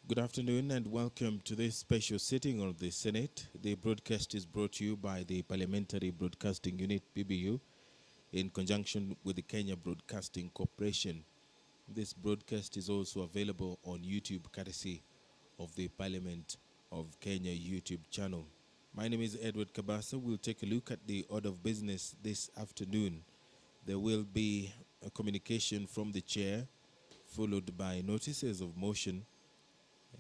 Good afternoon and welcome to this special sitting of the Senate. The broadcast is brought to you by the Parliamentary Broadcasting Unit, PBU, in conjunction with the Kenya Broadcasting Corporation. This broadcast is also available on YouTube, courtesy of the Parliament of Kenya YouTube channel. My name is Edward Kabasa. We'll take a look at the order of business this afternoon. There will be a communication from the chair, followed by notices of motion,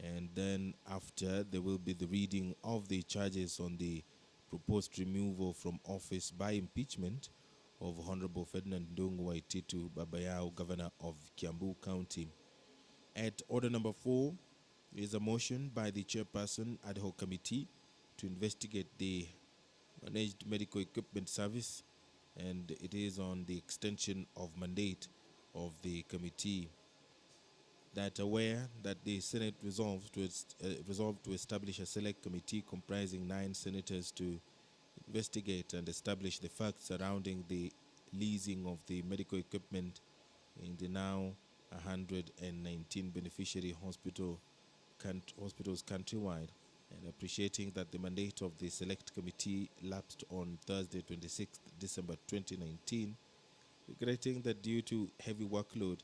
and then after there will be the reading of the charges on the proposed removal from office by impeachment of Honorable Ferdinand Ndung'u Waititu Babayao, Governor of Kiambu County. At order number 4 is a motion by the chairperson ad hoc committee to investigate the managed medical equipment service, and it is on the extension of mandate of the committee. That aware that the Senate resolved to establish a select committee comprising 9 senators to investigate and establish the facts surrounding the leasing of the medical equipment in the now 119 beneficiary hospitals countrywide, and appreciating that the mandate of the select committee lapsed on Thursday, 26th December 2019, regretting that due to heavy workload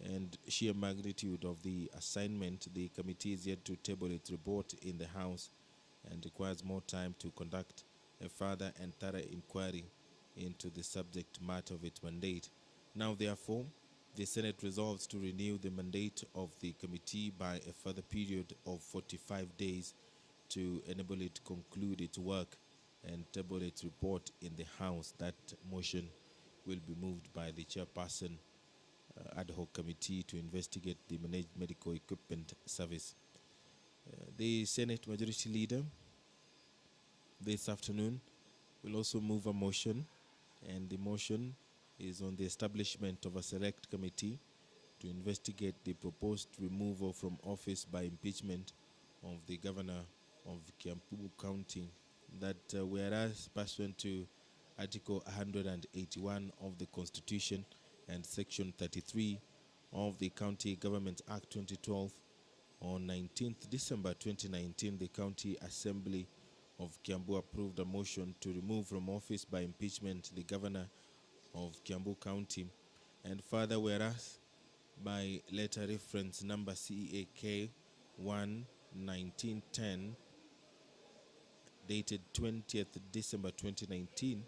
and sheer magnitude of the assignment, the committee is yet to table its report in the House and requires more time to conduct a further and thorough inquiry into the subject matter of its mandate. Now, therefore, the Senate resolves to renew the mandate of the committee by a further period of 45 days to enable it to conclude its work and table its report in the House. That motion will be moved by the chairperson ad hoc committee to investigate the managed medical equipment service. The Senate Majority Leader this afternoon will also move a motion, and the motion is on the establishment of a select committee to investigate the proposed removal from office by impeachment of the Governor of Kiambu County. That whereas pursuant to Article 181 of the Constitution and Section 33 of the County Government Act 2012, on 19th December 2019, the County Assembly of Kiambu approved a motion to remove from office by impeachment the Governor of Kiambu County. And further, whereas by letter reference number CAK 1/1910, dated 20th December 2019,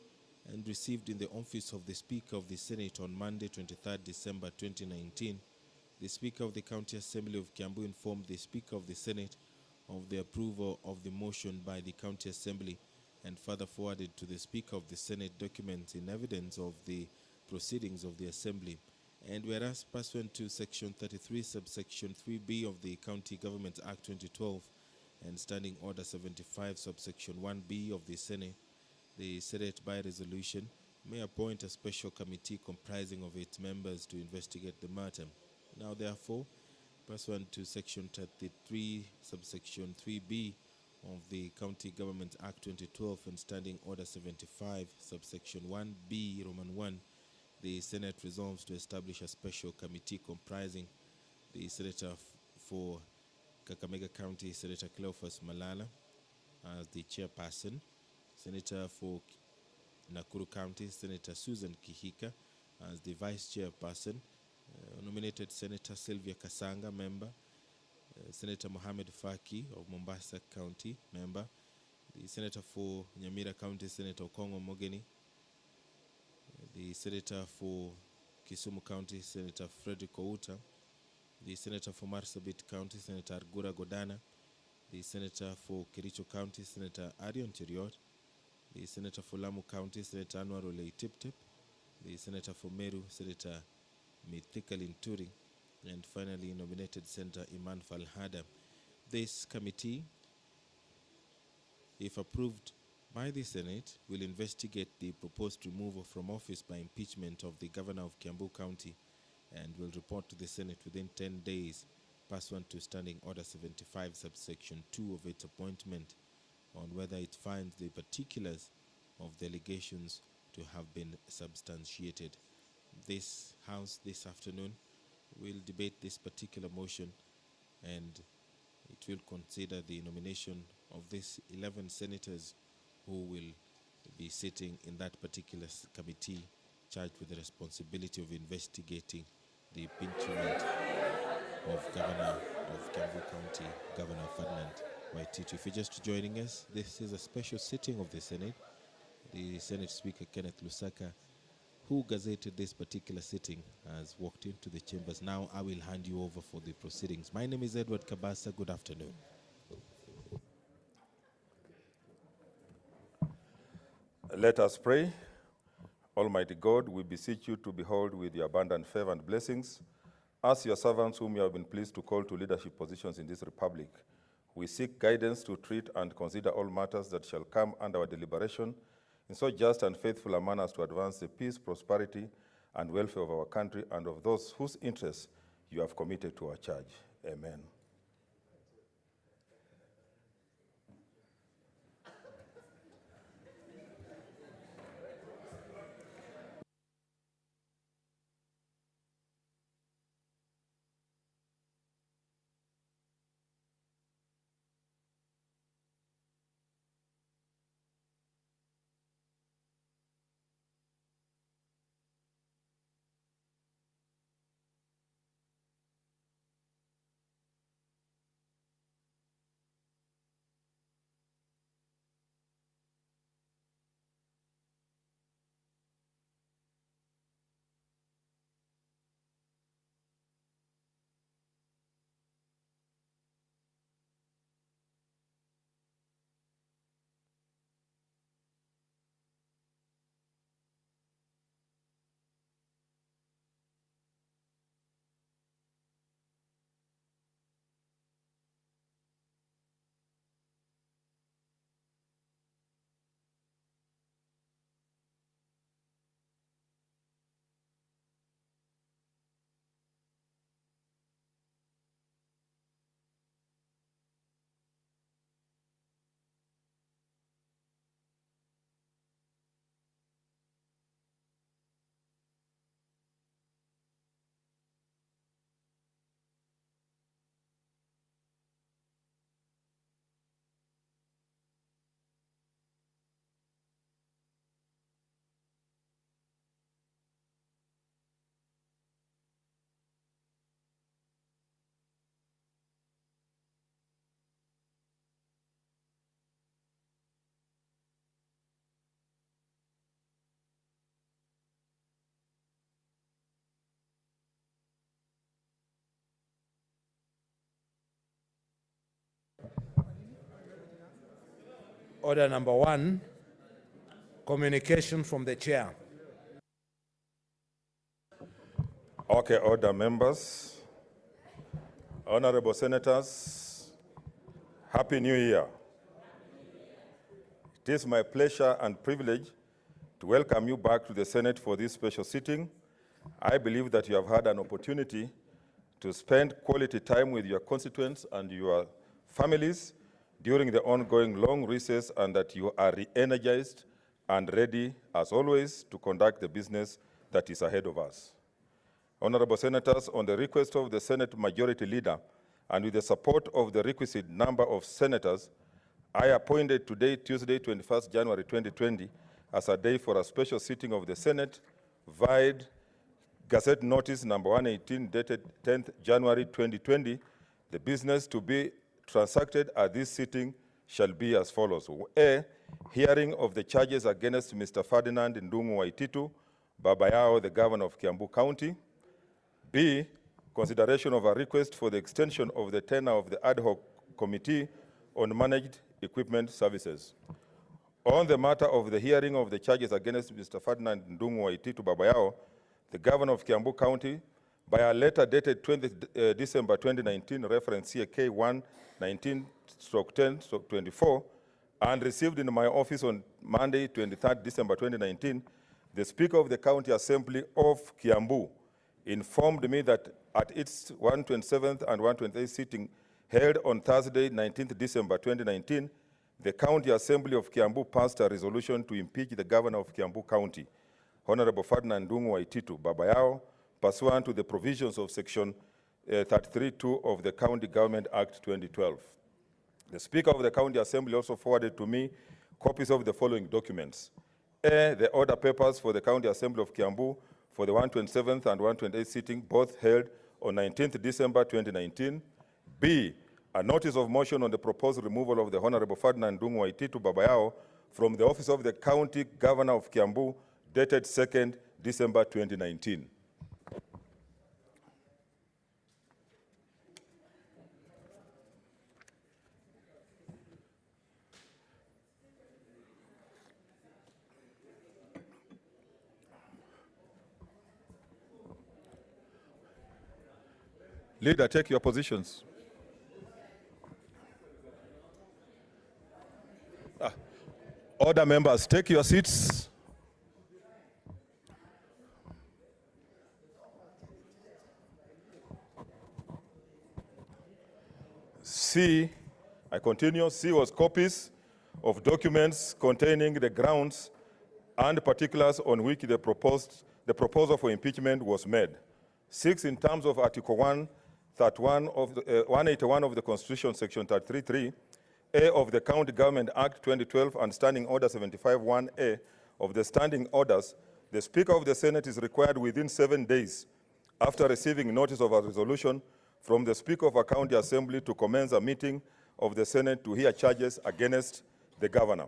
and received in the office of the Speaker of the Senate on Monday, 23rd December 2019, the Speaker of the County Assembly of Kiambu informed the Speaker of the Senate of the approval of the motion by the County Assembly, and further forwarded to the Speaker of the Senate documents in evidence of the proceedings of the Assembly. And whereas pursuant to Section 33, subsection 3B of the County Government Act 2012 and Standing Order 75, subsection 1B of the Senate by resolution may appoint a special committee comprising of 8 members to investigate the matter. Now, therefore, pursuant to Section 33, subsection 3B of the County Government Act 2012 and Standing Order 75, subsection 1B, Roman 1, the Senate resolves to establish a special committee comprising the Senator for Kakamega County, Senator Cleophas Malala, as the chairperson, Senator for Nakuru County, Senator Susan Kihika, as the vice chairperson, nominated Senator Sylvia Kasanga, member, Senator Mohamed Faki of Mombasa County, member, the Senator for Nyamira County, Senator Okongo Mogeni, the Senator for Kisumu County, Senator Frederick Outa, the Senator for Marsabit County, Senator Argura Godana, the Senator for Kericho County, Senator Arion Cheriot, the Senator for Lamu County, Senator Anwar Olei Tiptip, the Senator for Meru, Senator Mithika Linturi, and finally nominated Senator Iman Falhada. This committee, if approved by the Senate, will investigate the proposed removal from office by impeachment of the Governor of Kiambu County and will report to the Senate within 10 days pursuant to Standing Order 75, subsection 2 of its appointment, on whether it finds the particulars of the allegations to have been substantiated. This House this afternoon will debate this particular motion and it will consider the nomination of these 11 senators who will be sitting in that particular committee charged with the responsibility of investigating the impeachment of Governor of Kiambu County, Governor Ferdinand Waititu. If you're just joining us, this is a special sitting of the Senate. The Senate Speaker, Kenneth Lusaka, who gazetted this particular sitting, has walked into the chambers. Now I will hand you over for the proceedings. My name is Edward Kabasa. Good afternoon. Let us pray. Almighty God, we beseech you to behold with your abundant favor and blessings as your servants whom you have been pleased to call to leadership positions in this republic. We seek guidance to treat and consider all matters that shall come under our deliberation in so just and faithful a manner as to advance the peace, prosperity, and welfare of our country and of those whose interests you have committed to our charge. Amen. Order number 1, communication from the chair. Okay, order members. Honorable Senators, Happy New Year. It is my pleasure and privilege to welcome you back to the Senate for this special sitting. I believe that you have had an opportunity to spend quality time with your constituents and your families during the ongoing long recess, and that you are re-energized and ready, as always, to conduct the business that is ahead of us. Honorable Senators, on the request of the Senate Majority Leader and with the support of the requisite number of senators, I appointed today, Tuesday, 21st January 2020, as a day for a special sitting of the Senate, via Gazette Notice number 118, dated 10th January 2020. The business to be transacted at this sitting shall be as follows. A, hearing of the charges against Mr. Ferdinand Ndung'u Waititu, Babayao, the Governor of Kiambu County. B, consideration of a request for the extension of the tenure of the ad hoc committee on managed equipment services. On the matter of the hearing of the charges against Mr. Ferdinand Ndung'u Waititu, Babayao, the Governor of Kiambu County, by a letter dated 20 December 2019, reference CK 1/19/10/24, and received in my office on Monday, 23rd December 2019, the Speaker of the County Assembly of Kiambu informed me that at its 127th and 128th sitting held on Thursday, 19th December 2019, the County Assembly of Kiambu passed a resolution to impeach the Governor of Kiambu County, Honorable Ferdinand Ndung'u Waititu, Babayao, pursuant to the provisions of Section 33(2) of the County Government Act 2012. The Speaker of the County Assembly also forwarded to me copies of the following documents. A, the order papers for the County Assembly of Kiambu for the 127th and 128th sitting, both held on 19th December 2019. B, a notice of motion on the proposed removal of the Honorable Ferdinand Ndung'u Waititu Babayao from the office of the County Governor of Kiambu, dated 2nd December 2019. Leader, take your positions. Order members, take your seats. C, I continue, C was copies of documents containing the grounds and particulars on which the proposal for impeachment was made. 6, in terms of Article 181 of the Constitution, Section 33(3), A of the County Government Act 2012 and Standing Order 75(1)A of the Standing Orders, the Speaker of the Senate is required within 7 days after receiving notice of a resolution from the Speaker of a County Assembly to commence a meeting of the Senate to hear charges against the Governor.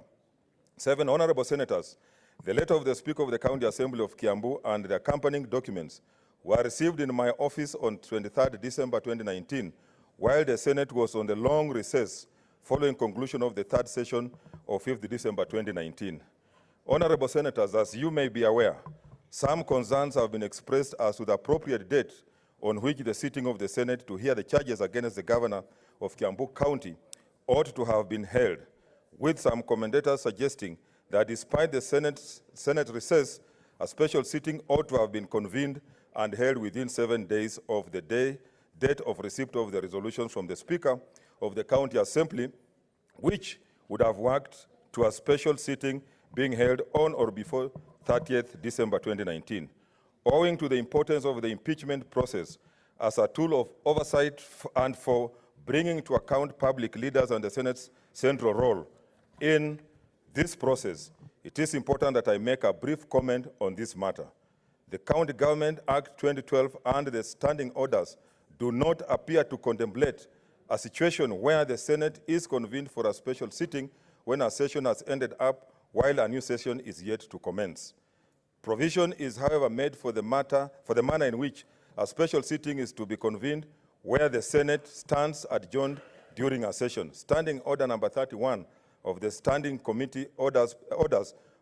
7, Honorable Senators, the letter of the Speaker of the County Assembly of Kiambu and the accompanying documents were received in my office on 23rd December 2019, while the Senate was on the long recess following conclusion of the third session of 5th December 2019. Honorable Senators, as you may be aware, some concerns have been expressed as to the appropriate date on which the sitting of the Senate to hear the charges against the Governor of Kiambu County ought to have been held, with some commentators suggesting that despite the Senate recess, a special sitting ought to have been convened and held within 7 days of the date of receipt of the resolution from the Speaker of the County Assembly, which would have worked to a special sitting being held on or before 30th December 2019. Owing to the importance of the impeachment process as a tool of oversight and for bringing to account public leaders and the Senate's central role in this process, it is important that I make a brief comment on this matter. The County Government Act 2012 and the standing orders do not appear to contemplate a situation where the Senate is convened for a special sitting when a session has ended up while a new session is yet to commence. Provision is, however, made for the manner in which a special sitting is to be convened where the Senate stands adjourned during a session. Standing Order number 31 of the Standing Committee orders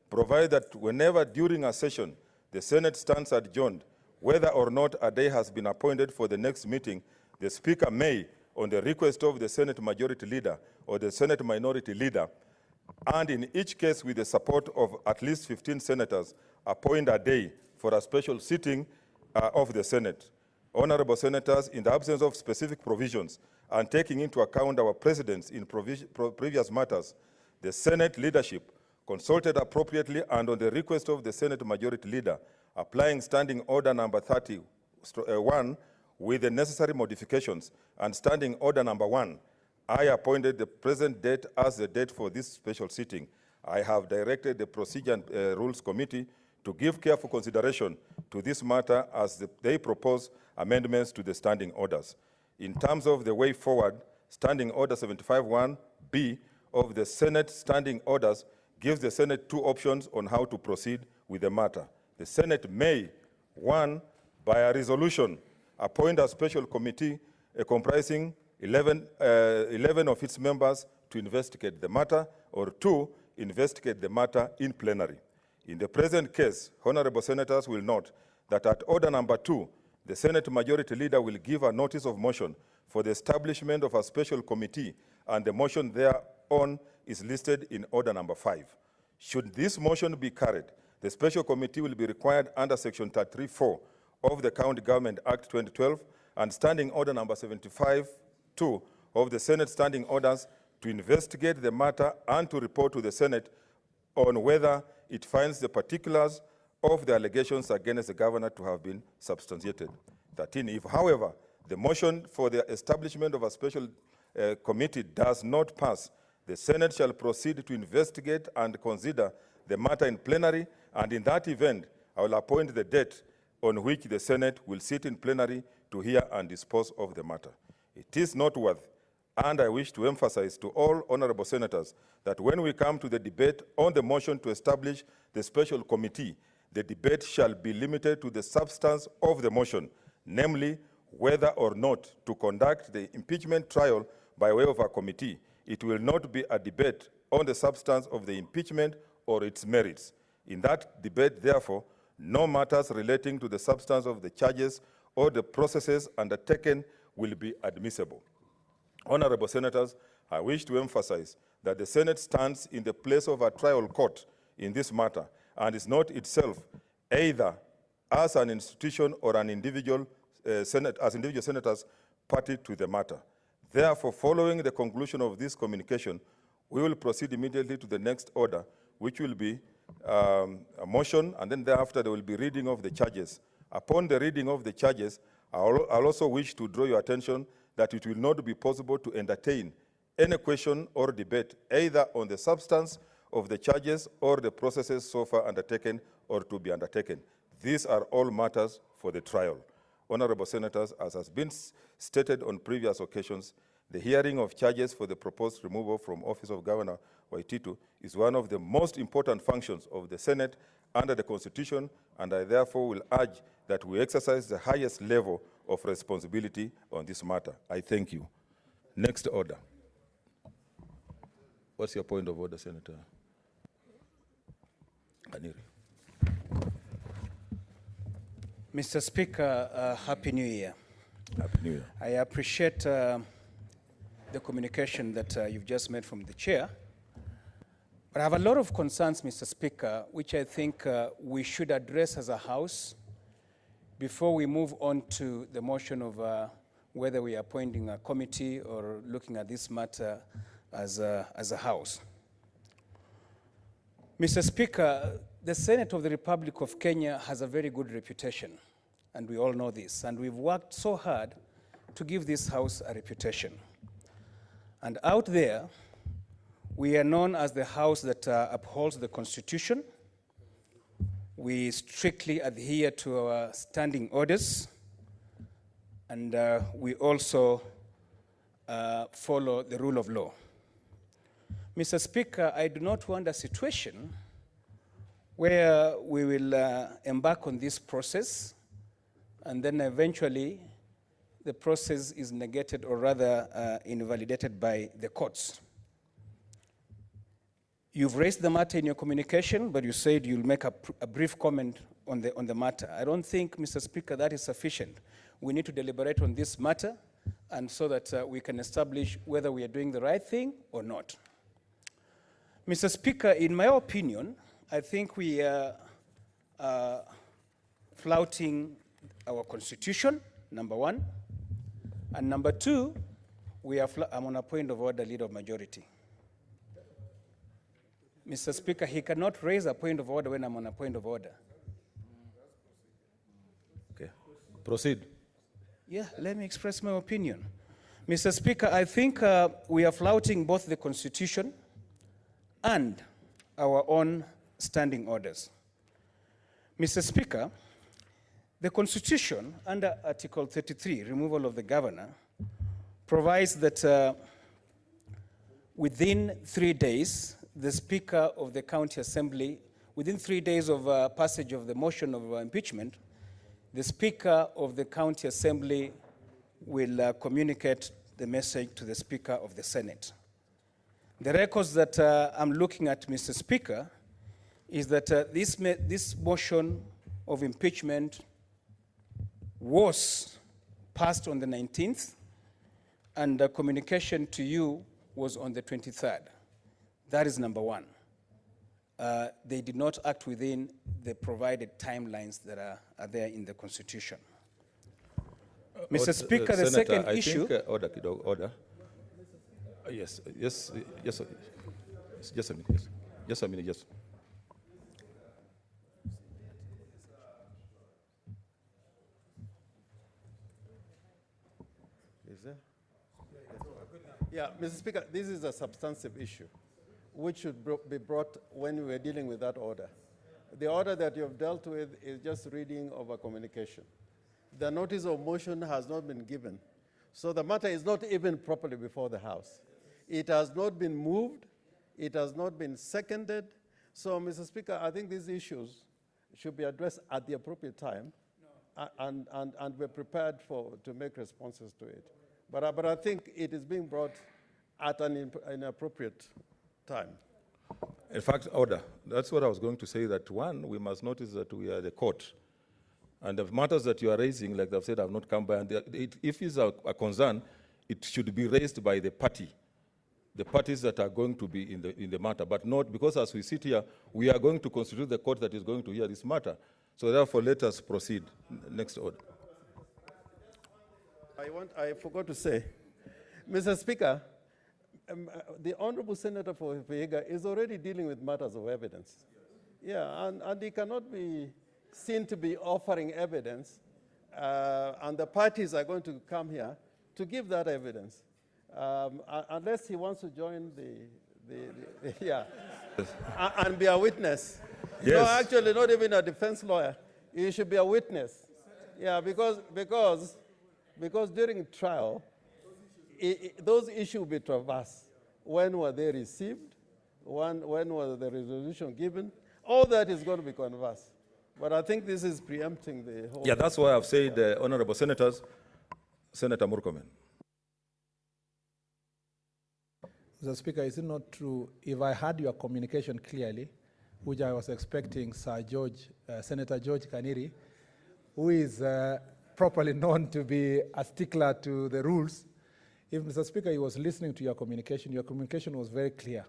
provide that whenever during a session the Senate stands adjourned, whether or not a day has been appointed for the next meeting, the Speaker may, on the request of the Senate Majority Leader or the Senate Minority Leader, and in each case with the support of at least 15 senators, appoint a day for a special sitting of the Senate. Honorable Senators, in the absence of specific provisions and taking into account our precedents in previous matters, the Senate leadership consulted appropriately and on the request of the Senate Majority Leader, applying Standing Order number 31 with the necessary modifications and Standing Order number 1, I appointed the present date as the date for this special sitting. I have directed the Procedure and Rules Committee to give careful consideration to this matter as they propose amendments to the standing orders. In terms of the way forward, Standing Order 75(1)B of the Senate Standing Orders gives the Senate 2 options on how to proceed with the matter. The Senate may, 1, by a resolution, appoint a special committee comprising 11 of its members to investigate the matter, or 2, investigate the matter in plenary. In the present case, honorable senators will note that at order number 2, the Senate Majority Leader will give a notice of motion for the establishment of a special committee, and the motion thereon is listed in order number 5. Should this motion be carried, the special committee will be required under Section 33(4) of the County Government Act 2012 and Standing Order number 75(2) of the Senate Standing Orders to investigate the matter and to report to the Senate on whether it finds the particulars of the allegations against the governor to have been substantiated. 13. If, however, the motion for the establishment of a special committee does not pass, the Senate shall proceed to investigate and consider the matter in plenary, and in that event, I will appoint the date on which the Senate will sit in plenary to hear and dispose of the matter. It is noteworthy, and I wish to emphasize to all honorable senators that when we come to the debate on the motion to establish the special committee, the debate shall be limited to the substance of the motion, namely whether or not to conduct the impeachment trial by way of a committee. It will not be a debate on the substance of the impeachment or its merits. In that debate, therefore, no matters relating to the substance of the charges or the processes undertaken will be admissible. Honorable senators, I wish to emphasize that the Senate stands in the place of a trial court in this matter and is not itself either as an institution or an individual individual senators party to the matter. Therefore, following the conclusion of this communication, we will proceed immediately to the next order, which will be a motion, and then thereafter there will be reading of the charges. Upon the reading of the charges, I'll also wish to draw your attention that it will not be possible to entertain any question or debate either on the substance of the charges or the processes so far undertaken or to be undertaken. These are all matters for the trial. Honorable senators, as has been stated on previous occasions, the hearing of charges for the proposed removal from office of Governor Waititu is one of the most important functions of the Senate under the Constitution, and I therefore will urge that we exercise the highest level of responsibility on this matter. I thank you. Next order. What's your point of order, Senator Aniri? Mr. Speaker, Happy New Year. Happy New Year. I appreciate the communication that you've just made from the chair. But I have a lot of concerns, Mr. Speaker, which I think we should address as a House before we move on to the motion of whether we are appointing a committee or looking at this matter as a House. Mr. Speaker, the Senate of the Republic of Kenya has a very good reputation, and we all know this, and we've worked so hard to give this House a reputation. And out there, we are known as the House that upholds the Constitution. We strictly adhere to our standing orders, and we also follow the rule of law. Mr. Speaker, I do not want a situation where we will embark on this process and then eventually the process is negated or rather invalidated by the courts. You've raised the matter in your communication, but you said you'll make a brief comment on the matter. I don't think, Mr. Speaker, that is sufficient. We need to deliberate on this matter and so that we can establish whether we are doing the right thing or not. Mr. Speaker, in my opinion, I think we are flouting our Constitution, number one. And number two, I'm on a point of order, Leader of Majority. Mr. Speaker, he cannot raise a point of order when I'm on a point of order. Okay, proceed. Yeah, let me express my opinion. Mr. Speaker, I think we are flouting both the Constitution and our own standing orders. Mr. Speaker, the Constitution, under Article 33, removal of the governor, provides that within 3 days, the Speaker of the County Assembly, within 3 days of passage of the motion of impeachment, the Speaker of the County Assembly will communicate the message to the Speaker of the Senate. The records that I'm looking at, Mr. Speaker, is that this motion of impeachment was passed on the 19th, and the communication to you was on the 23rd. That is number one. They did not act within the provided timelines that are there in the Constitution. Mr. Speaker, the Senator, second I issue... think, order. Yes, just a minute, yes. Just a minute, yes. there? Yeah, Mr. Speaker, this is a substantive issue which should be brought when we are dealing with that order. The order that you have dealt with is just reading of a communication. The notice of motion has not been given. So the matter is not even properly before the House. It has not been moved. It has not been seconded. So, Mr. Speaker, I think these issues should be addressed at the appropriate time, and we're prepared to make responses to it. But I think it is being brought at an inappropriate time. In fact, order. That's what I was going to say, that one, we must notice that we are the court. And the matters that you are raising, like I've said, have not come by. And if it's a concern, it should be raised by the parties that are going to be in the matter, but not because as we sit here, we are going to constitute the court that is going to hear this matter. So therefore, let us proceed. Next order. I forgot to say, Mr. Speaker, the Honorable Senator for Vihiga is already dealing with matters of evidence. Yeah, and he cannot be seen to be offering evidence, and the parties are going to come here to give that evidence. Unless he wants to join yeah, and be a witness. Yes. No, actually, not even a defense lawyer. He should be a witness. Yeah, because during trial, those issues will be traversed. When were they received? When was the resolution given? All that is going to be conversed. But I think this is preempting the whole. Yeah, that's why I've said, honorable senators, Senator Murkomen. Mr. Speaker, is it not true, if I heard your communication clearly, which I was expecting Senator George Kaniri, who is properly known to be a stickler to the rules, if Mr. Speaker, he was listening to your communication was very clear.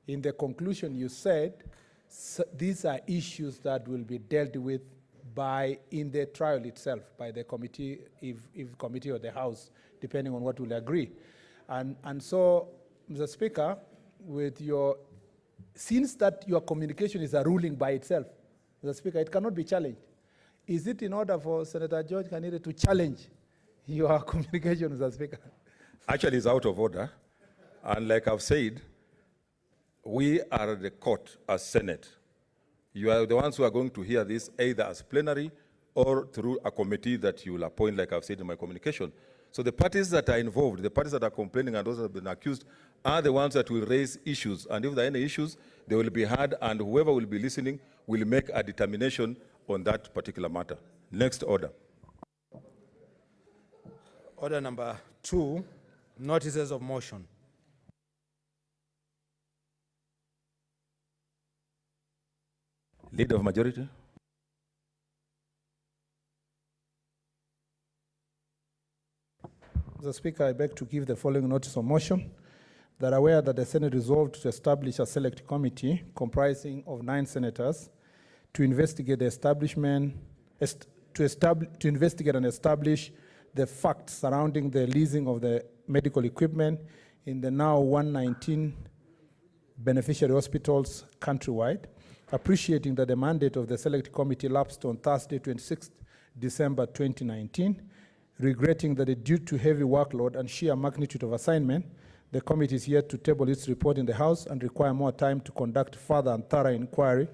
In the conclusion, you said these are issues that will be dealt with in the trial itself, by the committee, if committee or the House, depending on what will agree. And so, Mr. Speaker, since that your communication is a ruling by itself, Mr. Speaker, it cannot be challenged. Is it in order for Senator George Kaniri to challenge your communication, Mr. Speaker? Actually, it's out of order. And like I've said, we are the court as Senate. You are the ones who are going to hear this either as plenary or through a committee that you will appoint, like I've said in my communication. So the parties that are involved, the parties that are complaining and those that have been accused, are the ones that will raise issues. And if there are any issues, they will be heard, and whoever will be listening will make a determination on that particular matter. Next order. Order number 2, notices of motion. Leader of majority. Mr. Speaker, I beg to give the following notice of motion. That aware that the Senate resolved to establish a select committee comprising of 9 senators to investigate the to investigate and establish the facts surrounding the leasing of the medical equipment in the now 119 beneficiary hospitals countrywide, appreciating that the mandate of the select committee lapsed on Thursday, 26th December 2019, regretting that due to heavy workload and sheer magnitude of assignment, the committee is yet to table its report in the House and require more time to conduct further and thorough inquiry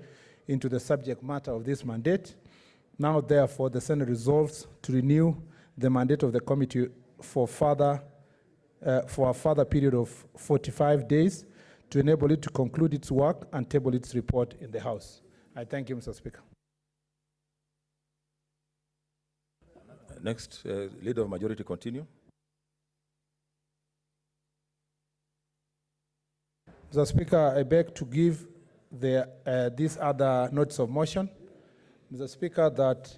into the subject matter of this mandate. Now, therefore, the Senate resolves to renew the mandate of the committee for a further period of 45 days to enable it to conclude its work and table its report in the House. I thank you, Mr. Speaker. Next, Leader of Majority, continue. Mr. Speaker, I beg to give this other notice of motion. Mr. Speaker, that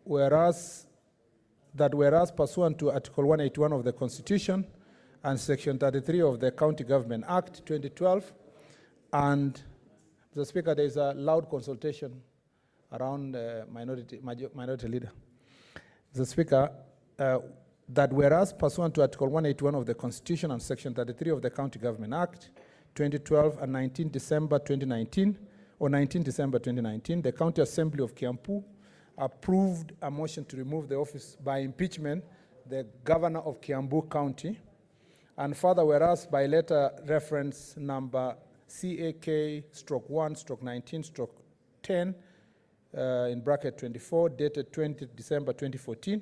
whereas pursuant to Article 181 of the Constitution and Section 33 of the County Government Act 2012, and Mr. Speaker, there is a loud consultation around minority leader. Mr. Speaker, that whereas pursuant to Article 181 of the Constitution and Section 33 of the County Government Act 2012 and 19 December 2019, the County Assembly of Kiampu approved a motion to remove the office by impeachment the governor of Kiambu County, and further, whereas by letter reference number CAK/1/19/10 in bracket 24, dated 20 December 2014,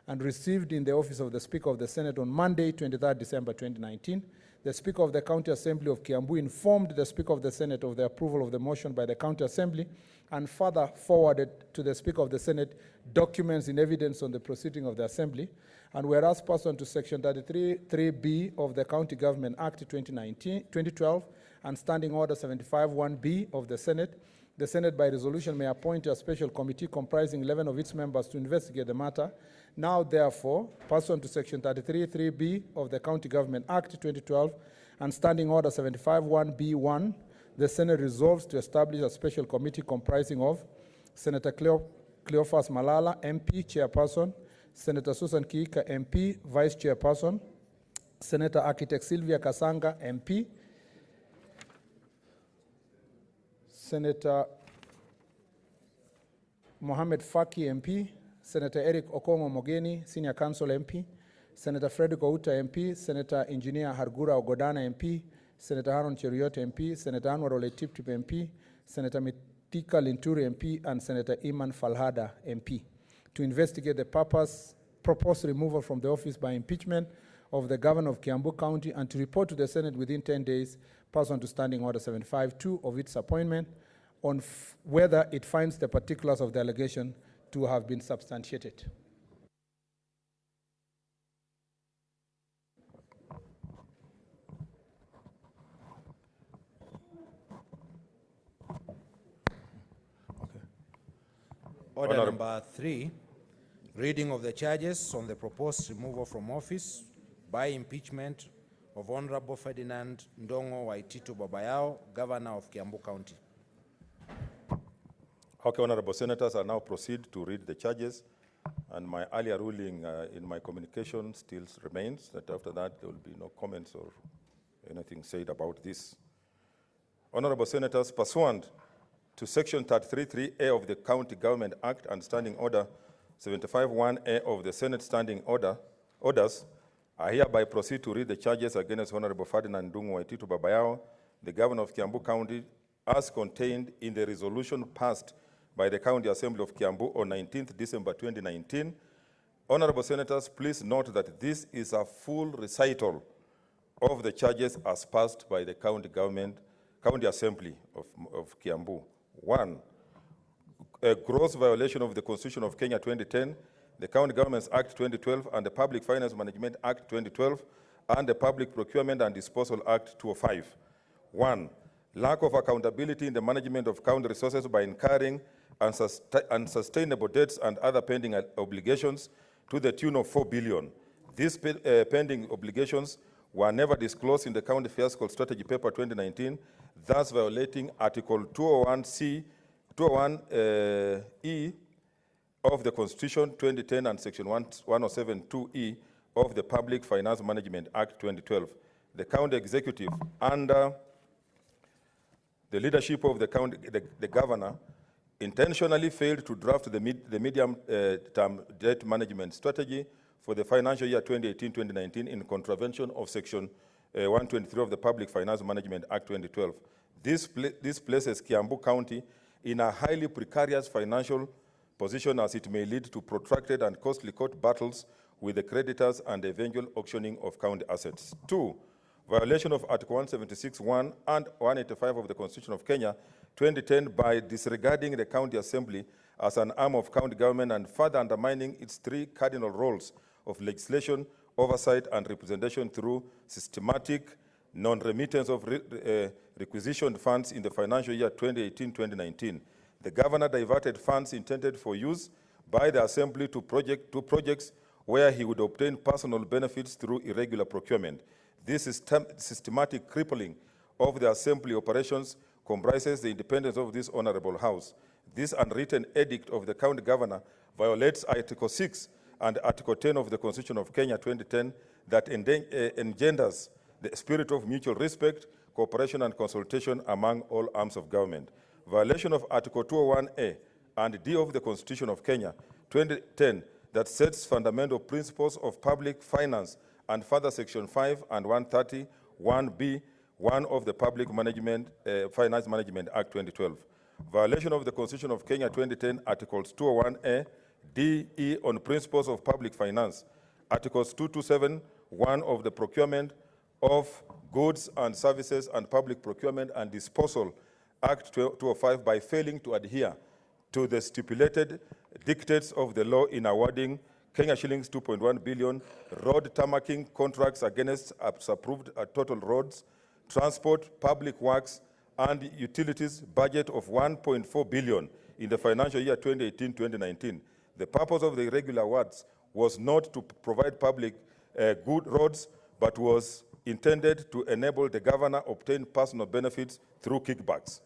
and received in the office of the Speaker of the Senate on Monday, 23rd December 2019, the Speaker of the County Assembly of Kiambu informed the Speaker of the Senate of the approval of the motion by the County Assembly, and further forwarded to the Speaker of the Senate documents in evidence on the proceeding of the Assembly. And whereas pursuant to Section 33(3)(b) of the County Government Act 2012 and Standing Order 75(1)(b) of the Senate by resolution may appoint a special committee comprising 11 of its members to investigate the matter. Now, therefore, pursuant to Section 33(3)(b) of the County Government Act 2012 and Standing Order 75(1)(b)(1), the Senate resolves to establish a special committee comprising of Senator Cleophas Malala, MP, Chairperson, Senator Susan Kiika, MP, Vice Chairperson, Senator Architect Sylvia Kasanga, MP, Senator Mohamed Faki, MP, Senator Eric Okongo Mogeni, Senior Counsel, MP, Senator Frederick Outa, MP, Senator Engineer Hargura Ogodana, MP, Senator Haron Cheruiyot, MP, Senator Anwar Ole Tiptip, MP, Senator Mitika Linturi, MP, and Senator Iman Falhada, MP, to investigate the proposed removal from the office by impeachment of the governor of Kiambu County and to report to the Senate within 10 days, pursuant to Standing Order 75(2) of its appointment, on whether it finds the particulars of the allegation to have been substantiated. Order number 3, reading of the charges on the proposed removal from office by impeachment of Honorable Ferdinand Ndongo Waititu Babayao, Governor of Kiambu County. Okay, Honorable Senators, I now proceed to read the charges, and my earlier ruling in my communication still remains, that after that there will be no comments or anything said about this. Honorable Senators, pursuant to Section 33(3)(a) of the County Government Act and Standing Order 75(1)(a) of the Senate Standing Orders, I hereby proceed to read the charges against Honorable Ferdinand Ndongo Waititu Babayao, the Governor of Kiambu County, as contained in the resolution passed by the County Assembly of Kiambu on 19th December 2019. Honorable Senators, please note that this is a full recital of the charges as passed by the County Assembly of Kiambu. 1, a gross violation of the Constitution of Kenya 2010, the County Governments Act 2012, and the Public Finance Management Act 2012, and the Public Procurement and Disposal Act 2005. 1, lack of accountability in the management of county resources by incurring unsustainable debts and other pending obligations to the tune of 4 billion. These pending obligations were never disclosed in the County Fiscal Strategy Paper 2019, thus violating Article 201(e) of the Constitution 2010 and Section 107(2)(e) of the Public Finance Management Act 2012. The County Executive, under the leadership of the Governor, intentionally failed to draft the medium-term debt management strategy for the financial year 2018-2019 in contravention of Section 123 of the Public Finance Management Act 2012. This places Kiambu County in a highly precarious financial position, as it may lead to protracted and costly court battles with the creditors and eventual auctioning of county assets. 2, violation of Article 176(1) and 185 of the Constitution of Kenya 2010 by disregarding the County Assembly as an arm of county government and further undermining its 3 cardinal roles of legislation, oversight, and representation through systematic non-remittance of requisitioned funds in the financial year 2018-2019. The Governor diverted funds intended for use by the Assembly to projects where he would obtain personal benefits through irregular procurement. This systematic crippling of the Assembly operations comprises the independence of this Honorable House. This unwritten edict of the County Governor violates Article 6 and Article 10 of the Constitution of Kenya 2010 that engenders the spirit of mutual respect, cooperation, and consultation among all arms of government. Violation of Article 201(a) and (d) of the Constitution of Kenya 2010 that sets fundamental principles of public finance, and further Section 5 and 130, 1B, 1 of the Public Finance Management Act 2012. Violation of the Constitution of Kenya 2010, Articles 201A, D, E on principles of public finance, Articles 227, 1 of the Procurement of Goods and Services and Public Procurement and Disposal Act 205 by failing to adhere to the stipulated dictates of the law in awarding Kenya shillings 2.1 billion road tarmacking contracts against approved total roads, transport, public works, and utilities budget of 1.4 billion in the financial year 2018-2019. The purpose of the irregular awards was not to provide public good roads, but was intended to enable the governor obtain personal benefits through kickbacks.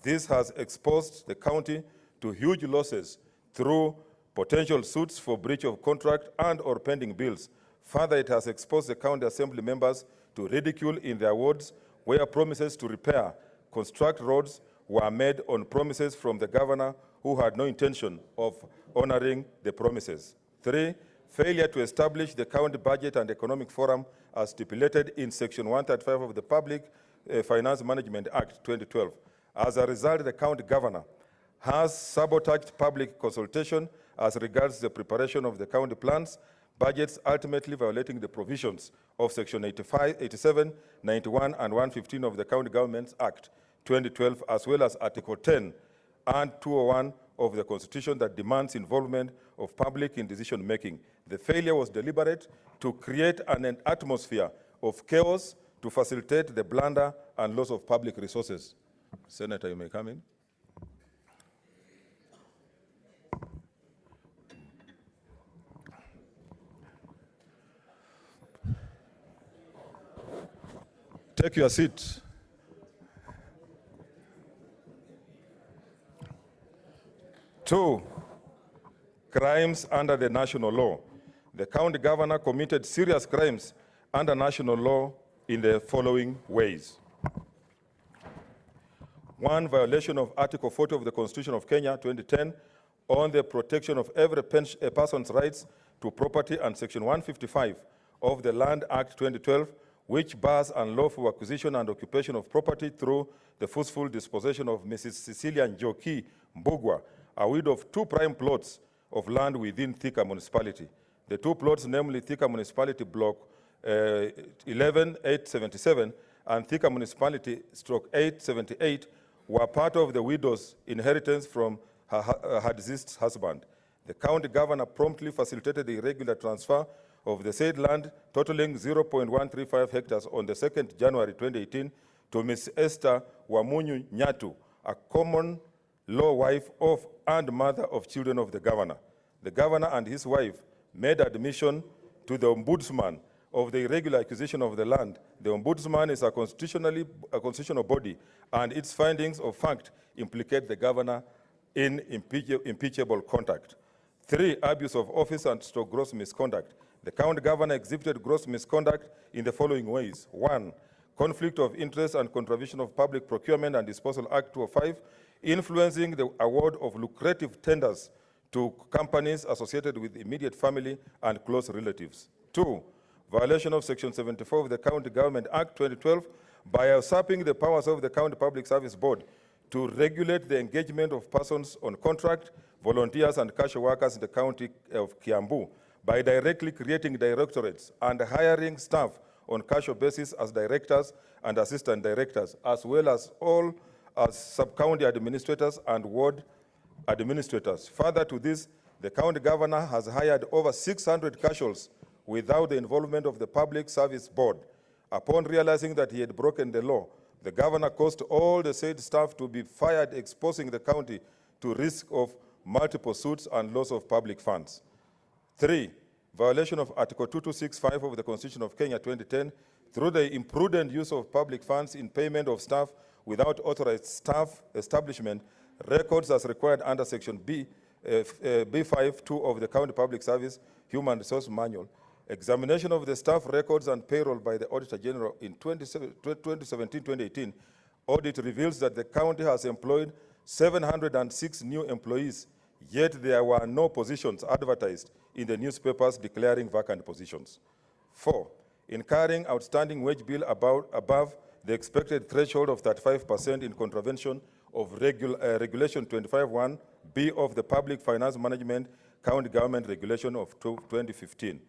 This has exposed the county to huge losses through potential suits for breach of contract and or pending bills. Further, it has exposed the county assembly members to ridicule in their wards where promises to repair, construct roads were made on promises from the governor who had no intention of honoring the promises. 3, failure to establish the county budget and economic forum as stipulated in Section 135 of the Public Finance Management Act 2012. As a result, the county governor has sabotaged public consultation as regards the preparation of the county plans, budgets, ultimately violating the provisions of Section 85, 87, 91, and 115 of the County Governments Act 2012, as well as Article 10 and 201 of the Constitution that demands involvement of public in decision-making. The failure was deliberate to create an atmosphere of chaos to facilitate the blunder and loss of public resources. Senator, you may come in. Take your seat. Two, crimes under the national law. The county governor committed serious crimes under national law in the following ways. 1, violation of Article 40 of the Constitution of Kenya 2010 on the protection of every person's rights to property, and Section 155 of the Land Act 2012, which bars unlawful acquisition and occupation of property through the forceful dispossession of Mrs. Cecilia Njoki Mbugwa, a widow of 2 prime plots of land within Thika municipality. The 2 plots, namely Thika municipality block 11-877 and Thika municipality stroke 878, were part of the widow's inheritance from her deceased husband. The county governor promptly facilitated the irregular transfer of the said land totaling 0.135 hectares on the 2nd January 2018 to Ms. Esther Wamunyu Nyatu, a common law wife of and mother of children of the governor. The governor and his wife made admission to the ombudsman of the irregular acquisition of the land. The ombudsman is a constitutional body, and its findings of fact implicate the governor in impeachable conduct. 3, abuse of office and gross misconduct. The county governor exhibited gross misconduct in the following ways. 1, conflict of interest and contravention of Public Procurement and Disposal Act 205, influencing the award of lucrative tenders to companies associated with immediate family and close relatives. 2, violation of Section 74 of the County Government Act 2012 by usurping the powers of the County Public Service Board to regulate the engagement of persons on contract, volunteers, and casual workers in the county of Kiambu by directly creating directorates and hiring staff on casual basis as directors and assistant directors, as well as all as sub-county administrators and ward administrators. Further to this, the county governor has hired over 600 casuals without the involvement of the Public Service Board. Upon realizing that he had broken the law, the governor caused all the said staff to be fired, exposing the county to risk of multiple suits and loss of public funds. 3, violation of Article 2265 of the Constitution of Kenya 2010 through the imprudent use of public funds in payment of staff without authorized staff establishment records as required under Section B52 of the County Public Service Human Resource Manual. Examination of the staff records and payroll by the Auditor General in 2017-2018 audit reveals that the county has employed 706 new employees yet there were no positions advertised in the newspapers declaring vacant positions. 4, incurring outstanding wage bill above the expected threshold of 35% in contravention of Regulation 25(1)B of the Public Finance Management County Government Regulation of 2015.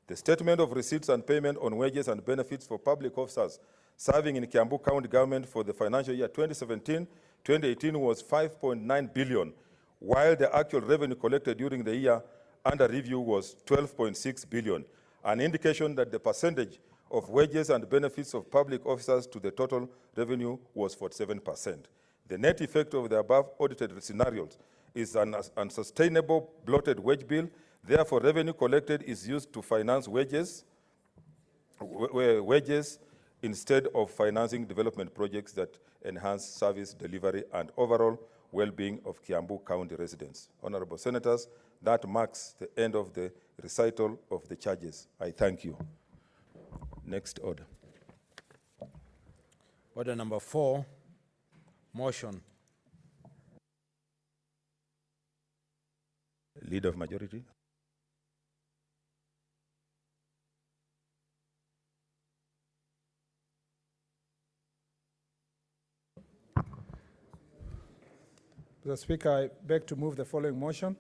The statement of receipts and payment on wages and benefits for public officers serving in Kiambu County Government for the financial year 2017-2018 was 5.9 billion, while the actual revenue collected during the year under review was 12.6 billion, an indication that the percentage of wages and benefits of public officers to the total revenue was 47%. The net effect of the above audited scenarios is an unsustainable bloated wage bill. Therefore, revenue collected is used to finance wages instead of financing development projects that enhance service delivery and overall well-being of Kiambu County residents. Honorable Senators, that marks the end of the recital of the charges. I thank you. Next order. Order number 4, motion. Leader of majority. Mr. Speaker, I beg to move the following motion: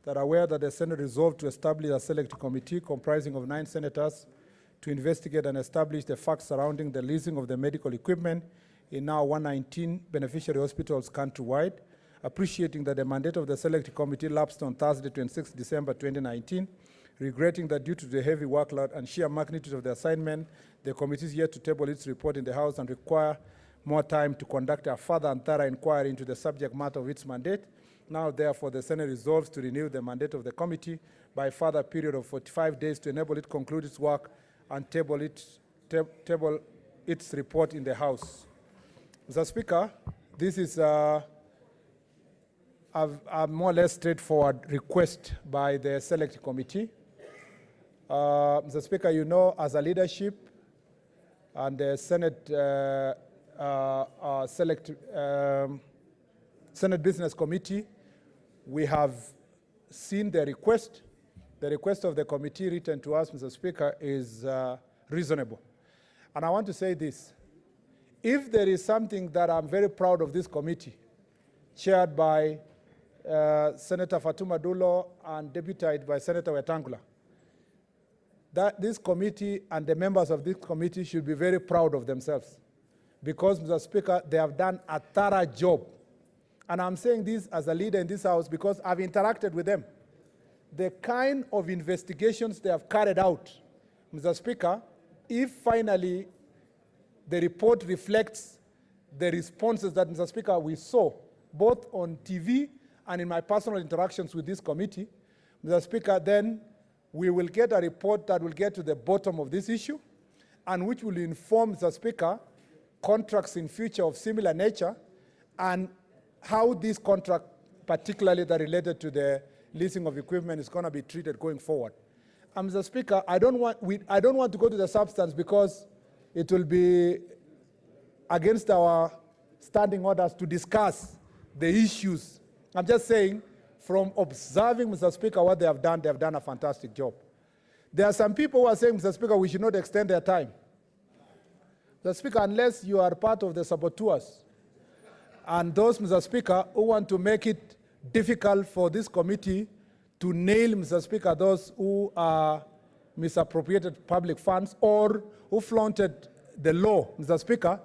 that aware that the Senate resolved to establish a select committee comprising of 9 senators to investigate and establish the facts surrounding the leasing of the medical equipment in now 119 beneficiary hospitals countrywide, appreciating that the mandate of the select committee lapsed on Thursday, 26 December 2019, regretting that due to the heavy workload and sheer magnitude of the assignment, the committee is yet to table its report in the House and require more time to conduct a further and thorough inquiry into the subject matter of its mandate. Now, therefore, the Senate resolves to renew the mandate of the committee by a further period of 45 days to enable it to conclude its work and table its report in the House. Mr. Speaker, this is a more or less straightforward request by the Select Committee. Mr. Speaker, you know, as a leadership and the Senate Senate Business Committee, we have seen the request. The request of the committee written to us, Mr. Speaker, is reasonable. And I want to say this: if there is something that I'm very proud of this committee, chaired by Senator Fatuma Dulo and deputized by Senator Wetangula, that this committee and the members of this committee should be very proud of themselves. Because, Mr. Speaker, they have done a thorough job. And I'm saying this as a leader in this House because I've interacted with them. The kind of investigations they have carried out, Mr. Speaker, if finally the report reflects the responses that, Mr. Speaker, we saw, both on TV and in my personal interactions with this committee, Mr. Speaker, then we will get a report that will get to the bottom of this issue and which will inform, Mr. Speaker, contracts in future of similar nature and how this contract, particularly that related to the leasing of equipment, is going to be treated going forward. And Mr. Speaker, I don't want to go to the substance because it will be against our standing orders to discuss the issues. I'm just saying, from observing, Mr. Speaker, what they have done a fantastic job. There are some people who are saying, Mr. Speaker, we should not extend their time. Mr. Speaker, unless you are part of the saboteurs and those, Mr. Speaker, who want to make it difficult for this committee to nail, Mr. Speaker, those who misappropriated public funds or who flaunted the law, Mr. Speaker,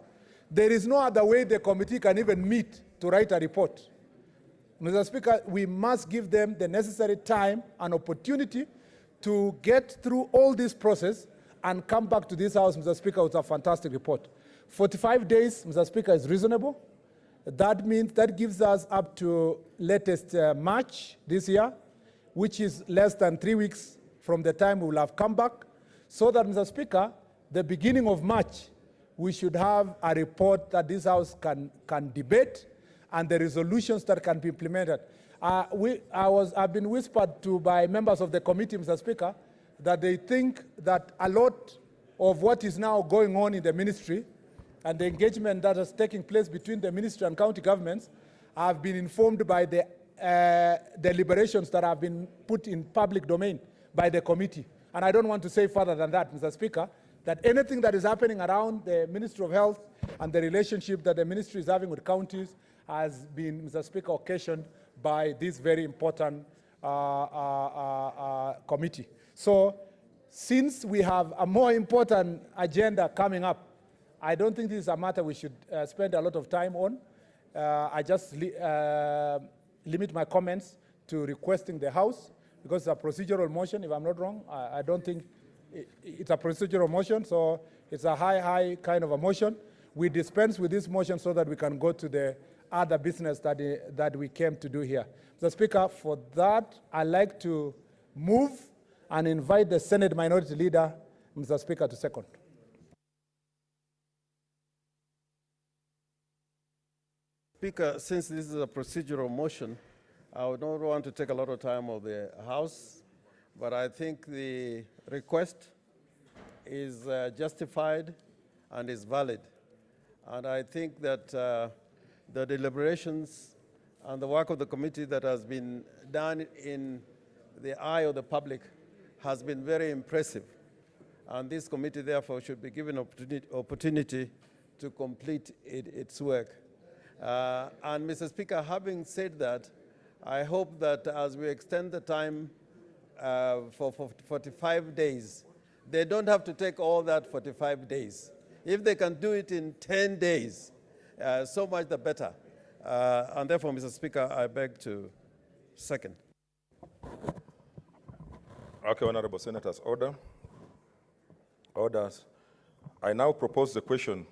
there is no other way the committee can even meet to write a report. Mr. Speaker, we must give them the necessary time and opportunity to get through all this process and come back to this House, Mr. Speaker, with a fantastic report. 45 days, Mr. Speaker, is reasonable. That means that gives us up to latest March this year, which is less than 3 weeks from the time we will have come back, so that, Mr. Speaker, the beginning of March, we should have a report that this House can debate and the resolutions that can be implemented. I've been whispered to by members of the committee, Mr. Speaker, that they think that a lot of what is now going on in the ministry and the engagement that is taking place between the ministry and county governments have been informed by the deliberations that have been put in public domain by the committee. And I don't want to say further than that, Mr. Speaker, that anything that is happening around the Ministry of Health and the relationship that the ministry is having with counties has been, Mr. Speaker, occasioned by this very important committee. So, since we have a more important agenda coming up, I don't think this is a matter we should spend a lot of time on. I just limit my comments to requesting the House, because it's a procedural motion, if I'm not wrong. I don't think it's a procedural motion, so it's a high kind of a motion. We dispense with this motion so that we can go to the other business that we came to do here. Mr. Speaker, for that, I'd like to move and invite the Senate Minority Leader, Mr. Speaker, to second. Speaker, since this is a procedural motion, I would not want to take a lot of time of the House, but I think the request is justified and is valid. And I think that the deliberations and the work of the committee that has been done in the eye of the public has been very impressive. And this committee, therefore, should be given opportunity to complete its work. And Mr. Speaker, having said that, I hope that as we extend the time for 45 days, they don't have to take all that 45 days. If they can do it in 10 days, so much the better. And therefore, Mr. Speaker, I beg to second. Okay, Honorable Senators, order. Orders. I now propose the question,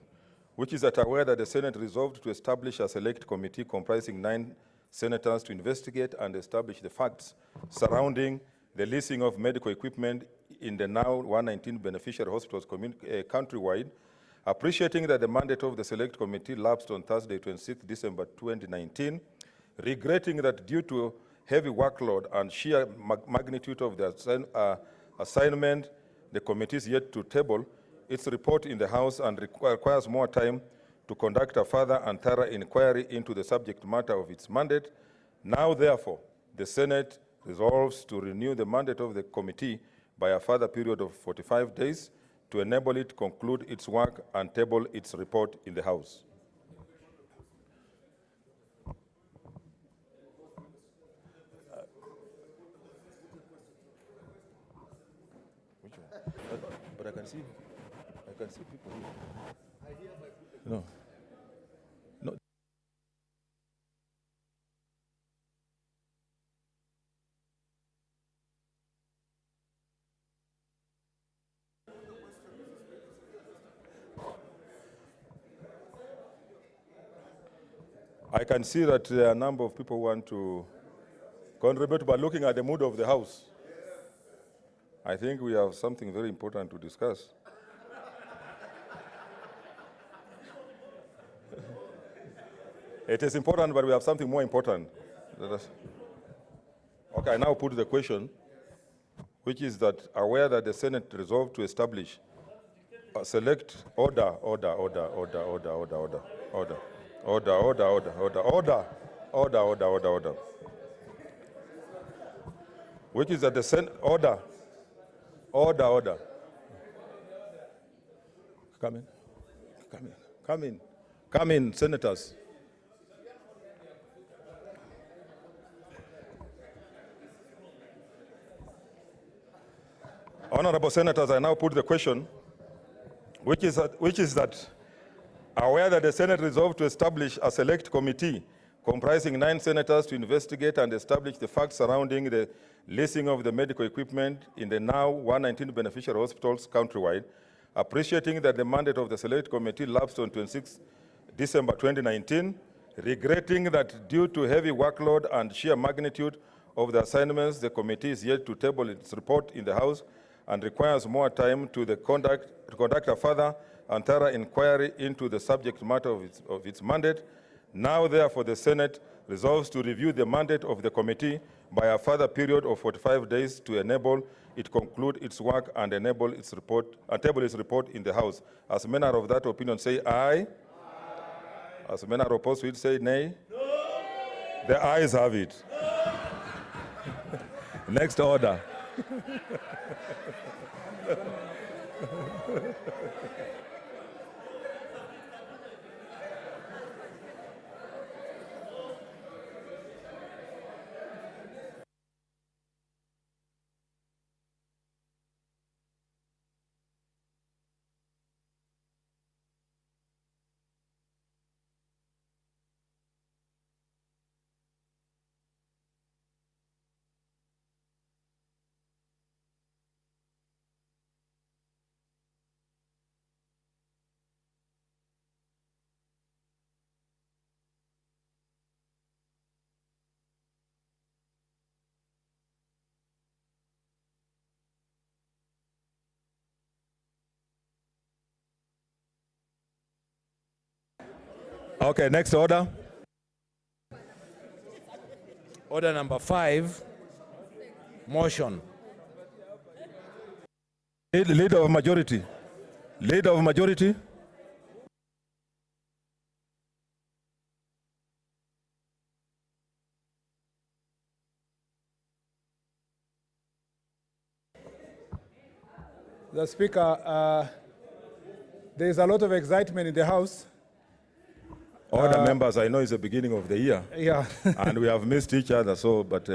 which is that aware that the Senate resolved to establish a select committee comprising 9 senators to investigate and establish the facts surrounding the leasing of medical equipment in the now 119 beneficiary hospitals countrywide, appreciating that the mandate of the select committee lapsed on Thursday, 26 December 2019, regretting that due to heavy workload and sheer magnitude of the assignment, the committee is yet to table its report in the House and requires more time to conduct a further and thorough inquiry into the subject matter of its mandate. Now, therefore, the Senate resolves to renew the mandate of the committee by a further period of 45 days to enable it to conclude its work and table its report in the House. Which one? But I can see people here. No. No. I can see that there are a number of people who want to contribute, but looking at the mood of the House, I think we have something very important to discuss. It is important, but we have something more important. Okay, I now put the question, which is that aware that the Senate resolved to establish a select order, which is that the Senate order. Come in, senators. Honorable senators, I now put the question, which is that aware that the Senate resolved to establish a select committee comprising 9 senators to investigate and establish the facts surrounding the leasing of the medical equipment in the now 119 beneficiary hospitals countrywide, appreciating that the mandate of the select committee lapsed on 26 December 2019, regretting that due to heavy workload and sheer magnitude of the assignments, the committee is yet to table its report in the House and requires more time to conduct a further and thorough inquiry into the subject matter of its mandate. Now, therefore, the Senate resolves to review the mandate of the committee by a further period of 45 days to enable it conclude its work and enable its report and table its report in the House. As many are of that opinion, say aye. As many are opposed to it, say nay. No. The ayes have it. Next order. Okay, next order. Order number 5, motion. Leader of majority. Leader of majority. The Speaker, there is a lot of excitement in the House. Order, members, I know it's the beginning of the year. Yeah. And we have missed each other, so, but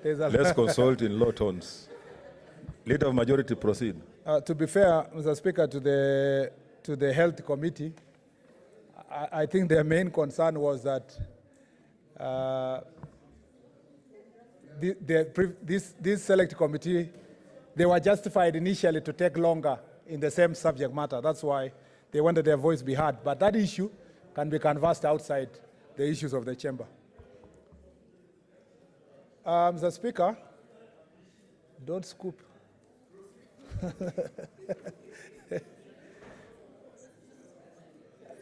let's consult in low tones. Leader of majority, proceed. To be fair, Mr. Speaker, to the Health Committee, I think their main concern was that this select committee, they were justified initially to take longer in the same subject matter. That's why they wanted their voice be heard. But that issue can be canvassed outside the issues of the chamber. Mr. Speaker, don't scoop.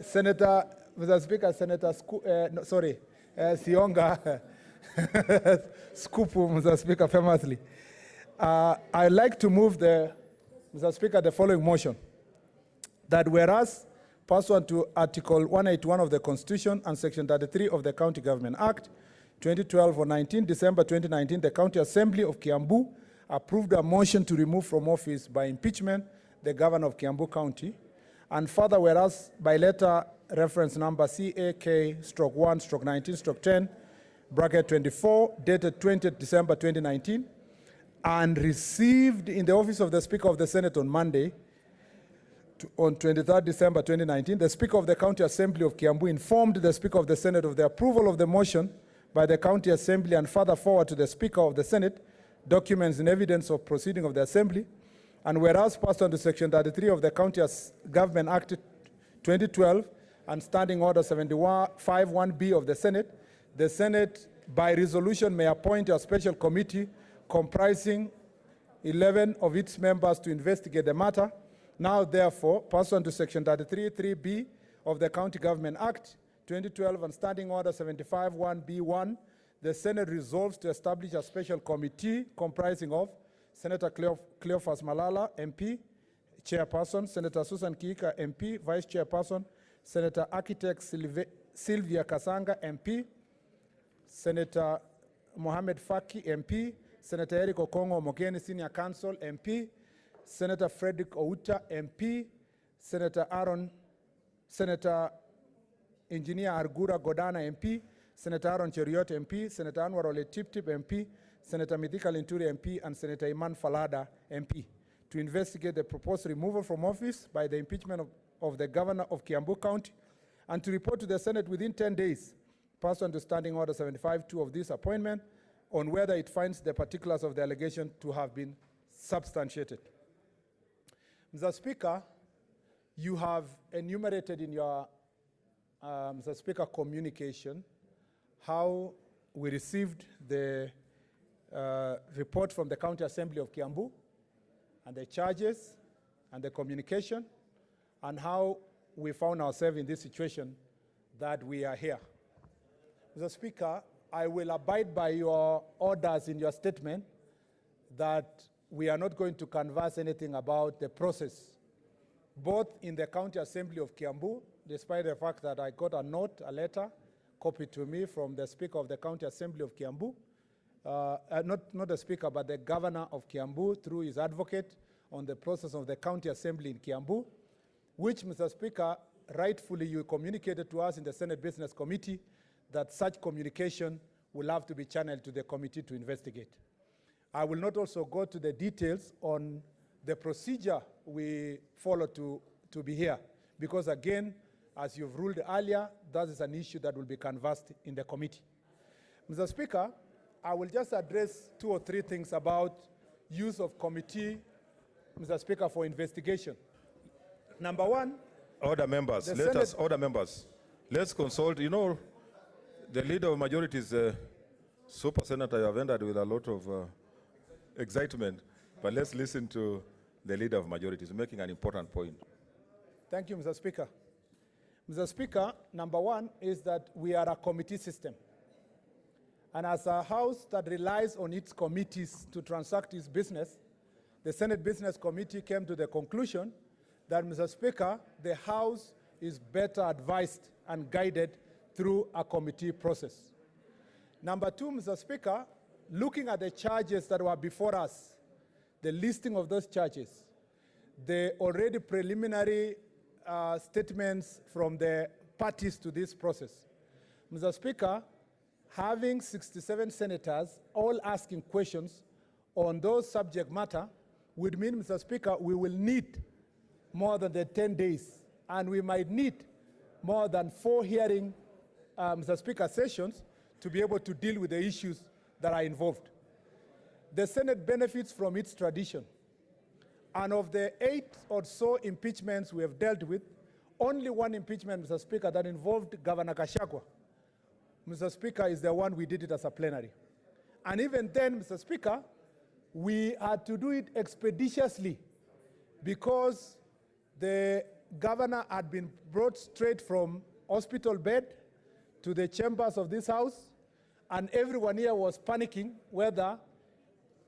Senator, Mr. Speaker, Senator Sionga, scoop, Mr. Speaker, famously. I'd like to move Mr. Speaker, the following motion. That whereas pursuant to Article 181 of the Constitution and Section 33 of the County Government Act, 2012 on 19 December 2019, the County Assembly of Kiambu approved a motion to remove from office by impeachment the Governor of Kiambu County. And further, whereas by letter reference number CAK/1/19/10, bracket 24, dated 20th December 2019, and received in the office of the Speaker of the Senate on Monday, on 23rd December 2019, the Speaker of the County Assembly of Kiambu informed the Speaker of the Senate of the approval of the motion by the County Assembly and further forward to the Speaker of the Senate documents in evidence of proceeding of the Assembly. And whereas pursuant to Section 33 of the County Government Act 2012 and Standing Order 75(1)B of the Senate by resolution may appoint a special committee comprising 11 of its members to investigate the matter. Now, therefore, pursuant to Section 33(3)B of the County Government Act 2012 and Standing Order 75(1)B1, the Senate resolves to establish a special committee comprising of Senator Cleophas Malala, MP, Chairperson, Senator Susan Kiika, MP, Vice Chairperson, Senator Architect Sylvia Kasanga, MP, Senator Mohamed Faki, MP, Senator Eric Okongo Omogeni, Senior Counsel, MP, Senator Frederick Outa, MP, Senator Engineer Argura Godana, MP, Senator Aaron Cheriot, MP, Senator Anwar Ole Tiptip, MP, Senator Mithika Linturi, MP, and Senator Iman Falada, MP, to investigate the proposed removal from office by the impeachment of the Governor of Kiambu County, and to report to the Senate within 10 days, pursuant to Standing Order 75(2) of this appointment, on whether it finds the particulars of the allegation to have been substantiated. Mr. Speaker, you have enumerated in your, Mr. Speaker, communication how we received the report from the County Assembly of Kiambu and the charges and the communication and how we found ourselves in this situation that we are here. Mr. Speaker, I will abide by your orders in your statement that we are not going to canvass anything about the process, both in the County Assembly of Kiambu, despite the fact that I got a note, a letter, copy to me from the Speaker of the County Assembly of Kiambu, not the Speaker, but the Governor of Kiambu through his advocate on the process of the County Assembly in Kiambu, which, Mr. Speaker, rightfully you communicated to us in the Senate Business Committee that such communication will have to be channeled to the committee to investigate. I will not also go to the details on the procedure we follow to be here, because again, as you've ruled earlier, that is an issue that will be canvassed in the committee. Mr. Speaker, I will just address 2 or 3 things about use of committee, Mr. Speaker, for investigation. Number 1. Order, members. Order, members. Let's consult. You know, the leader of majority is super senator. You have ended with a lot of excitement, but let's listen to the leader of majority. He's making an important point. Thank you, Mr. Speaker. Mr. Speaker, number 1 is that we are a committee system. And as a house that relies on its committees to transact its business, the Senate Business Committee came to the conclusion that, Mr. Speaker, the House is better advised and guided through a committee process. Number 2, Mr. Speaker, looking at the charges that were before us, the listing of those charges, the already preliminary statements from the parties to this process. Mr. Speaker, having 67 senators all asking questions on those subject matter would mean, Mr. Speaker, we will need more than the 10 days, and we might need more than 4 hearing, Mr. Speaker, sessions to be able to deal with the issues that are involved. The Senate benefits from its tradition. And of the 8 or so impeachments we have dealt with, only 1 impeachment, Mr. Speaker, that involved Governor Gachagua, Mr. Speaker, is the one we did it as a plenary. And even then, Mr. Speaker, we had to do it expeditiously because the governor had been brought straight from hospital bed to the chambers of this house, and everyone here was panicking whether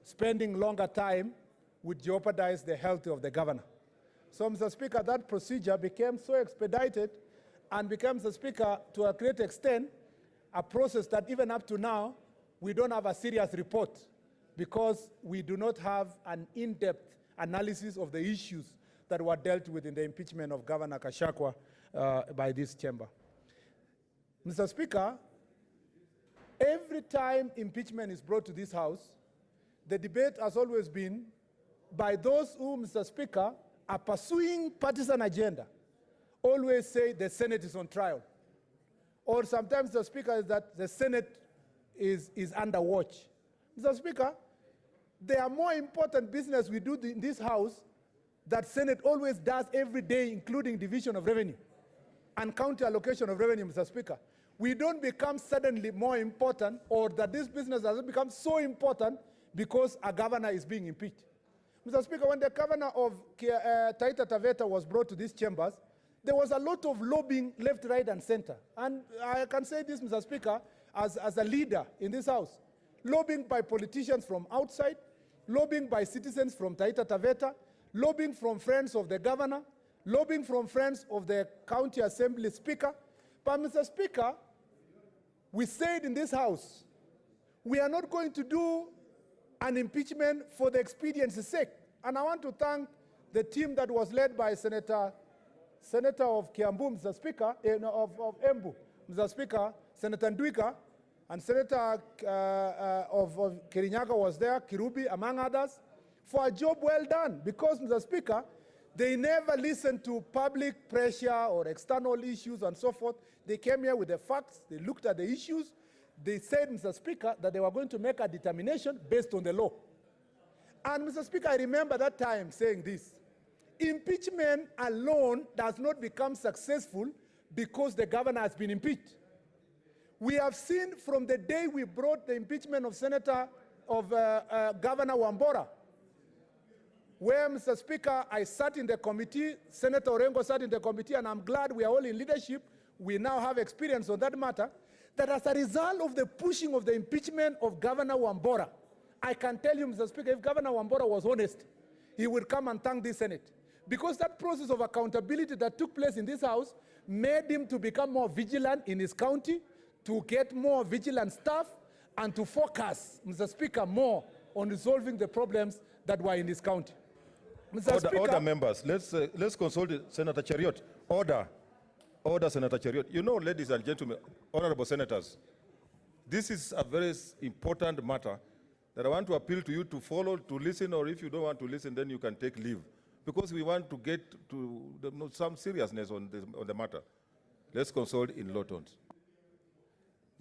spending longer time would jeopardize the health of the governor. So, Mr. Speaker, that procedure became so expedited and became, Mr. Speaker, to a great extent, a process that even up to now, we don't have a serious report because we do not have an in-depth analysis of the issues that were dealt with in the impeachment of Governor Gachagua by this chamber. Mr. Speaker, every time impeachment is brought to this House, the debate has always been by those who, Mr. Speaker, are pursuing partisan agenda, always say the Senate is on trial. Or sometimes the Speaker is that the Senate is under watch. Mr. Speaker, there are more important business we do in this House that Senate always does every day, including division of revenue and county allocation of revenue, Mr. Speaker. We don't become suddenly more important, or that this business doesn't become so important because a governor is being impeached. Mr. Speaker, when the governor of Taita Taveta was brought to these chambers, there was a lot of lobbying left, right, and center. And I can say this, Mr. Speaker, as a leader in this House. Lobbying by politicians from outside, lobbying by citizens from Taita Taveta, lobbying from friends of the governor, lobbying from friends of the county assembly speaker. But, Mr. Speaker, we said in this House, we are not going to do an impeachment for the expediency's sake. And I want to thank the team that was led by Senator of Kiambu, Mr. Speaker, of Embu, Mr. Speaker, Senator Ndwika, and Senator of Kirinyaga was there, Kirubi, among others, for a job well done. Because, Mr. Speaker, they never listened to public pressure or external issues and so forth. They came here with the facts, they looked at the issues, they said, Mr. Speaker, that they were going to make a determination based on the law. And, Mr. Speaker, I remember that time saying this: impeachment alone does not become successful because the governor has been impeached. We have seen from the day we brought the impeachment of Governor Wambora, where, Mr. Speaker, I sat in the committee, Senator Orengo sat in the committee, and I'm glad we are all in leadership. We now have experience on that matter, that as a result of the pushing of the impeachment of Governor Wambora, I can tell you, Mr. Speaker, if Governor Wambora was honest, he would come and thank this Senate. Because that process of accountability that took place in this House made him to become more vigilant in his county, to get more vigilant staff and to focus, Mr. Speaker, more on resolving the problems that were in this county. Mr. Speaker, Order, members. Let's consult Senator Chariot. Order. Order, Senator Chariot. You know, ladies and gentlemen, honorable senators, this is a very important matter that I want to appeal to you to follow, to listen, or if you don't want to listen, then you can take leave. Because we want to get to some seriousness on the matter. Let's consult in low tones.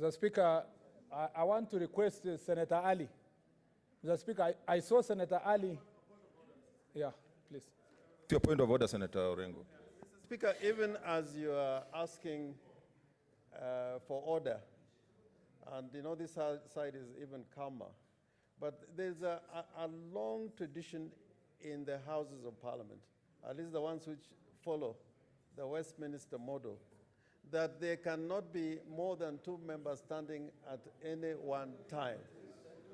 Mr. Speaker, I want to request Senator Ali. Mr. Speaker, I saw Senator Ali. Yeah, please. To your point of order, Senator Orengo. Mr. Speaker, even as you are asking for order, and you know this side is even calmer, but there's a long tradition in the Houses of Parliament, at least the ones which follow the Westminster model, that there cannot be more than 2 members standing at any one time.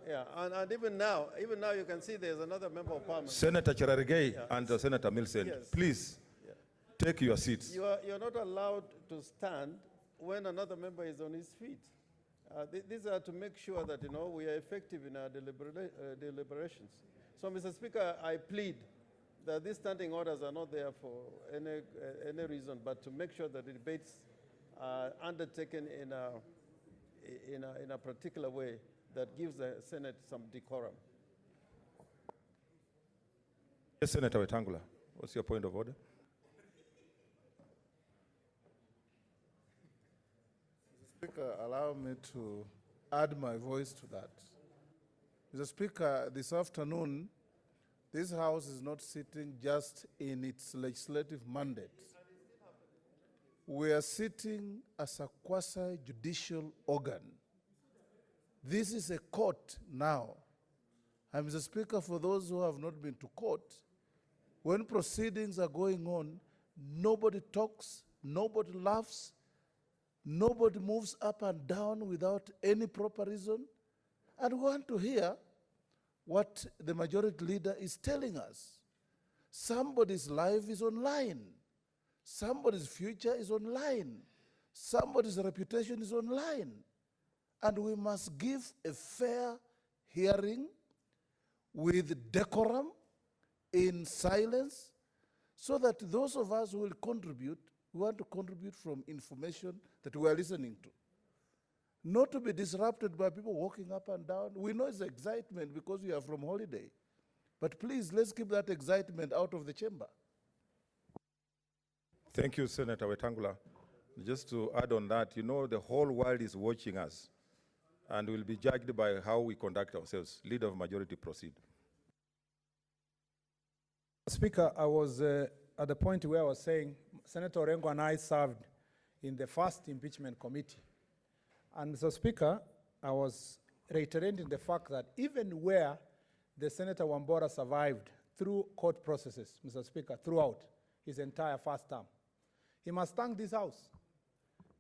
Yeah, and even now you can see there's another member of Parliament. Senator Cherargei and Senator Millicent, yes. Please take your seats. You're not allowed to stand when another member is on his feet. These are to make sure that, you know, we are effective in our deliberations. So, Mr. Speaker, I plead that these standing orders are not there for any reason, but to make sure that the debates are undertaken in a particular way that gives the Senate some decorum. Yes, Senator Wetangula, what's your point of order? Speaker, allow me to add my voice to that. Mr. Speaker, this afternoon, this House is not sitting just in its legislative mandate. We are sitting as a quasi-judicial organ. This is a court now. And Mr. Speaker, for those who have not been to court, when proceedings are going on, nobody talks, nobody laughs, nobody moves up and down without any proper reason. And we want to hear what the majority leader is telling us. Somebody's life is online. Somebody's future is online. Somebody's reputation is online. And we must give a fair hearing with decorum, in silence, so that those of us who will contribute, we want to contribute from information that we are listening to. Not to be disrupted by people walking up and down. We know it's excitement because we are from holiday. But please, let's keep that excitement out of the chamber. Thank you, Senator Wetangula. Just to add on that, you know, the whole world is watching us and will be judged by how we conduct ourselves. Leader of majority, proceed. Speaker, I was at the point where I was saying Senator Orengo and I served in the first impeachment committee. And Mr. Speaker, I was reiterating the fact that even where the Senator Wambora survived through court processes, Mr. Speaker, throughout his entire first term, he must thank this House.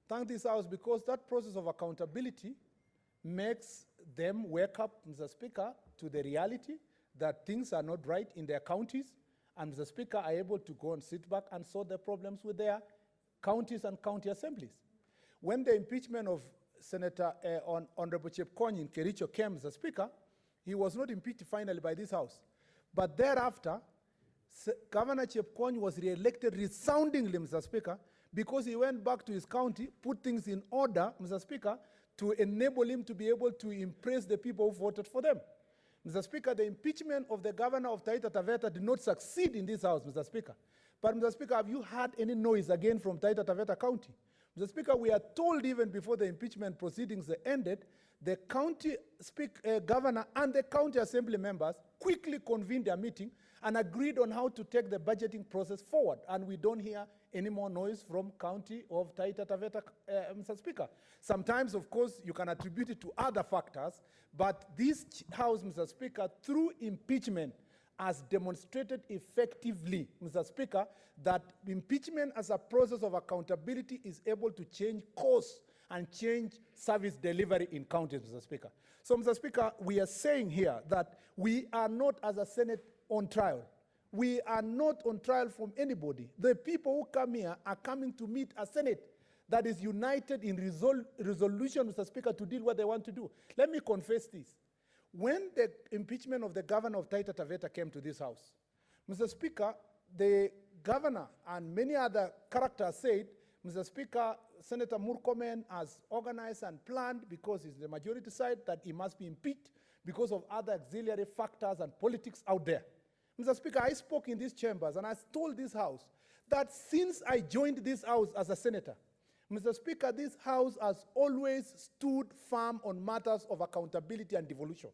Thank this House because that process of accountability makes them wake up, Mr. Speaker, to the reality that things are not right in their counties, and Mr. Speaker are able to go and sit back and solve their problems with their counties and county assemblies. When the impeachment of Senator Honorable Chepkonyi in Kericho came, Mr. Speaker, he was not impeached finally by this House. But thereafter, Governor Chepkonyi was re-elected resoundingly, Mr. Speaker, because he went back to his county, put things in order, Mr. Speaker, to enable him to be able to impress the people who voted for them. Mr. Speaker, the impeachment of the governor of Taita Taveta did not succeed in this House, Mr. Speaker. But, Mr. Speaker, have you heard any noise again from Taita Taveta County? Mr. Speaker, we are told even before the impeachment proceedings ended, the county governor and the county assembly members quickly convened a meeting and agreed on how to take the budgeting process forward. And we don't hear any more noise from county of Taita Taveta, Mr. Speaker. Sometimes, of course, you can attribute it to other factors, but this House, Mr. Speaker, through impeachment, has demonstrated effectively, Mr. Speaker, that impeachment as a process of accountability is able to change course and change service delivery in counties, Mr. Speaker. So, Mr. Speaker, we are saying here that we are not, as a Senate, on trial. We are not on trial from anybody. The people who come here are coming to meet a Senate that is united in resolution, Mr. Speaker, to deal what they want to do. Let me confess this. When the impeachment of the governor of Taita Taveta came to this house, Mr. Speaker, the governor and many other characters said, Mr. Speaker, Senator Murkomen has organized and planned, because he's the majority side, that he must be impeached because of other auxiliary factors and politics out there. Mr. Speaker, I spoke in these chambers and I told this house that since I joined this house as a senator, Mr. Speaker, this house has always stood firm on matters of accountability and devolution.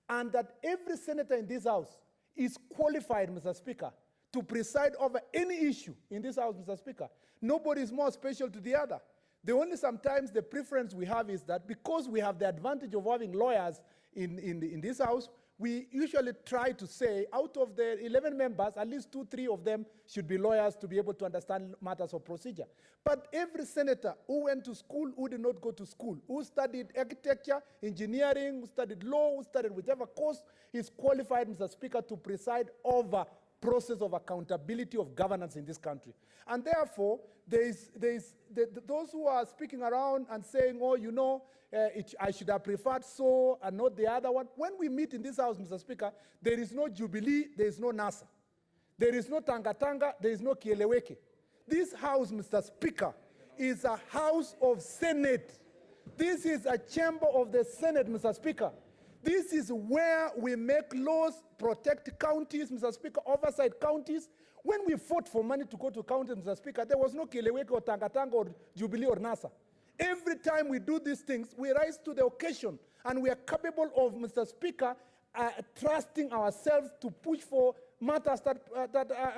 And that every senator in this house is qualified, Mr. Speaker, to preside over any issue in this house, Mr. Speaker. Nobody is more special to the other. The only sometimes the preference we have is that because we have the advantage of having lawyers in this house, we usually try to say, out of the 11 members, at least 2, 3 of them should be lawyers to be able to understand matters of procedure. But every senator who went to school, who did not go to school, who studied architecture, engineering, who studied law, who studied whichever course, is qualified, Mr. Speaker, to preside over process of accountability of governance in this country. And therefore, those who are speaking around and saying, oh, you know, I should have preferred so and not the other one. When we meet in this house, Mr. Speaker, there is no Jubilee, there is no NASA. There is no Tanga Tanga, there is no Kieleweke. This house, Mr. Speaker, is a house of Senate. This is a chamber of the Senate, Mr. Speaker. This is where we make laws, protect counties, Mr. Speaker, oversight counties. When we fought for money to go to counties, Mr. Speaker, there was no Kieleweke or Tanga Tanga or Jubilee or NASA. Every time we do these things, we rise to the occasion, and we are capable of, Mr. Speaker, trusting ourselves to push for matters that,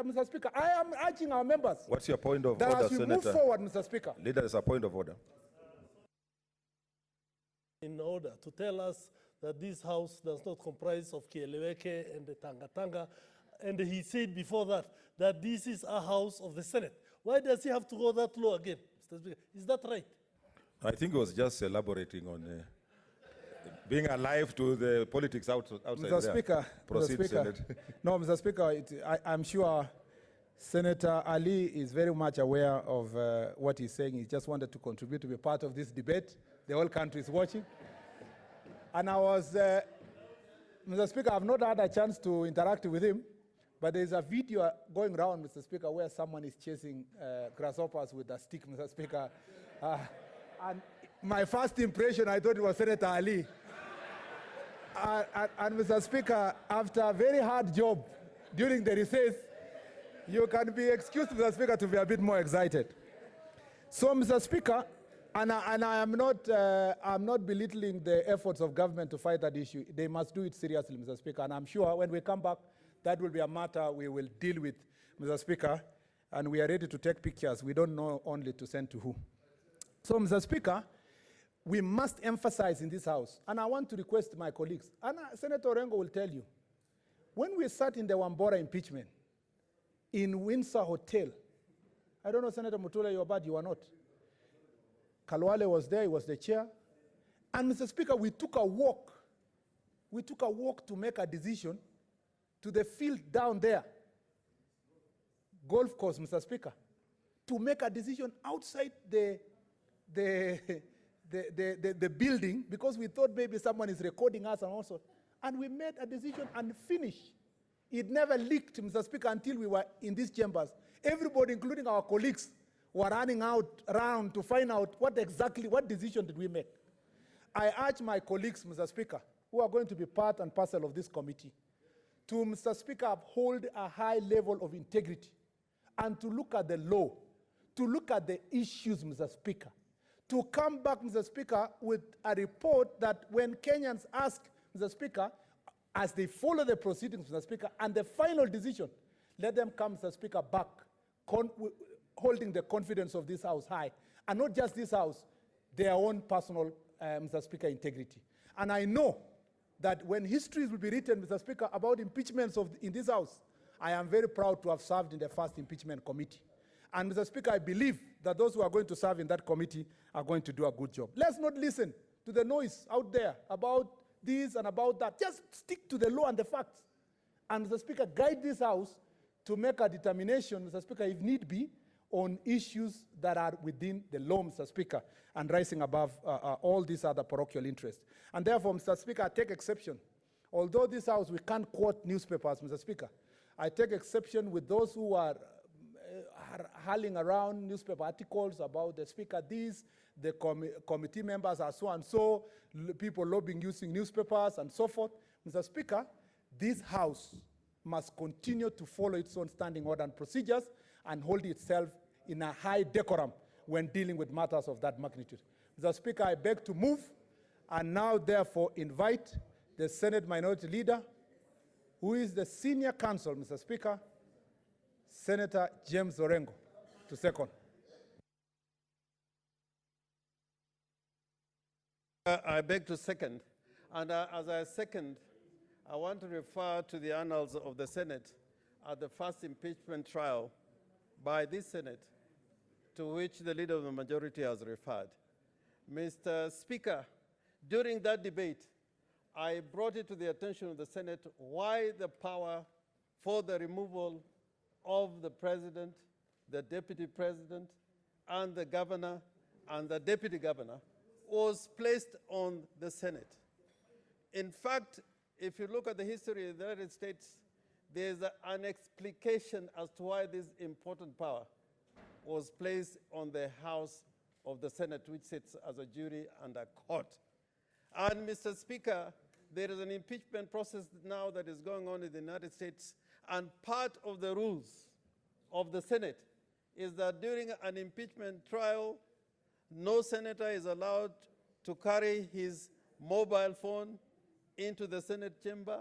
Mr. Speaker, I am urging our members. What's your point of that order, as we Senator? move forward, Mr. Speaker. Leader, is a point of order. In order to tell us that this house does not comprise of Kieleweke and the Tanga Tanga, and he said before that this is a house of the Senate. Why does he have to go that low again, Mr. Speaker? Is that right? I think he was just elaborating on being alive to the politics outside Mr. there. Speaker, Proceed, Mr. Speaker. Senate. No, Mr. Speaker, I'm sure Senator Ali is very much aware of what he's saying. He just wanted to contribute to be part of this debate. The whole country is watching. And I was, Mr. Speaker, I've not had a chance to interact with him, but there's a video going around, Mr. Speaker, where someone is chasing grasshoppers with a stick, Mr. Speaker. And my first impression, I thought it was Senator Ali. And Mr. Speaker, after a very hard job during the recess, you can be excused, Mr. Speaker, to be a bit more excited. So, Mr. Speaker, and I'm not belittling the efforts of government to fight that issue. They must do it seriously, Mr. Speaker. And I'm sure when we come back, that will be a matter we will deal with, Mr. Speaker. And we are ready to take pictures. We don't know only to send to who. So, Mr. Speaker, we must emphasize in this house, and I want to request my colleagues, and Senator Orengo will tell you, when we sat in the Wambora impeachment in Windsor Hotel, I don't know, Senator Mutula, you were bad, you were not. Kalwale was there, he was the chair. And Mr. Speaker, we took a walk. We took a walk to make a decision to the field down there, golf course, Mr. Speaker, to make a decision outside the building, because we thought maybe someone is recording us and also. And we made a decision and finished. It never leaked, Mr. Speaker, until we were in these chambers. Everybody, including our colleagues, were running around to find out what decision did we make. I urge my colleagues, Mr. Speaker, who are going to be part and parcel of this committee, to, Mr. Speaker, uphold a high level of integrity and to look at the law, to look at the issues, Mr. Speaker, to come back, Mr. Speaker, with a report that when Kenyans ask, Mr. Speaker, as they follow the proceedings, Mr. Speaker, and the final decision, let them come, Mr. Speaker, back, holding the confidence of this House high, and not just this House, their own personal, Mr. Speaker, integrity. And I know that when histories will be written, Mr. Speaker, about impeachments in this House, I am very proud to have served in the first impeachment committee. And Mr. Speaker, I believe that those who are going to serve in that committee are going to do a good job. Let's not listen to the noise out there about this and about that. Just stick to the law and the facts. And Mr. Speaker, guide this House to make a determination, Mr. Speaker, if need be, on issues that are within the law, Mr. Speaker, and rising above all these other parochial interests. And therefore, Mr. Speaker, I take exception. Although this House, we can't quote newspapers, Mr. Speaker, I take exception with those who are hurling around newspaper articles about the Speaker this, the committee members are so and so, people lobbying using newspapers and so forth. Mr. Speaker, this House must continue to follow its own standing order and procedures and hold itself in a high decorum when dealing with matters of that magnitude. Mr. Speaker, I beg to move and now therefore invite the Senate Minority Leader, who is the senior counsel, Mr. Speaker, Senator James Orengo, to second. I beg to second. And as I second, I want to refer to the annals of the Senate at the first impeachment trial by this Senate, to which the Leader of the Majority has referred. Mr. Speaker, during that debate, I brought it to the attention of the Senate why the power for the removal of the President, the Deputy President, and the Governor and the Deputy Governor was placed on the Senate. In fact, if you look at the history of the United States, there's an explication as to why this important power was placed on the House of the Senate, which sits as a jury and a court. And Mr. Speaker, there is an impeachment process now that is going on in the United States, and part of the rules of the Senate is that during an impeachment trial, no senator is allowed to carry his mobile phone into the Senate chamber.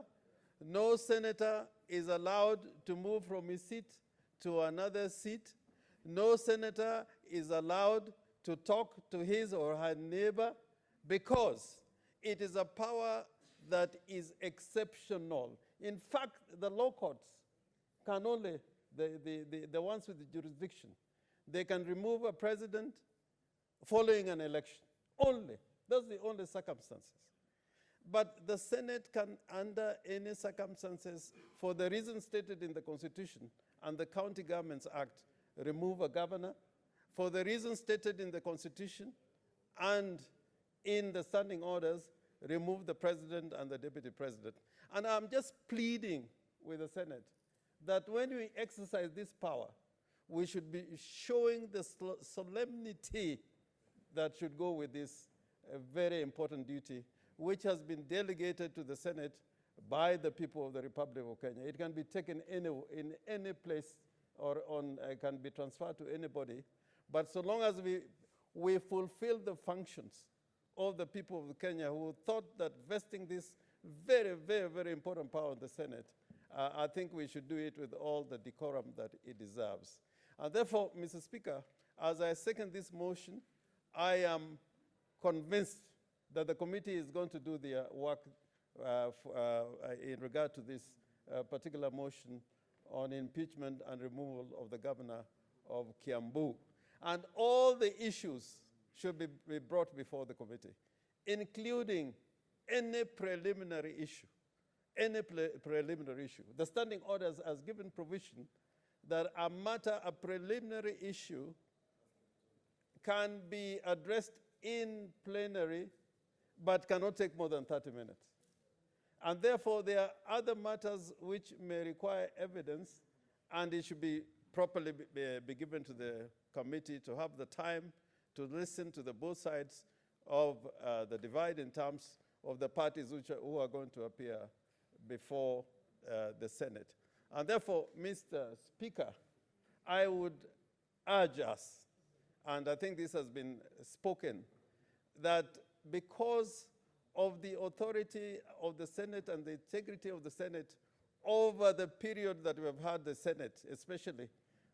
No senator is allowed to move from his seat to another seat. No senator is allowed to talk to his or her neighbor, because it is a power that is exceptional. In fact, the law courts can only, the ones with the jurisdiction, they can remove a president following an election. Only. Those are the only circumstances. But the Senate can, under any circumstances, for the reasons stated in the Constitution and the County Governments Act, remove a governor. For the reasons stated in the Constitution and in the standing orders, remove the president and the deputy president. And I'm just pleading with the Senate that when we exercise this power, we should be showing the solemnity that should go with this very important duty, which has been delegated to the Senate by the people of the Republic of Kenya. It can be taken in any place, or can be transferred to anybody. But so long as we fulfill the functions of the people of Kenya who thought that vesting this very, very, very important power in the Senate, I think we should do it with all the decorum that it deserves. And therefore, Mr. Speaker, as I second this motion, I am convinced that the committee is going to do their work in regard to this particular motion on impeachment and removal of the governor of Kiambu. And all the issues should be brought before the committee, including any preliminary issue. Any preliminary issue. The standing orders has given provision that a preliminary issue can be addressed in plenary, but cannot take more than 30 minutes. And therefore, there are other matters which may require evidence, and it should be properly be given to the committee to have the time to listen to the both sides of the divide in terms of the parties who are going to appear before the Senate. And therefore, Mr. Speaker, I would urge us, and I think this has been spoken, that because of the authority of the Senate and the integrity of the Senate over the period that we have had the Senate, especially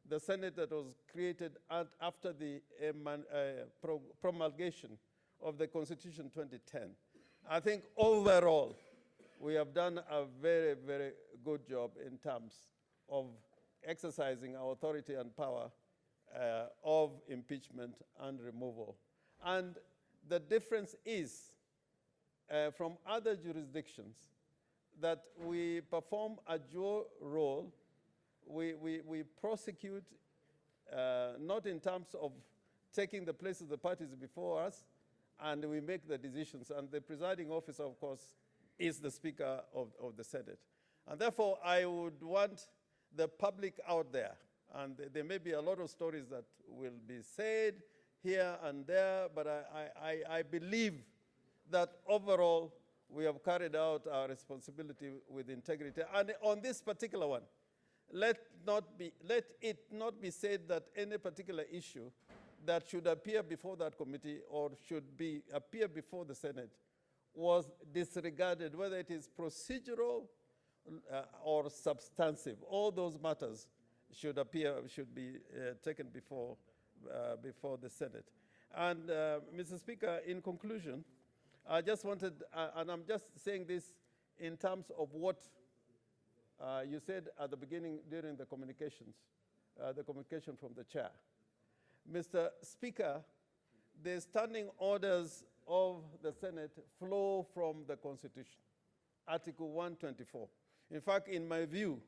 the Senate that was created after the promulgation of the Constitution 2010. I think overall, we have done a very, very good job in terms of exercising our authority and power of impeachment and removal. And the difference is from other jurisdictions that we perform a dual role. We prosecute not in terms of taking the place of the parties before us, and we make the decisions. And the presiding officer, of course, is the Speaker of the Senate. And therefore, I would want the public out there, and there may be a lot of stories that will be said here and there, but I believe that overall we have carried out our responsibility with integrity. And on this particular one, let it not be said that any particular issue that should appear before that committee or should appear before the Senate was disregarded, whether it is procedural or substantive. All those matters should be taken before the Senate. And Mr. Speaker, in conclusion, I just wanted, and I'm just saying this in terms of what you said at the beginning during the communication from the chair. Mr. Speaker, the standing orders of the Senate flow from the Constitution, Article 124. In fact, in my view,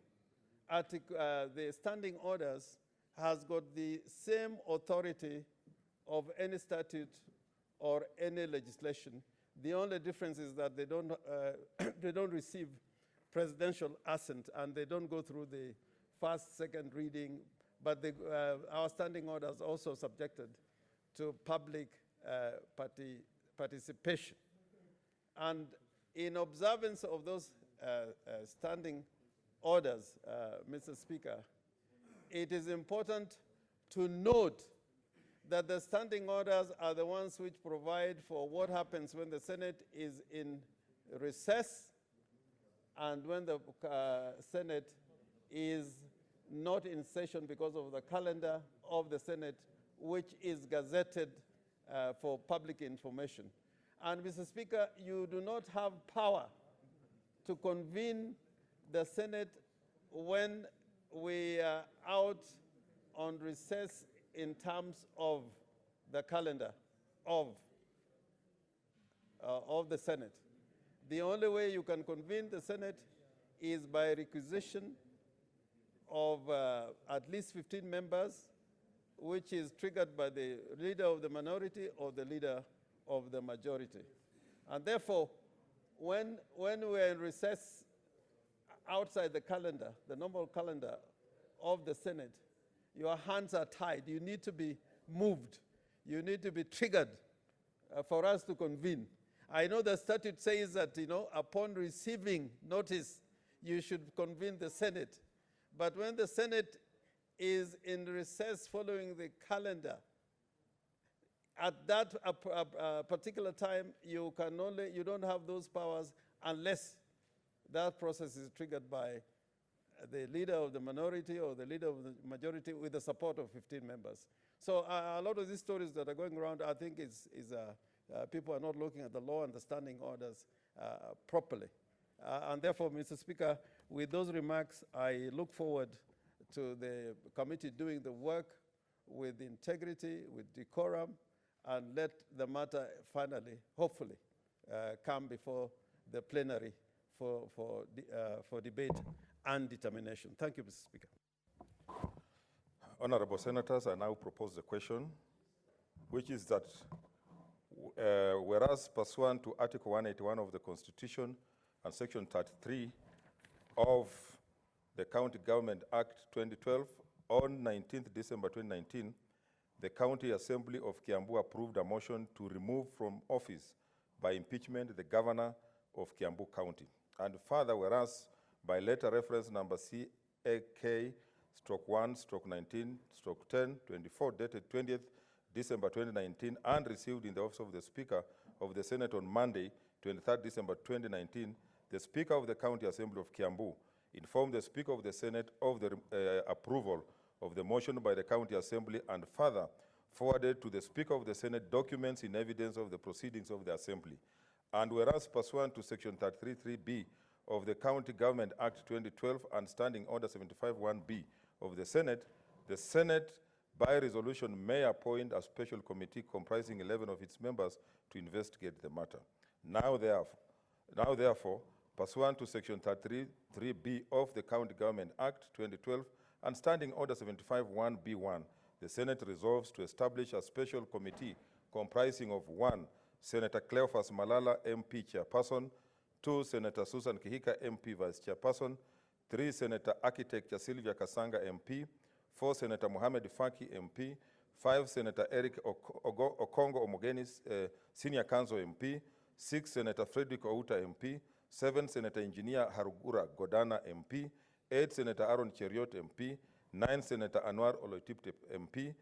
the standing orders has got the same authority of any statute or any legislation. The only difference is that they don't receive presidential assent and they don't go through the first, second reading, but our standing orders also subjected to public participation. And in observance of those standing orders, Mr. Speaker, it is important to note that the standing orders are the ones which provide for what happens when the Senate is in recess and when the Senate is not in session because of the calendar of the Senate, which is gazetted for public information. And Mr. Speaker, you do not have power to convene the Senate when we are out on recess in terms of the calendar of the Senate. The only way you can convene the Senate is by requisition of at least 15 members, which is triggered by the leader of the minority or the leader of the majority. And therefore, when we're in recess outside the calendar, the normal calendar of the Senate, your hands are tied. You need to be moved. You need to be triggered for us to convene. I know the statute says that, upon receiving notice, you should convene the Senate. But when the Senate is in recess following the calendar, at that particular time, you don't have those powers unless that process is triggered by the leader of the minority or the leader of the majority with the support of 15 members. So a lot of these stories that are going around, I think people are not looking at the law and the standing orders properly. And therefore, Mr. Speaker, with those remarks, I look forward to the committee doing the work with integrity, with decorum, and let the matter finally, hopefully, come before the plenary for debate and determination. Thank you, Mr. Speaker. Honorable Senators, I now propose the question, which is that whereas pursuant to Article 181 of the Constitution and Section 33 of the County Government Act 2012, on 19th December 2019, the County Assembly of Kiambu approved a motion to remove from office by impeachment the Governor of Kiambu County. And further, whereas by letter reference number CAK/1/19/10/24 dated 20th December 2019 and received in the office of the Speaker of the Senate on Monday, 23rd December 2019, the Speaker of the County Assembly of Kiambu informed the Speaker of the Senate of the approval of the motion by the County Assembly and further forwarded to the Speaker of the Senate documents in evidence of the proceedings of the Assembly. And whereas pursuant to Section 33(3)(b) of the County Government Act 2012 and Standing Order 75(1)(b) of the Senate by resolution may appoint a special committee comprising 11 of its members to investigate the matter. Now therefore, pursuant to Section 33(3)(b) of the County Government Act 2012 and Standing Order 75(1)(b)(1), the Senate resolves to establish a special committee comprising of 1, Senator Cleophas Malala, MP Chairperson, 2, Senator Susan Kihika, MP Vice Chairperson, 3, Senator Architect Sylvia Kasanga, MP, 4, Senator Mohamed Faki, MP, 5, Senator Eric Okongo Omogenis, Senior Counsel, MP, 6, Senator Frederick Outa, MP, 7, Senator Engineer Harugura Godana, MP, 8, Senator Aaron Cheriot, MP, 9, Senator Anwar Oloitiptip, MP,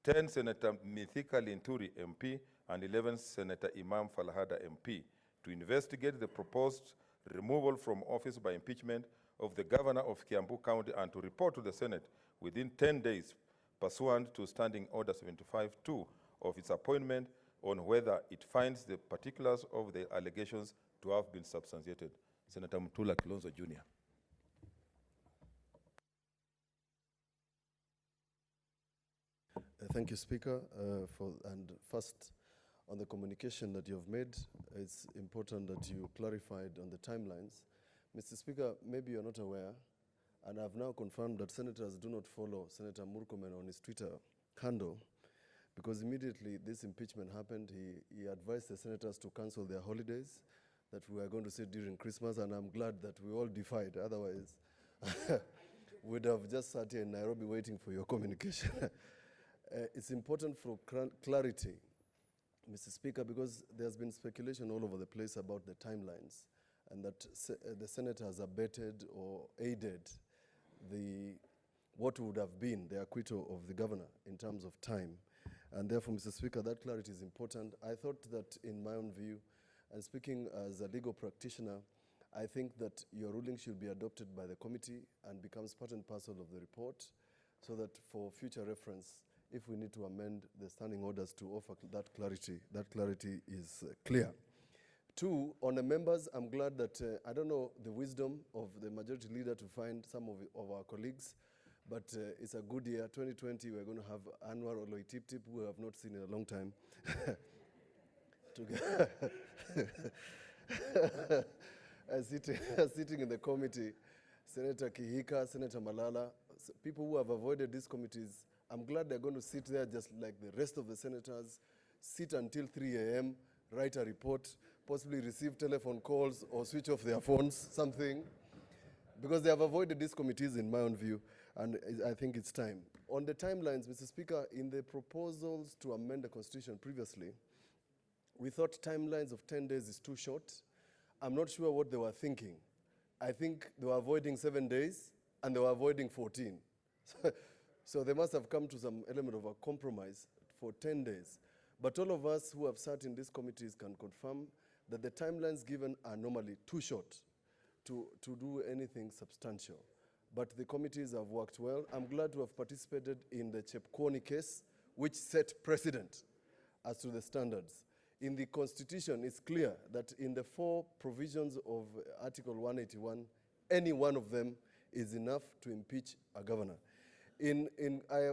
10, Senator Mithika Linturi, MP, and 11, Senator Imam Falhada, MP, to investigate the proposed removal from office by impeachment of the governor of Kiambu County and to report to the Senate within 10 days pursuant to Standing Order 75-2 of its appointment on whether it finds the particulars of the allegations to have been substantiated. Senator Mutula Kilonzo Jr. Thank you, Speaker. And first, on the communication that you have made, it's important that you clarified on the timelines. Mr. Speaker, maybe you're not aware, and I've now confirmed that senators do not follow Senator Murkomen on his Twitter handle, because immediately this impeachment happened, he advised the senators to cancel their holidays that we were going to see during Christmas, and I'm glad that we all defied. Otherwise, we'd have just sat here in Nairobi waiting for your communication. It's important for clarity, Mr. Speaker, because there's been speculation all over the place about the timelines and that the Senate has abetted or aided what would have been the acquittal of the governor in terms of time. And therefore, Mr. Speaker, that clarity is important. I thought that in my own view, and speaking as a legal practitioner, I think that your ruling should be adopted by the committee and becomes part and parcel of the report, so that for future reference, if we need to amend the standing orders to offer that clarity is clear. 2, on the members, I'm glad that, I don't know the wisdom of the majority leader to find some of our colleagues, but it's a good year. 2020, we're going to have Anwar Oloitiptip, who we have not seen in a long time. Sitting in the committee, Senator Kihika, Senator Malala, people who have avoided these committees, I'm glad they're going to sit there just like the rest of the senators, sit until 3 a.m., write a report, possibly receive telephone calls or switch off their phones, something, because they have avoided these committees in my own view, and I think it's time. On the timelines, Mr. Speaker, in the proposals to amend the Constitution previously, we thought timelines of 10 days is too short. I'm not sure what they were thinking. I think they were avoiding 7 days, and they were avoiding 14. So they must have come to some element of a compromise for 10 days. But all of us who have sat in these committees can confirm that the timelines given are normally too short to do anything substantial. But the committees have worked well. I'm glad to have participated in the Chepkwony case, which set precedent as to the standards. In the Constitution, it's clear that in the 4 provisions of Article 181, any one of them is enough to impeach a governor. I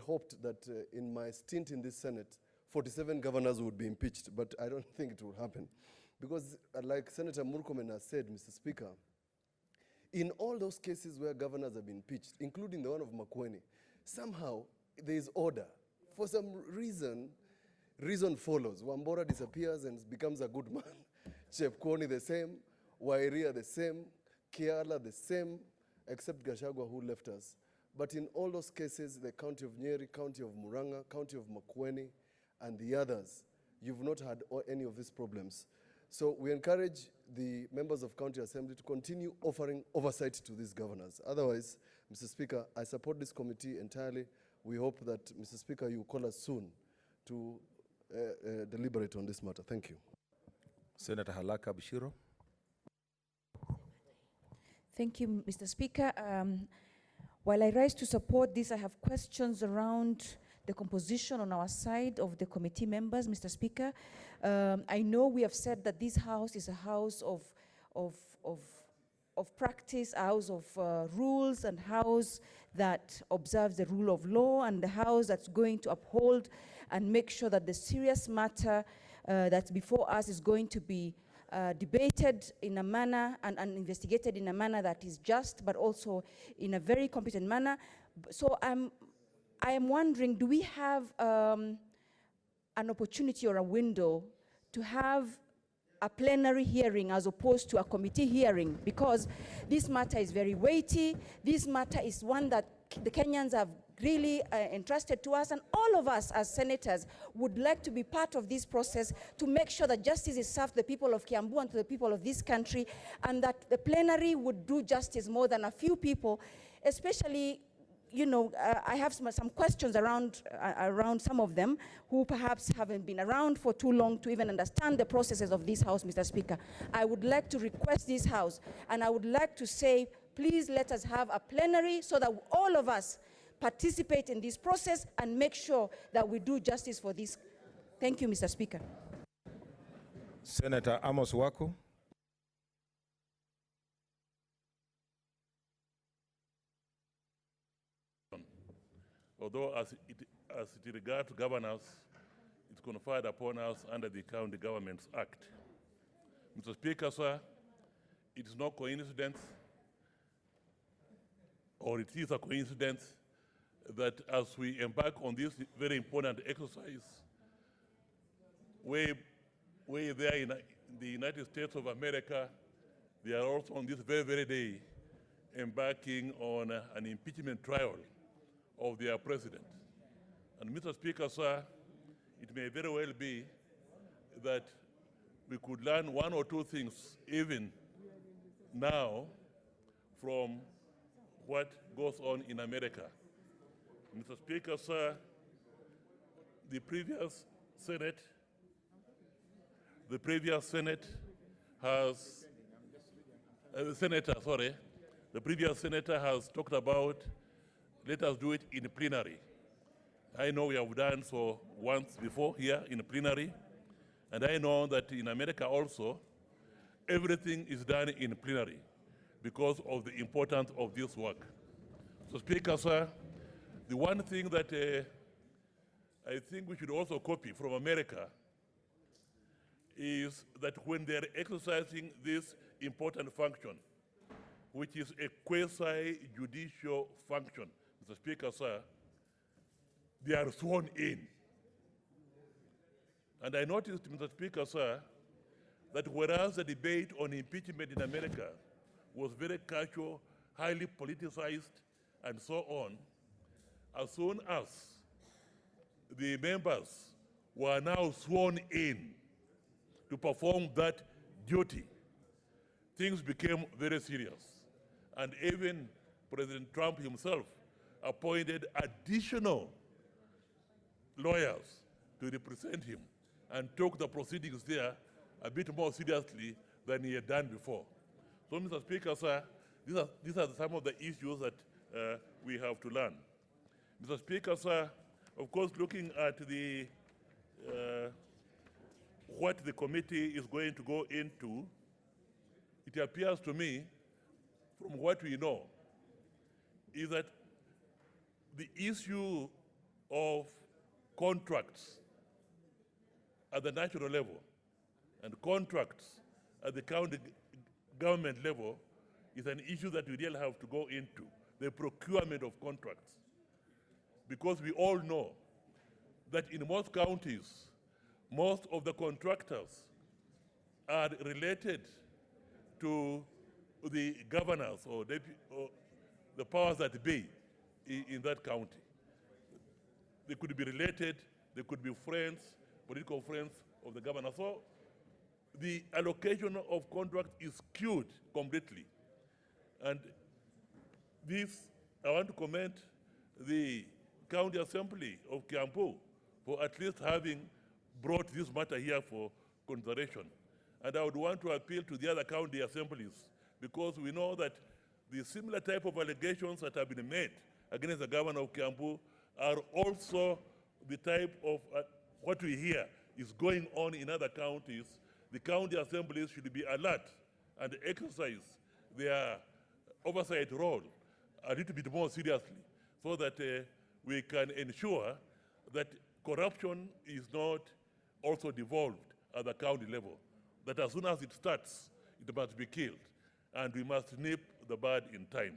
hoped that in my stint in this Senate, 47 governors would be impeached, but I don't think it will happen. Because like Senator Murkomen has said, Mr. Speaker, in all those cases where governors have been impeached, including the one of Makueni, somehow there is order. For some reason follows. Wambora disappears and becomes a good man. Chepkwony the same, Wairia the same, Kiala the same, except Gachagua who left us. But in all those cases, the County of Nyeri, County of Muranga, County of Makueni, and the others, you've not had any of these problems. So we encourage the members of County Assembly to continue offering oversight to these governors. Otherwise, Mr. Speaker, I support this committee entirely. We hope that, Mr. Speaker, you call us soon to deliberate on this matter. Thank you. Senator Halaka Bishiro. Thank you, Mr. Speaker. While I rise to support this, I have questions around the composition on our side of the committee members, Mr. Speaker. I know we have said that this house is a house of practice, a house of rules, and house that observes the rule of law, and the house that's going to uphold and make sure that the serious matter that's before us is going to be debated in a manner and investigated in a manner that is just, but also in a very competent manner. So I am wondering, do we have an opportunity or a window to have a plenary hearing as opposed to a committee hearing? Because this matter is very weighty. This matter is one that the Kenyans have really entrusted to us, and all of us as senators would like to be part of this process to make sure that justice is served to the people of Kiambu and to the people of this country, and that the plenary would do justice more than a few people, especially, you know, I have some questions around some of them who perhaps haven't been around for too long to even understand the processes of this House, Mr. Speaker. I would like to request this House, and I would like to say, please let us have a plenary so that all of us participate in this process and make sure that we do justice for this. Thank you, Mr. Speaker. Senator Amos Waku. Although as it regards governance, it's conferred upon us under the County Governments Act. Mr. Speaker, sir, it is no coincidence, or it is a coincidence, that as we embark on this very important exercise, way there in the United States of America, they are also on this very, very day embarking on an impeachment trial of their president. And Mr. Speaker, sir, it may very well be that we could learn one or two things even now from what goes on in America. Mr. Speaker, sir, the previous Senate has, the previous senator has talked about, let us do it in plenary. I know we have done so once before here in plenary, and I know that in America also, everything is done in plenary because of the importance of this work. So, Speaker, sir, the one thing that I think we should also copy from America is that when they're exercising this important function, which is a quasi-judicial function, Mr. Speaker, sir, they are sworn in. And I noticed, Mr. Speaker, sir, that whereas the debate on impeachment in America was very casual, highly politicized, and so on, as soon as the members were now sworn in to perform that duty, things became very serious. And even President Trump himself appointed additional lawyers to represent him and took the proceedings there a bit more seriously than he had done before. So, Mr. Speaker, sir, these are some of the issues that we have to learn. Mr. Speaker, sir, of course, looking at the what the committee is going to go into, it appears to me, from what we know, is that the issue of contracts at the national level and contracts at the county government level is an issue that we really have to go into, the procurement of contracts. Because we all know that in most counties, most of the contractors are related to the governors or the powers that be in that county. They could be related, they could be friends, political friends of the governor. So the allocation of contract is skewed completely. And this, I want to commend the County Assembly of Kiambu for at least having brought this matter here for consideration. And I would want to appeal to the other county assemblies, because we know that the similar type of allegations that have been made against the governor of Kiambu are also the type of what we hear is going on in other counties. The county assemblies should be alert and exercise their oversight role a little bit more seriously, so that we can ensure that corruption is not also devolved at the county level, that as soon as it starts, it must be killed, and we must nip the bud in time.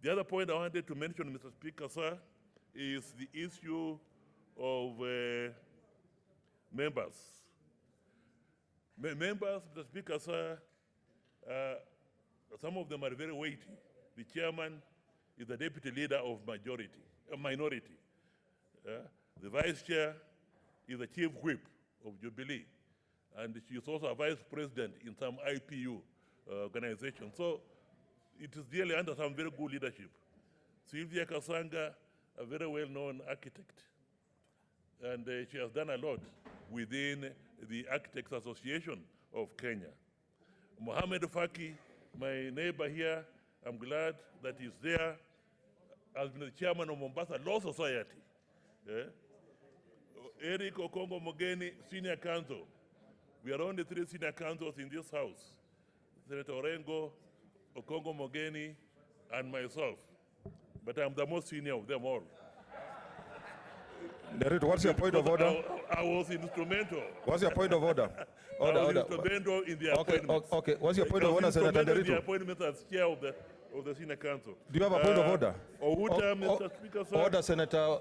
The other point I wanted to mention, Mr. Speaker, sir, is the issue of members. Members, Mr. Speaker, sir, some of them are very weighty. The chairman is the deputy leader of minority. The vice chair is the chief whip of Jubilee, and she is also a vice president in some IPU organization. So it is really under some very good leadership. Sylvia Kasanga, a very well-known architect, and she has done a lot within the Architects Association of Kenya. Mohammed Faki, my neighbor here, I'm glad that he's there, has been the chairman of Mombasa Law Society. Eric Okongo Mogeni, senior counsel. We are only 3 senior counsels in this house. Senator Orengo, Okongo Mogeni, and myself. But I'm the most senior of them all. Narito, what's your point of order? I was instrumental. What's your point of order? I was instrumental in the appointment. Okay. What's your point of order, Senator Narito? The appointment as chair of the senior council. Do you have a point of order? Mr. Speaker, sir. Order, Senator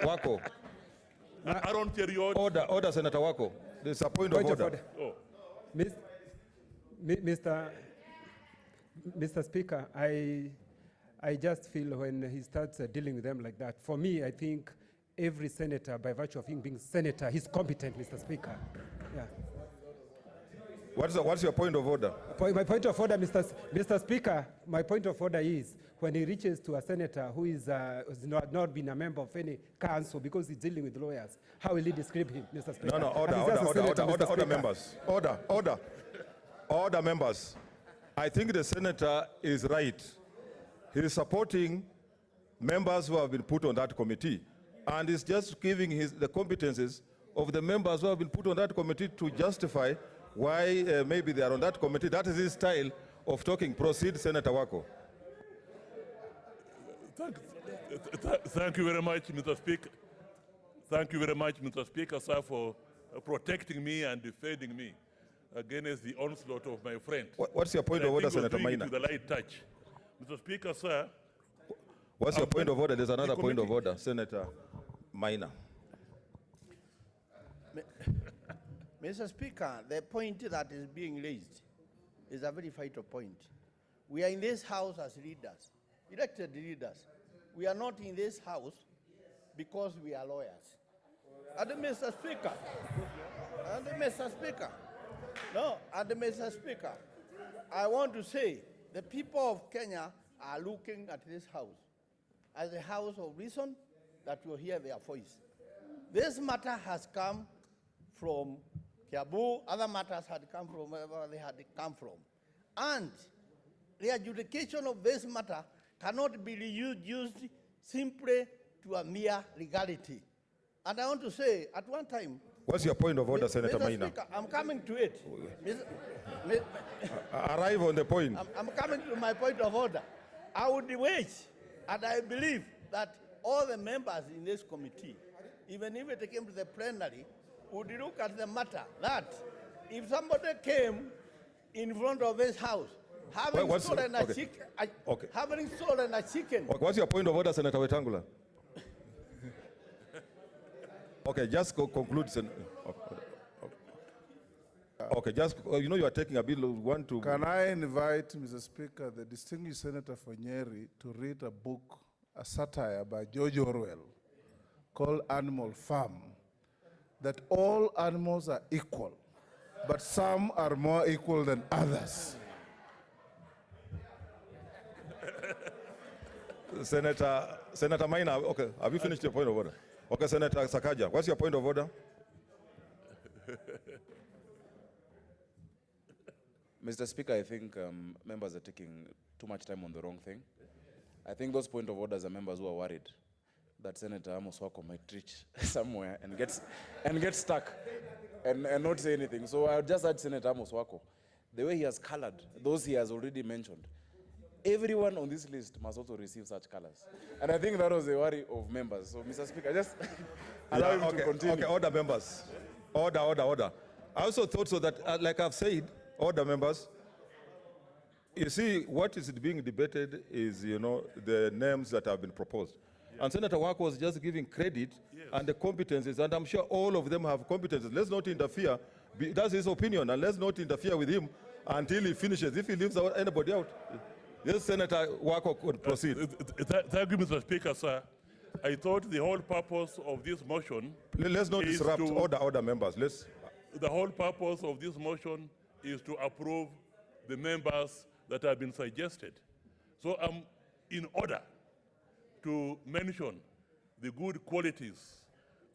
Wako. Aaron Cheriot. Order, Senator Wako. There's a point of order. Oh. Mr. Speaker, I just feel when he starts dealing with them like that, for me, I think every senator, by virtue of him being senator, he's competent, Mr. Speaker. Yeah. What's your point of order? My point of order, Mr. Speaker, my point of order is when he reaches to a senator who is has not been a member of any council because he's dealing with lawyers, how will he describe him, Mr. Speaker? No, order, members. Order, members. I think the senator is right. He is supporting members who have been put on that committee, and is just giving the competences of the members who have been put on that committee to justify why maybe they are on that committee. That is his style of talking. Proceed, Senator Wako. Thank you very much, Mr. Speaker. Thank you very much, Mr. Speaker, sir, for protecting me and defending me against the onslaught of my friend. What's your point of order, Senator Maina? With a light touch. Mr. Speaker, sir. What's your point of order? There's another point of order, Senator Maina. Mr. Speaker, the point that is being raised is a very vital point. We are in this house as leaders, elected leaders. We are not in this house because we are lawyers. And Mr. Speaker, Mr. Speaker, I want to say the people of Kenya are looking at this house as a house of reason that will hear their voice. This matter has come from Kiabu, other matters had come from wherever they had come from. And the adjudication of this matter cannot be reduced simply to a mere legality. And I want to say, at one time... What's your point of order, Senator Maina? Speaker, I'm coming to it. Arrive on the point. I'm coming to my point of order. I would wish, and I believe that all the members in this committee, even if it came to the plenary, would look at the matter that if somebody came in front of this house having stolen a chicken, What's your point of order, Senator Wetangula? Okay, just conclude. Okay, just, you are taking a bill, Can I invite, Mr. Speaker, the distinguished Senator from Nyeri to read a book, a satire by George Orwell called Animal Farm, that all animals are equal, but some are more equal than others. Senator Maina, okay, have you finished your point of order? Okay, Senator Sakaja, what's your point of order? Mr. Speaker, I think members are taking too much time on the wrong thing. I think those point of orders are members who are worried that Senator Amos Wako might reach somewhere and get stuck and not say anything. So I would just urge Senator Amos Wako, the way he has colored those he has already mentioned, everyone on this list must also receive such colors. And I think that was a worry of members. So, Mr. Speaker, just allow him to continue. Okay, order, members. Order. I also thought so that, like I've said, order, members. You see, what is being debated is, the names that have been proposed. And Senator Wako was just giving credit and the competencies, and I'm sure all of them have competencies. Let's not interfere. That's his opinion, and let's not interfere with him until he finishes. If he leaves out anybody out, yes, Senator Wako could proceed. Thank you, Mr. Speaker, sir. I thought the whole purpose of this motion Let's not is disrupt order, members. The whole purpose of this motion is to approve the members that have been suggested. So I'm in order to mention the good qualities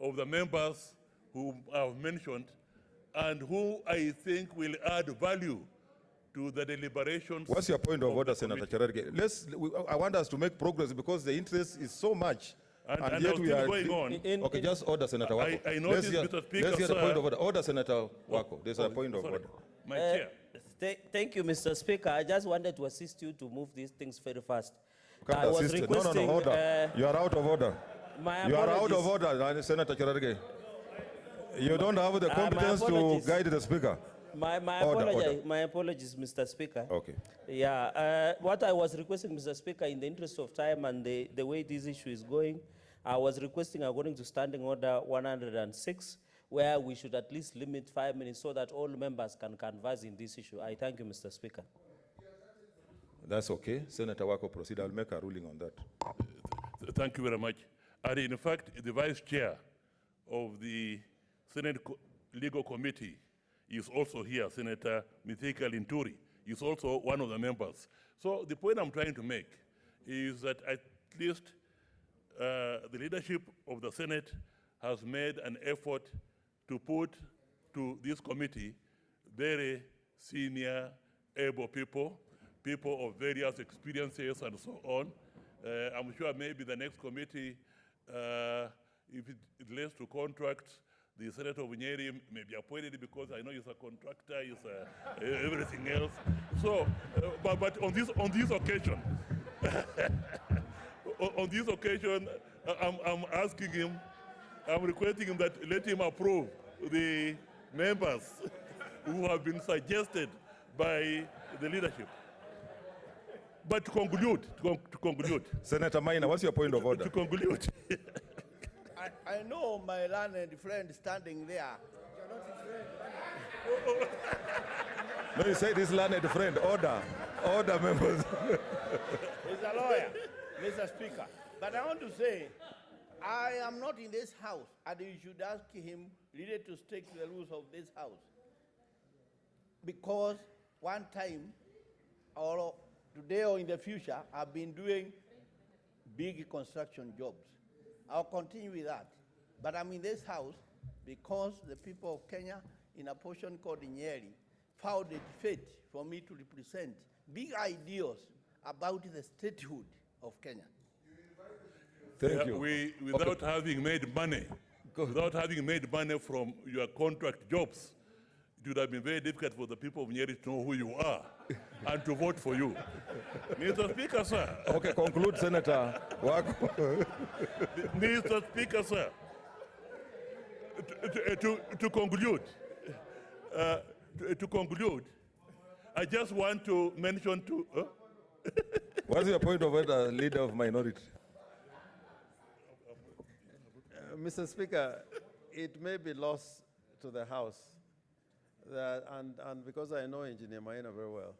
of the members who I've mentioned and who I think will add value to the deliberations. What's your point of order, Senator Cherargei? I want us to make progress because the interest is so much. And yet we are going on. Okay, just order, Senator Wako. I noticed, Mr. Speaker, let's hear the sir. point of order. Order, Senator Wako. There's a point of order. My chair. Thank you, Mr. Speaker. I just wanted to assist you to move these things very fast. Can't I was assist it. requesting... No, order. You are out of order. My you are out apologies. of order, Senator Cherargei. You don't have the competence to guide the Speaker. My apologies, Mr. Speaker. Okay. Yeah, what I was requesting, Mr. Speaker, in the interest of time and the way this issue is going, I was requesting according to Standing Order 106, where we should at least limit 5 minutes so that all members can converse in this issue. I thank you, Mr. Speaker. That's okay. Senator Wako, proceed. I'll make a ruling on that. Thank you very much. And in fact, the Vice Chair of the Senate Legal Committee is also here, Senator Mithika Linturi is also one of the members. So the point I'm trying to make is that at least the leadership of the Senate has made an effort to put to this committee very senior, able people, people of various experiences and so on. I'm sure maybe the next committee, if it relates to contracts, the Senator of Nyeri may be appointed because I know he's a contractor, he's everything else. So, but on this occasion, on this occasion, I'm asking him, I'm requesting him that let him approve the members who have been suggested by the leadership. But to conclude. Senator Maina, what's your point of order? To conclude. I know my learned friend standing there. No, you say this learned friend. Order. Order, members. He's a lawyer, Mr. Speaker. But I want to say, I am not in this house, and you should ask him really to stick to the rules of this house. Because one time, or today or in the future, I've been doing big construction jobs. I'll continue with that. But I'm in this house because the people of Kenya, in a portion called Nyeri, found it fit for me to represent big ideas about the statehood of Kenya. Thank you. Without having made money, from your contract jobs, it would have been very difficult for the people of Nyeri to know who you are and to vote for you. Mr. Speaker, sir. Okay, conclude, Senator Wako. Mr. Speaker, sir. To conclude, I just want to mention to... What's your point of order, leader of minority? Mr. Speaker, it may be lost to the House, that, and because I know Engineer Maina very well,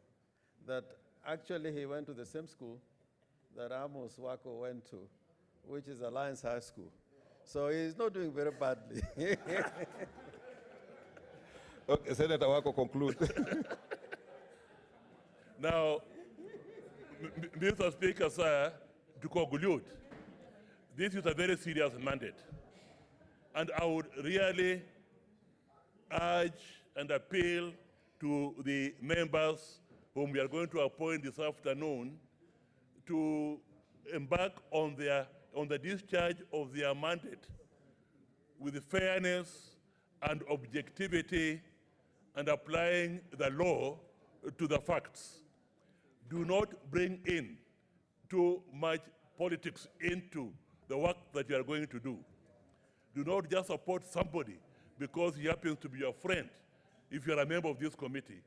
that actually he went to the same school that Amos Wako went to, which is Alliance High School. So he's not doing very badly. Okay, Senator Wako, conclude. Now, Mr. Speaker, sir, to conclude, this is a very serious mandate. And I would really urge and appeal to the members whom we are going to appoint this afternoon to embark on the discharge of their mandate with fairness and objectivity and applying the law to the facts. Do not bring in too much politics into the work that you are going to do. Do not just support somebody because he happens to be your friend if you are a member of this committee.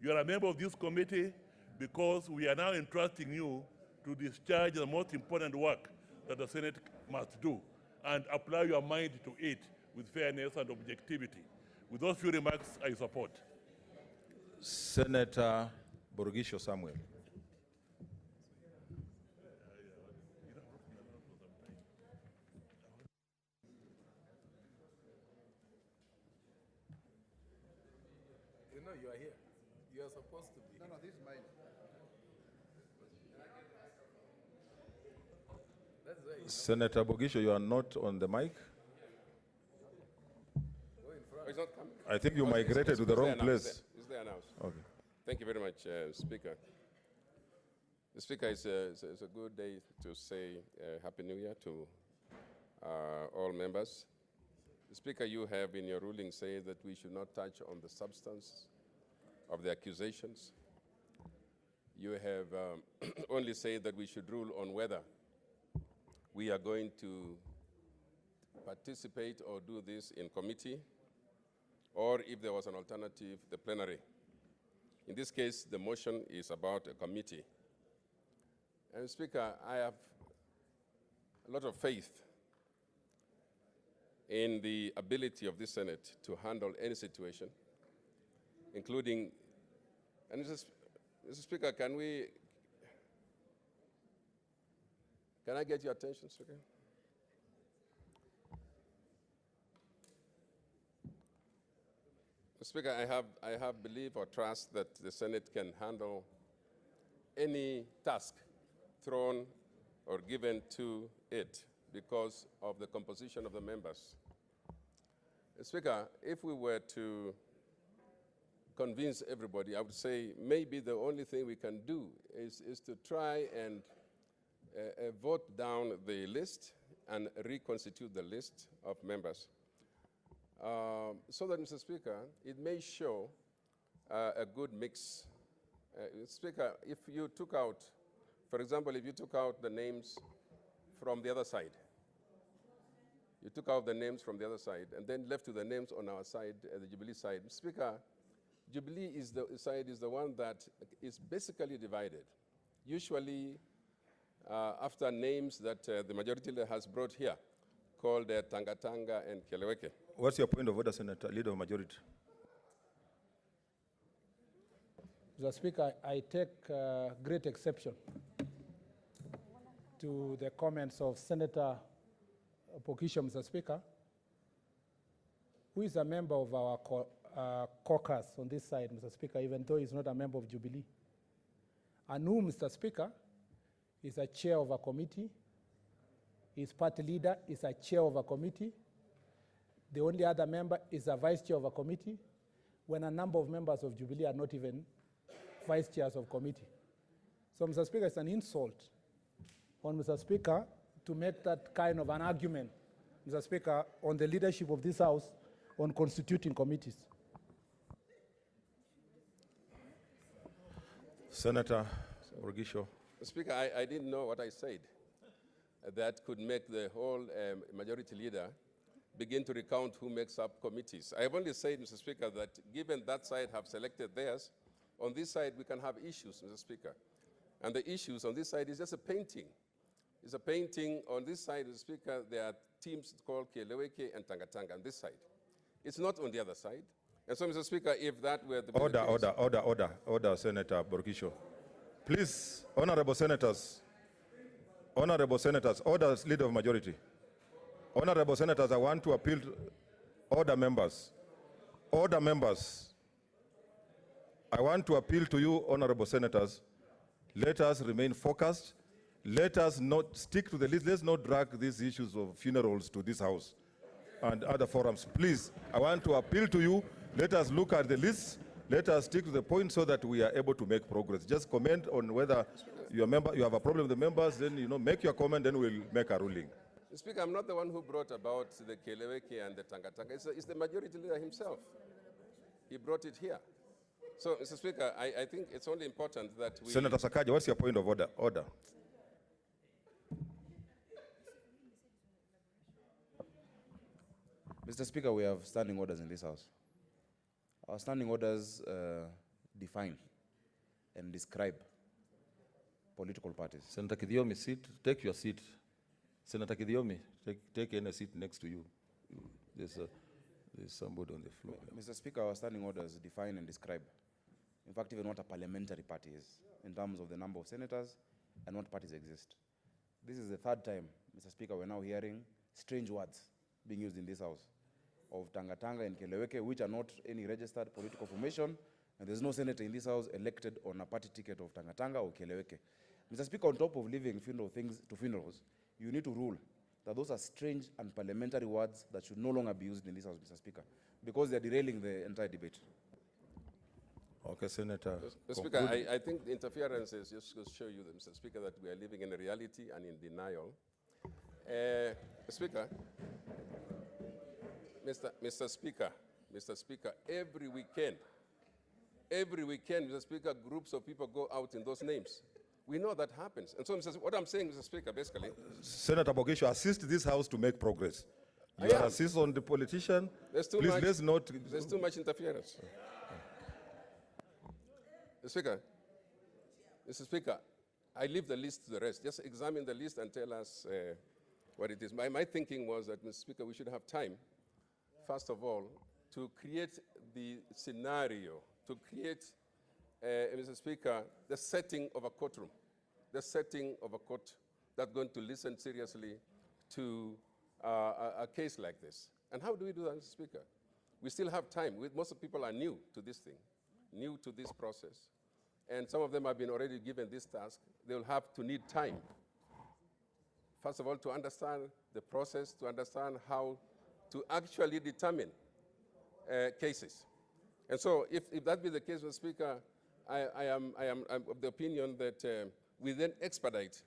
You are a member of this committee because we are now entrusting you to discharge the most important work that the Senate must do, and apply your mind to it with fairness and objectivity. With those few remarks, I support. Senator Borogisho Samuel. You know you are here. You are supposed to be. No, this is mine. Senator Bogisho, you are not on the mic. It's not coming. I think you migrated to the wrong place. It's there now. Okay. Thank you very much, Speaker. The Speaker, it's a good day to say Happy New Year to all members. The Speaker, you have in your ruling said that we should not touch on the substance of the accusations. You have only said that we should rule on whether we are going to participate or do this in committee, or if there was an alternative, the plenary. In this case, the motion is about a committee. And Speaker, I have a lot of faith in the ability of this Senate to handle any situation, including, and Mr. Speaker, can I get your attention, Speaker? Speaker, I have belief or trust that the Senate can handle any task thrown or given to it because of the composition of the members. Speaker, if we were to convince everybody, I would say maybe the only thing we can do is to try and vote down the list and reconstitute the list of members. So that, Mr. Speaker, it may show a good mix. Speaker, if you took out, for example, if you took out the names from the other side, you took out the names from the other side and then left to the names on our side, the Jubilee side. Speaker, Jubilee is the one that is basically divided. Usually after names that the majority leader has brought here, called Tangatanga and Keleweke. What's your point of order, Senator, Leader of Majority? Mr. Speaker, I take great exception to the comments of Senator Pokisho, Mr. Speaker, who is a member of our caucus on this side, Mr. Speaker, even though he's not a member of Jubilee, and who, Mr. Speaker, is a chair of a committee, his party leader is a chair of a committee, the only other member is a vice chair of a committee, when a number of members of Jubilee are not even vice chairs of committee. So, Mr. Speaker, it's an insult on Mr. Speaker to make that kind of an argument, Mr. Speaker, on the leadership of this House on constituting committees. Senator Borogisho. Speaker, I didn't know what I said that could make the whole majority leader begin to recount who makes up committees. I have only said, Mr. Speaker, that given that side have selected theirs, on this side we can have issues, Mr. Speaker. And the issues on this side is just a painting. It's a painting. On this side, Mr. Speaker, there are teams called Keleweke and Tangatanga on this side. It's not on the other side. And so, Mr. Speaker, if that were the... Order, Senator Borogisho. Please, honorable senators, order, Leader of Majority. Honorable senators, I want to appeal to order members. Order members. I want to appeal to you, honorable senators. Let us remain focused. Let us not stick to the list. Let's not drag these issues of funerals to this House and other forums. Please, I want to appeal to you. Let us look at the list. Let us stick to the point so that we are able to make progress. Just comment on whether you have a problem with the members, then make your comment, then we'll make a ruling. Speaker, I'm not the one who brought about the Keleweke and the Tangatanga. It's the majority leader himself. He brought it here. So, Mr. Speaker, I think it's only important that we... Senator Sakaja, what's your point of order? Mr. Speaker, we have standing orders in this House. Our standing orders define and describe political parties. Senator Kidiomi, take your seat. Senator Kidiomi, take any seat next to you. There's somebody on the floor. Mr. Speaker, our standing orders define and describe, in fact, even what a parliamentary party is, in terms of the number of senators and what parties exist. This is the third time, Mr. Speaker, we're now hearing strange words being used in this house of Tanga and Keleweke, which are not any registered political formation, and there's no senator in this house elected on a party ticket of Tanga or Keleweke. Mr. Speaker, on top of leaving funeral things to funerals, you need to rule that those are strange and parliamentary words that should no longer be used in this house, Mr. Speaker, because they're derailing the entire debate. Okay, Senator. Mr. Speaker, I think the interference is just to show you, Mr. Speaker, that we are living in a reality and in denial. Speaker, Mr. Speaker, every weekend, Mr. Speaker, groups of people go out in those names. We know that happens. And so, what I'm saying, Mr. Speaker, basically... Senator Bogesho, assist this house to make progress. You assist on the politician. There's too much interference. Mr. Speaker, I leave the list to the rest. Just examine the list and tell us what it is. My thinking was that, Mr. Speaker, we should have time, first of all, to create the scenario, to create, Mr. Speaker, the setting of a courtroom, the setting of a court that's going to listen seriously to a case like this. And how do we do that, Mr. Speaker? We still have time. Most of the people are new to this thing, new to this process. And some of them have been already given this task. They will have to need time. First of all, to understand the process, to understand how to actually determine cases. And so if that be the case, Mr. Speaker, I'm of the opinion that we then expedite.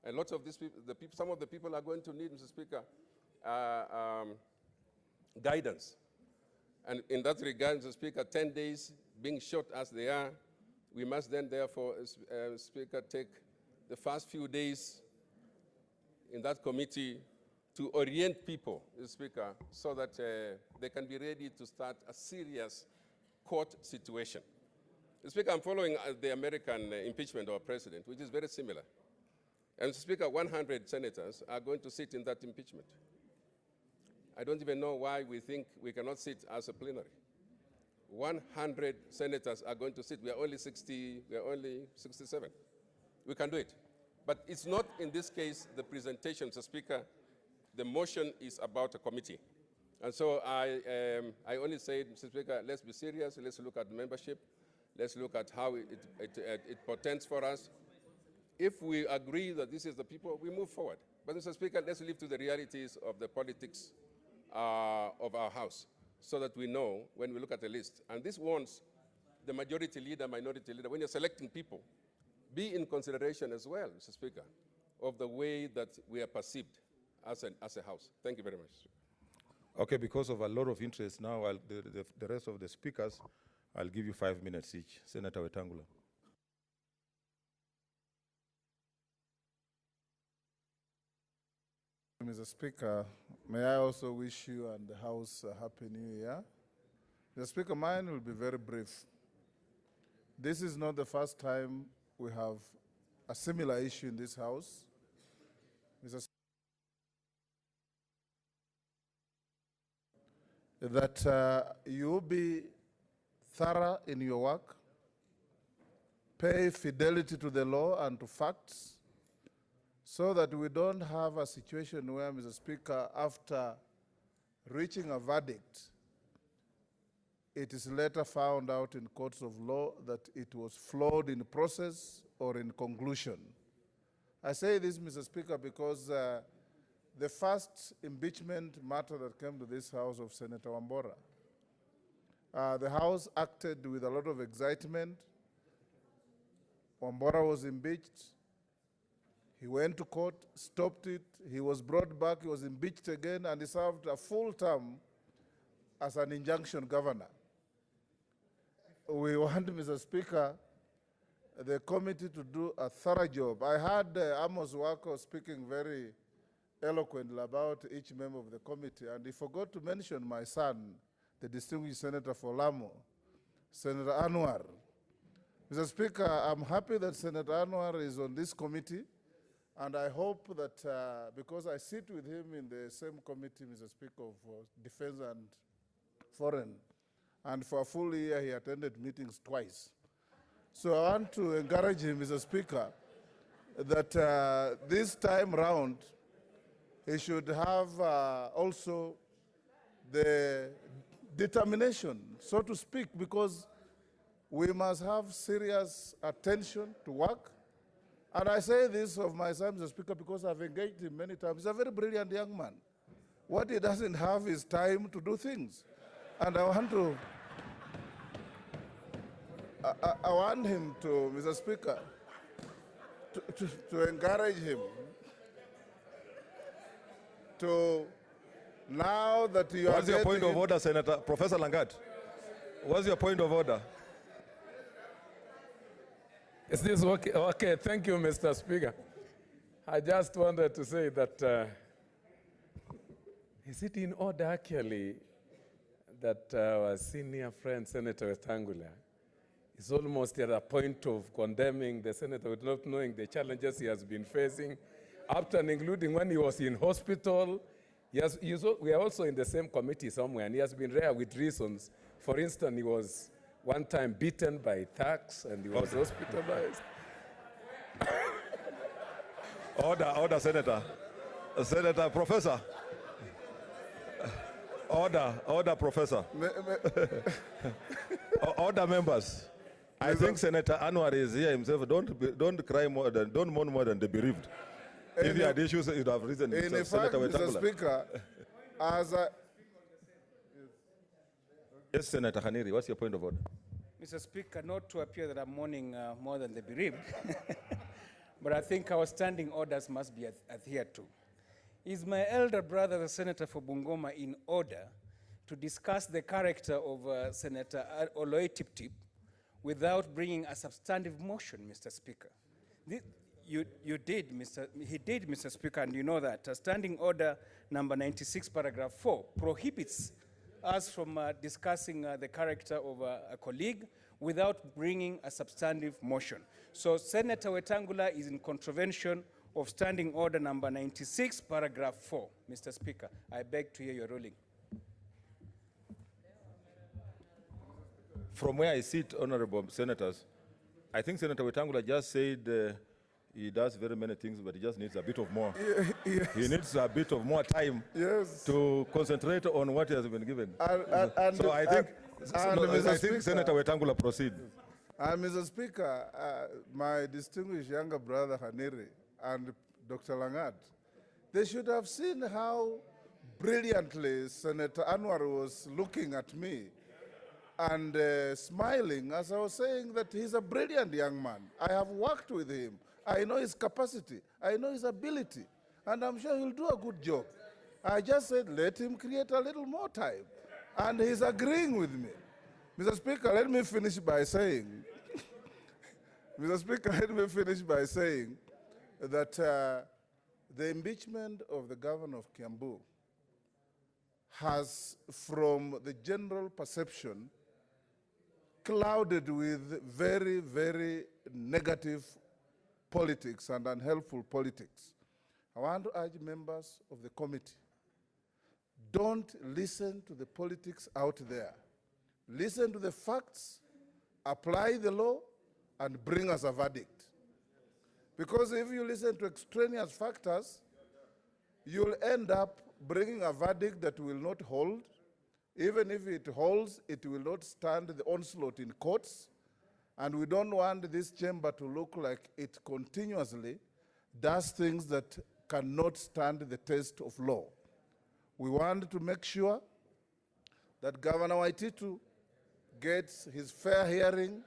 A lot of these people, some of the people are going to need, Mr. Speaker, guidance. And in that regard, Mr. Speaker, 10 days being short as they are, we must then therefore, Speaker, take the first few days in that committee to orient people, Mr. Speaker, so that they can be ready to start a serious court situation. Mr. Speaker, I'm following the American impeachment of a president, which is very similar. And Mr. Speaker, 100 senators are going to sit in that impeachment. I don't even know why we think we cannot sit as a plenary. 100 senators are going to sit. We are only 67. We can do it. But it's not, in this case, the presentation, Mr. Speaker. The motion is about a committee. And so I only say, Mr. Speaker, let's be serious. Let's look at the membership. Let's look at how it portends for us. If we agree that this is the people, we move forward. But, Mr. Speaker, let's live to the realities of the politics of our House, so that we know when we look at the list. And this wants the majority leader, minority leader, when you're selecting people, be in consideration as well, Mr. Speaker, of the way that we are perceived as a House. Thank you very much. Okay, because of a lot of interest now, the rest of the speakers, I'll give you 5 minutes each. Senator Wetangula. Mr. Speaker, may I also wish you and the House a Happy New Year. Mr. Speaker, mine will be very brief. This is not the first time we have a similar issue in this House. Mr. Speaker, that you be thorough in your work, pay fidelity to the law and to facts, so that we don't have a situation where, Mr. Speaker, after reaching a verdict, it is later found out in courts of law that it was flawed in process or in conclusion. I say this, Mr. Speaker, because the first impeachment matter that came to this House of Senator Wambora, the House acted with a lot of excitement. Wambora was impeached. He went to court, stopped it. He was brought back. He was impeached again, and he served a full term as an injunction governor. We want, Mr. Speaker, the committee to do a thorough job. I heard Amos Wako speaking very eloquently about each member of the committee, and he forgot to mention my son, the distinguished senator for Lamu, Senator Anwar. Mr. Speaker, I'm happy that Senator Anwar is on this committee, And I hope that, because I sit with him in the same committee, Mr. Speaker, of Defense and Foreign, and for a full year he attended meetings twice. So I want to encourage him, Mr. Speaker, that this time round he should have also the determination, so to speak, because we must have serious attention to work. And I say this of my son, Mr. Speaker, because I've engaged him many times. He's a very brilliant young man. What he doesn't have is time to do things. And I want to, I want him to, Mr. Speaker, to encourage him to, now that you What's your point of order, Senator? Professor Langat, what's your point of order? Is this okay? Okay, thank you, Mr. Speaker. I just wanted to say that, is it in order actually that our senior friend, Senator Wetangula, is almost at a point of condemning the senator with not knowing the challenges he has been facing, up to and including when he was in hospital. Yes, we are also in the same committee somewhere, and he has been rare with reasons. For instance, he was one time beaten by thugs and he was hospitalized. Order, Senator. Senator, Professor. Order, Professor. Order, members. I think Senator Anwar is here himself. Don't cry more than, don't mourn more than the bereaved. If you had issues, you'd have risen. In fact, Senator Mr. Speaker, as I... Yes, Senator Khaniri, what's your point of order? Mr. Speaker, not to appear that I'm mourning more than the bereaved, but I think our standing orders must be adhered to. Is my elder brother, the Senator for Bungoma, in order to discuss the character of Senator Oloi Tiptip without bringing a substantive motion, Mr. Speaker? He did, Mr. Speaker, and you know that. Standing order number 96, paragraph 4, prohibits us from discussing the character of a colleague without bringing a substantive motion. So Senator Wetangula is in contravention of standing order number 96, paragraph 4. Mr. Speaker, I beg to hear your ruling. From where I sit, honorable senators, I think Senator Wetangula just said he does very many things, but he just needs a bit of more. Yes. He needs a bit of more time to concentrate on what he has been given. So I think Senator Wetangula proceed. And Mr. Speaker, my distinguished younger brother Haniri and Dr. Langat, they should have seen how brilliantly Senator Anwar was looking at me and smiling as I was saying that he's a brilliant young man. I have worked with him. I know his capacity. I know his ability. And I'm sure he'll do a good job. I just said, let him create a little more time. And he's agreeing with me. Mr. Speaker, let me finish by saying, Mr. Speaker, let me finish by saying that the impeachment of the governor of Kiambu has, from the general perception, clouded with very, very negative politics and unhelpful politics. I want to urge members of the committee, don't listen to the politics out there. Listen to the facts, apply the law, and bring us a verdict. Because if you listen to extraneous factors, you'll end up bringing a verdict that will not hold. Even if it holds, it will not stand the onslaught in courts. And we don't want this chamber to look like it continuously does things that cannot stand the test of law. We want to make sure that Governor Waititu gets his fair hearing.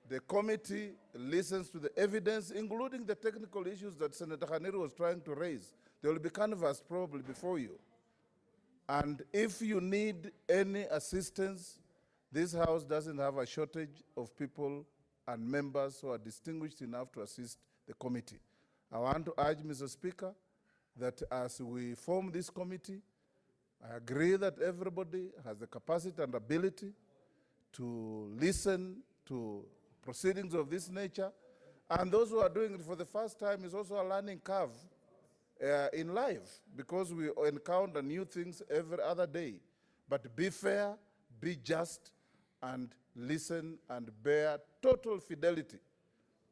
The committee listens to the evidence, including the technical issues that Senator Khaniri was trying to raise. They will be canvassed probably before you. And if you need any assistance, this House doesn't have a shortage of people and members who are distinguished enough to assist the committee. I want to urge, Mr. Speaker, that as we form this committee, I agree that everybody has the capacity and ability to listen to proceedings of this nature, And those who are doing it for the first time is also a learning curve in life, because we encounter new things every other day. But be fair, be just, and listen and bear total fidelity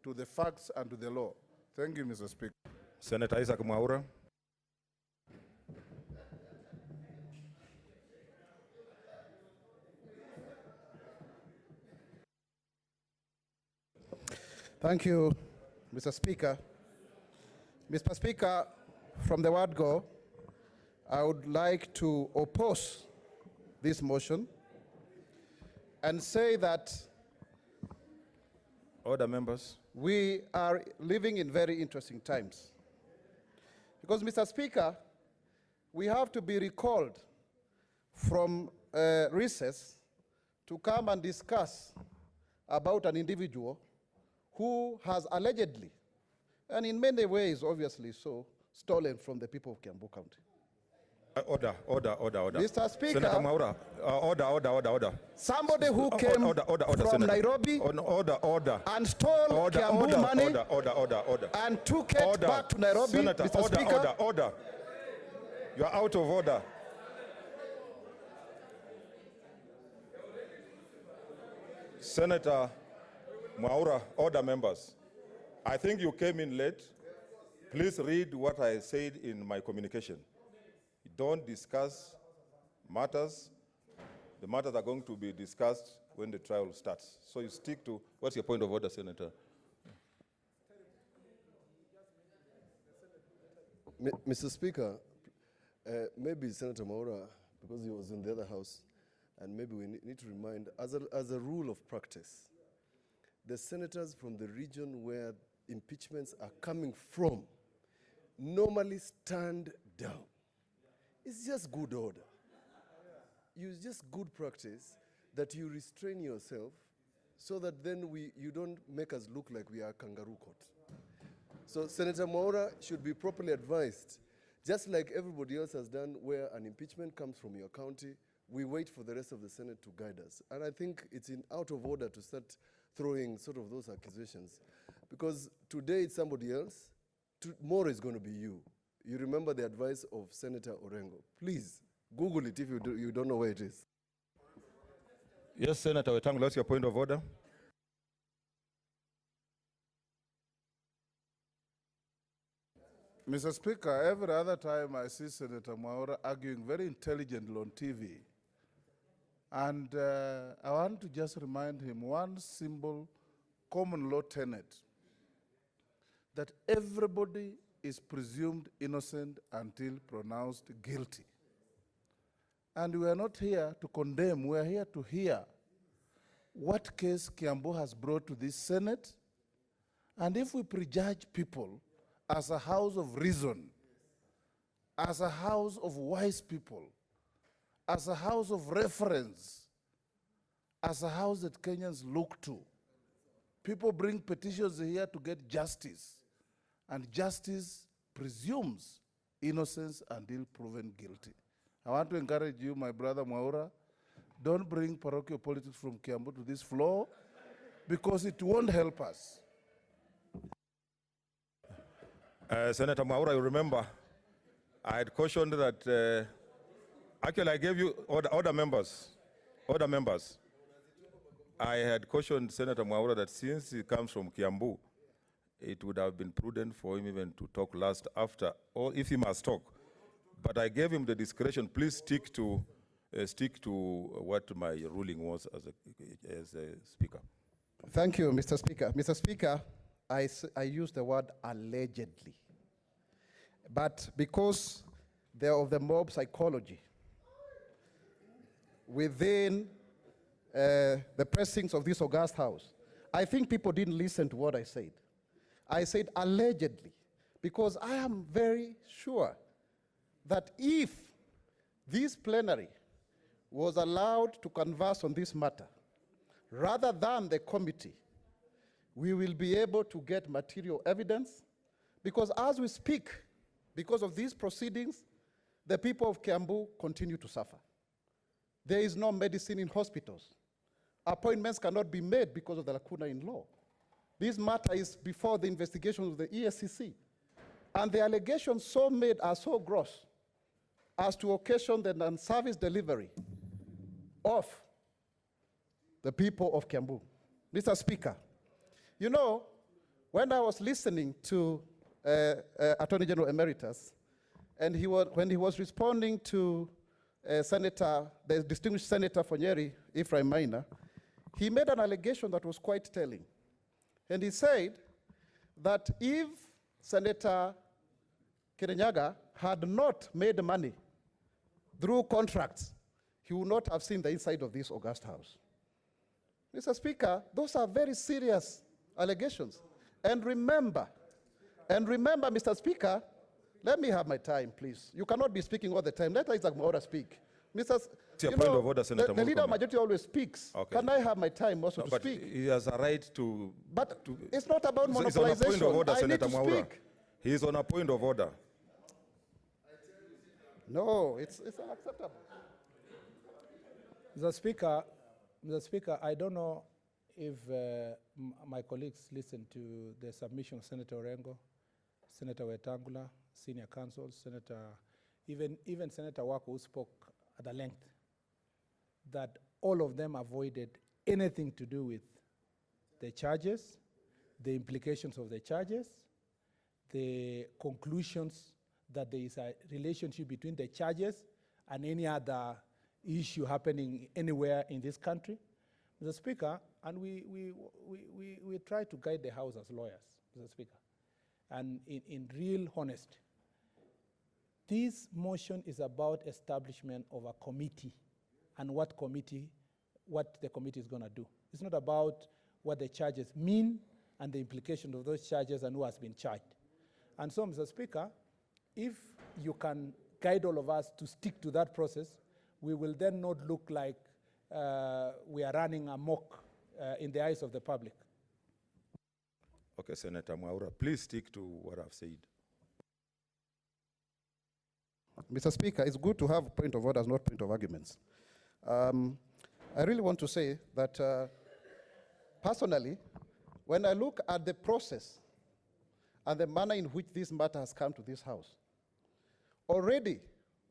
to the facts and to the law. Thank you, Mr. Speaker. Senator Isaac Mwaura. Thank you, Mr. Speaker. Mr. Speaker, from the word go, I would like to oppose this motion and say that Order, members. We are living in very interesting times. Because, Mr. Speaker, we have to be recalled from recess to come and discuss about an individual who has allegedly, and in many ways, obviously so, stolen from the people of Kiambu County. Order. Mr. Speaker, Senator Mwaura, order. Somebody who came from Senator. Nairobi Order. and stole Kiambu money Order. and took it back to Nairobi, Senator, Mr. Speaker. Order. You are out of order. Senator Mwaura, order, members. I think you came in late. Please read what I said in my communication. Don't discuss matters. The matters are going to be discussed when the trial starts. So you stick to, what's your point of order, Senator? Mr. Speaker, maybe Senator Mwaura, because he was in the other house, and maybe we need to remind, as a rule of practice, the senators from the region where impeachments are coming from normally stand down. It's just good order. It's just good practice that you restrain yourself so that then you don't make us look like we are kangaroo court. So Senator Mwaura should be properly advised. Just like everybody else has done where an impeachment comes from your county, we wait for the rest of the Senate to guide us. And I think it's out of order to start throwing sort of those accusations. Because today it's somebody else, tomorrow it's going to be you. You remember the advice of Senator Orengo. Please, Google it if you don't know where it is. Yes, Senator Wetangula, what's your point of order? Mr. Speaker, every other time I see Senator Mwaura arguing very intelligently on TV, and I want to just remind him one simple common law tenet, that everybody is presumed innocent until pronounced guilty. And we are not here to condemn, we are here to hear what case Kiambu has brought to this Senate, and if we prejudge people as a house of reason, as a house of wise people, as a house of reference, as a house that Kenyans look to. People bring petitions here to get justice, and justice presumes innocence until proven guilty. I want to encourage you, my brother Mwaura, don't bring parochial politics from Kiambu to this floor, because it won't help us. Senator Mwaura, you remember, I had cautioned that, actually I gave you, order members. I had cautioned Senator Mwaura that since he comes from Kiambu, it would have been prudent for him even to talk last after, or if he must talk. But I gave him the discretion, please stick to what my ruling was as a speaker. Thank you, Mr. Speaker. Mr. Speaker, I use the word allegedly. But because of the mob psychology within the precincts of this august house, I think people didn't listen to what I said. I said allegedly, because I am very sure that if this plenary was allowed to converse on this matter, rather than the committee, we will be able to get material evidence, because as we speak, because of these proceedings, the people of Kiambu continue to suffer. There is no medicine in hospitals. Appointments cannot be made because of the lacuna in law. This matter is before the investigation of the ESCC. And the allegations so made are so gross as to occasion the non-service delivery of the people of Kiambu. Mr. Speaker, you know, when I was listening to Attorney General Emeritus, and when he was responding to the distinguished Senator for Nyeri, Ephraim Maina, he made an allegation that was quite telling. And he said that if Senator Kirinyaga had not made money through contracts, he would not have seen the inside of this august house. Mr. Speaker, those are very serious allegations. And remember, Mr. Speaker, let me have my time, please. You cannot be speaking all the time. Let Isaac Mwaura speak. Mr. Point of order, Senator the leader of majority always speaks. Okay. Can I have my time also to but speak? He has a right to... But it's not about monopolization. He's on a point of order, I Senator need to Mwaura. speak. He is on a point of order. No, it's unacceptable. Mr. Speaker, I don't know if my colleagues listened to the submission of Senator Orengo, Senator Wetangula, senior counsel, even Senator Wako, who spoke at length, that all of them avoided anything to do with the charges, the implications of the charges, the conclusions that there is a relationship between the charges and any other issue happening anywhere in this country. Mr. Speaker, and we try to guide the House as lawyers, Mr. Speaker, and in real honesty. This motion is about establishment of a committee and what the committee is going to do. It's not about what the charges mean and the implications of those charges and who has been charged. And so, Mr. Speaker, if you can guide all of us to stick to that process, we will then not look like we are running amok in the eyes of the public. Okay, Senator Mwaura, please stick to what I've said. Mr. Speaker, it's good to have point of orders, not point of arguments. I really want to say that personally, when I look at the process and the manner in which this matter has come to this House, already,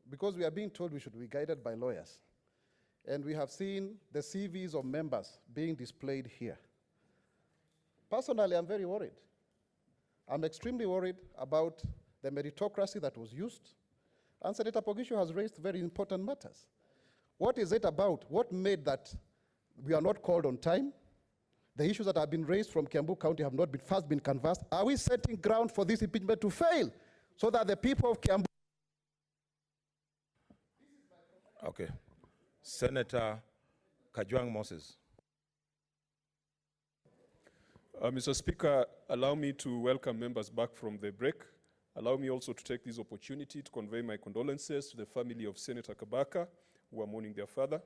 because we are being told we should be guided by lawyers, and we have seen the CVs of members being displayed here. Personally, I'm very worried. I'm extremely worried about the meritocracy that was used. And Senator Pogisho has raised very important matters. What is it about? What made that we are not called on time? The issues that have been raised from Kiambu County have not been first been canvassed. Are we setting ground for this impeachment to fail so that the people of Kiambu... Okay. Senator Kajwang Moses. Mr. Speaker, allow me to welcome members back from the break. Allow me also to take this opportunity to convey my condolences to the family of Senator Kabaka, who are mourning their father.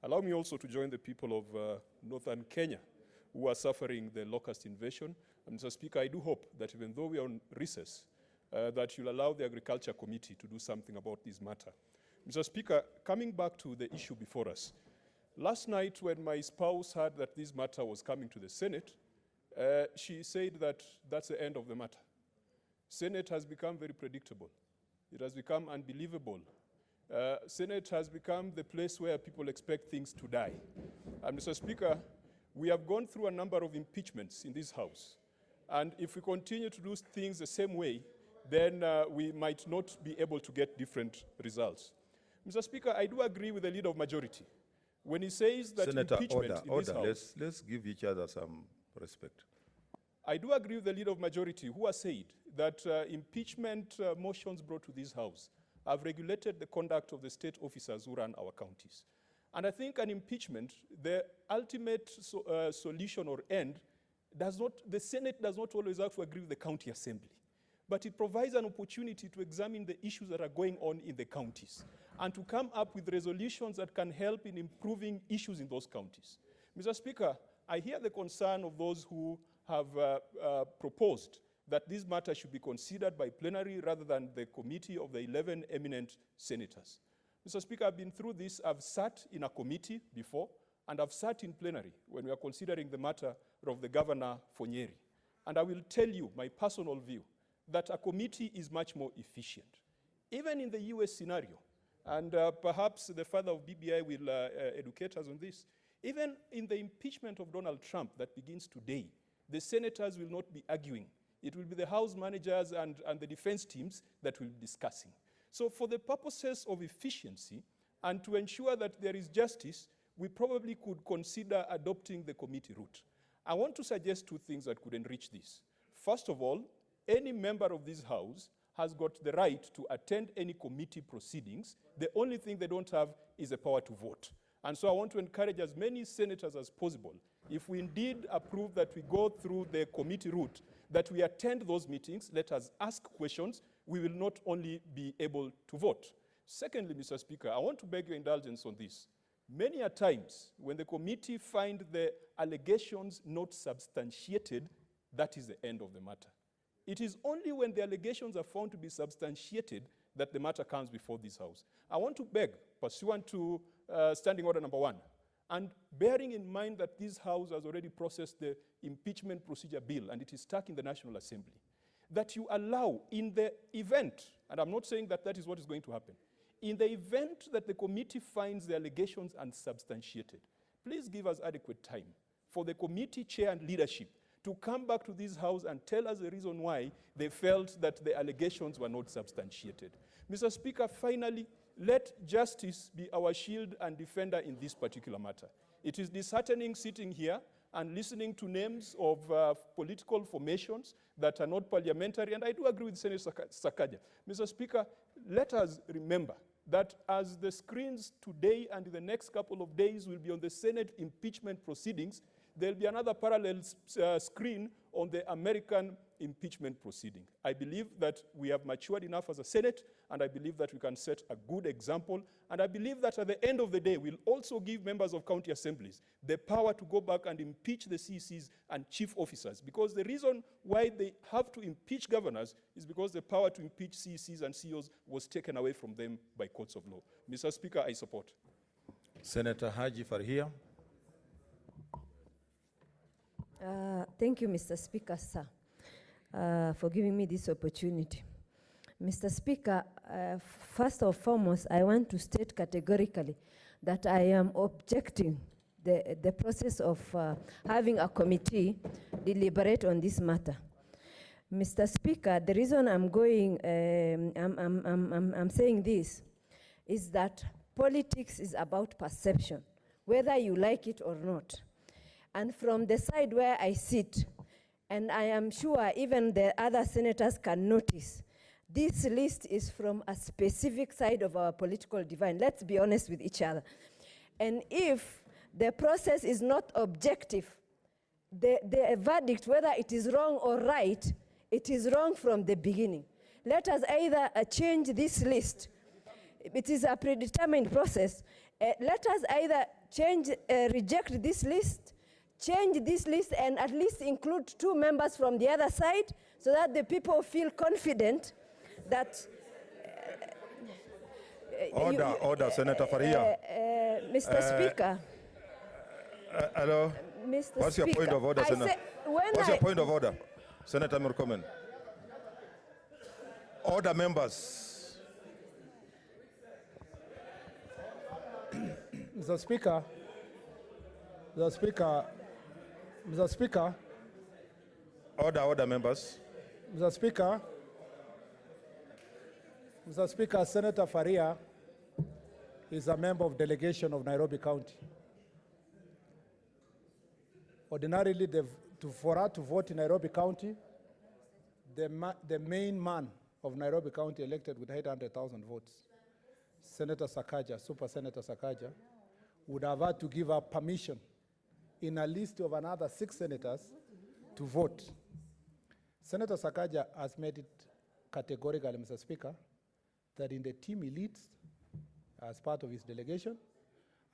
Allow me also to join the people of northern Kenya, who are suffering the locust invasion. And Mr. Speaker, I do hope that even though we are on recess, that you'll allow the Agriculture Committee to do something about this matter. Mr. Speaker, coming back to the issue before us, last night when my spouse heard that this matter was coming to the Senate, she said that that's the end of the matter. Senate has become very predictable. It has become unbelievable. Senate has become the place where people expect things to die. And Mr. Speaker, we have gone through a number of impeachments in this House. And if we continue to do things the same way, then we might not be able to get different results. Mr. Speaker, I do agree with the leader of majority when he says that Senator, impeachment in this House... Let's give each other some respect. I do agree with the leader of majority who has said that impeachment motions brought to this House have regulated the conduct of the state officers who run our counties. And I think an impeachment, the ultimate solution or end, the Senate does not always have to agree with the county assembly. But it provides an opportunity to examine the issues that are going on in the counties and to come up with resolutions that can help in improving issues in those counties. Mr. Speaker, I hear the concern of those who have proposed that this matter should be considered by plenary rather than the committee of the 11 eminent senators. Mr. Speaker, I've been through this. I've sat in a committee before, and I've sat in plenary when we are considering the matter of the governor for Nyeri. And I will tell you my personal view that a committee is much more efficient. Even in the US scenario, and perhaps the father of BBI will educate us on this, even in the impeachment of Donald Trump that begins today, the senators will not be arguing. It will be the House managers and the defense teams that will be discussing. So for the purposes of efficiency and to ensure that there is justice, we probably could consider adopting the committee route. I want to suggest two things that could enrich this. First of all, any member of this House has got the right to attend any committee proceedings. The only thing they don't have is the power to vote. And so I want to encourage as many senators as possible, if we indeed approve that we go through the committee route, that we attend those meetings, let us ask questions, we will not only be able to vote. Secondly, Mr. Speaker, I want to beg your indulgence on this. Many a times, when the committee find the allegations not substantiated, that is the end of the matter. It is only when the allegations are found to be substantiated that the matter comes before this House. I want to beg, pursuant to Standing Order number 1, and bearing in mind that this House has already processed the impeachment procedure bill and it is stuck in the National Assembly, that you allow, in the event, and I'm not saying that that is what is going to happen, in the event that the committee finds the allegations unsubstantiated, please give us adequate time for the committee chair and leadership to come back to this House and tell us the reason why they felt that the allegations were not substantiated. Mr. Speaker, finally, let justice be our shield and defender in this particular matter. It is disheartening sitting here and listening to names of political formations that are not parliamentary, and I do agree with Senator Sakaja. Mr. Speaker, let us remember that as the screens today and in the next couple of days will be on the Senate impeachment proceedings, there'll be another parallel screen on the American impeachment proceeding. I believe that we have matured enough as a Senate, and I believe that we can set a good example, and I believe that at the end of the day, we'll also give members of county assemblies the power to go back and impeach the CCs and chief officers, because the reason why they have to impeach governors is because the power to impeach CCs and CEOs was taken away from them by courts of law. Mr. Speaker, I support. Senator Haji Farhia. Thank you, Mr. Speaker, sir, for giving me this opportunity. Mr. Speaker, first and foremost, I want to state categorically that I am objecting the process of having a committee deliberate on this matter. Mr. Speaker, the reason I'm saying this is that politics is about perception, whether you like it or not. And from the side where I sit, and I am sure even the other senators can notice, this list is from a specific side of our political divide. Let's be honest with each other. And if the process is not objective, the verdict, whether it is wrong or right, it is wrong from the beginning. Let us either change this list. It is a predetermined process. Let us either reject this list, change this list, and at least include 2 members from the other side so that the people feel confident that... Order, Senator Faria. Mr. Speaker. Hello? Mr. What's your point of order, Senator? What's your point of order? Senator Murkomen. Order, members. Mr. Speaker, Order, members. Mr. Speaker, Senator Faria is a member of delegation of Nairobi County. Ordinarily, for her to vote in Nairobi County, the main man of Nairobi County elected with 800,000 votes, Senator Sakaja, Super Senator Sakaja, would have had to give her permission in a list of another 6 senators to vote. Senator Sakaja has made it categorical, Mr. Speaker, that in the team he leads as part of his delegation,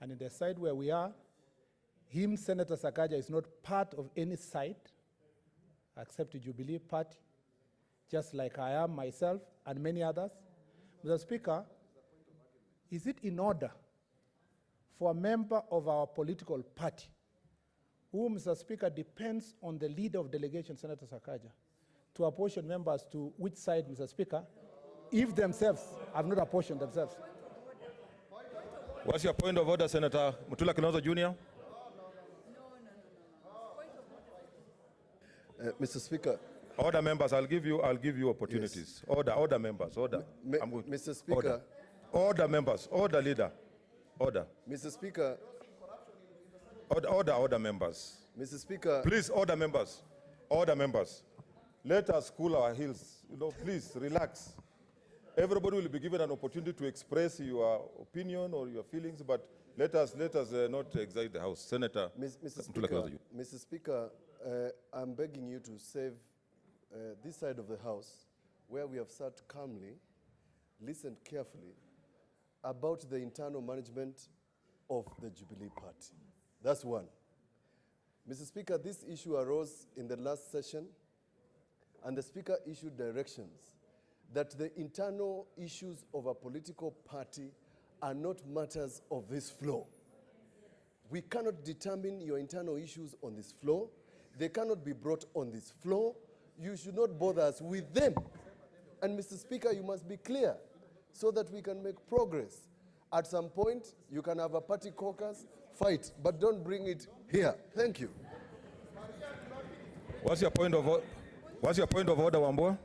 and in the side where we are, Senator Sakaja, is not part of any side except the Jubilee Party, just like I am myself and many others. Mr. Speaker, is it in order for a member of our political party, who, Mr. Speaker, depends on the leader of delegation, Senator Sakaja, to apportion members to which side, Mr. Speaker, if themselves have not apportioned themselves. What's your point of order, Senator Mutula Kilonzo Jr.? Mr. Speaker. Order members, I'll give you opportunities. Yes. Order members, order. Mr. Speaker. Order members, order leader, order. Mr. Speaker. Order members. Mr. Speaker. Please, order members, Let us cool our heels. Please relax. Everybody will be given an opportunity to express your opinion or your feelings, but let us not excite the House. Senator. Mr. Speaker, I'm begging you to save this side of the House, where we have sat calmly, listened carefully about the internal management of the Jubilee Party. That's one. Mr. Speaker, this issue arose in the last session, and the Speaker issued directions that the internal issues of a political party are not matters of this floor. We cannot determine your internal issues on this floor. They cannot be brought on this floor. You should not bother us with them. And Mr. Speaker, you must be clear so that we can make progress. At some point, you can have a party caucus, fight, but don't bring it here. Thank you. What's your point of order, Wambua?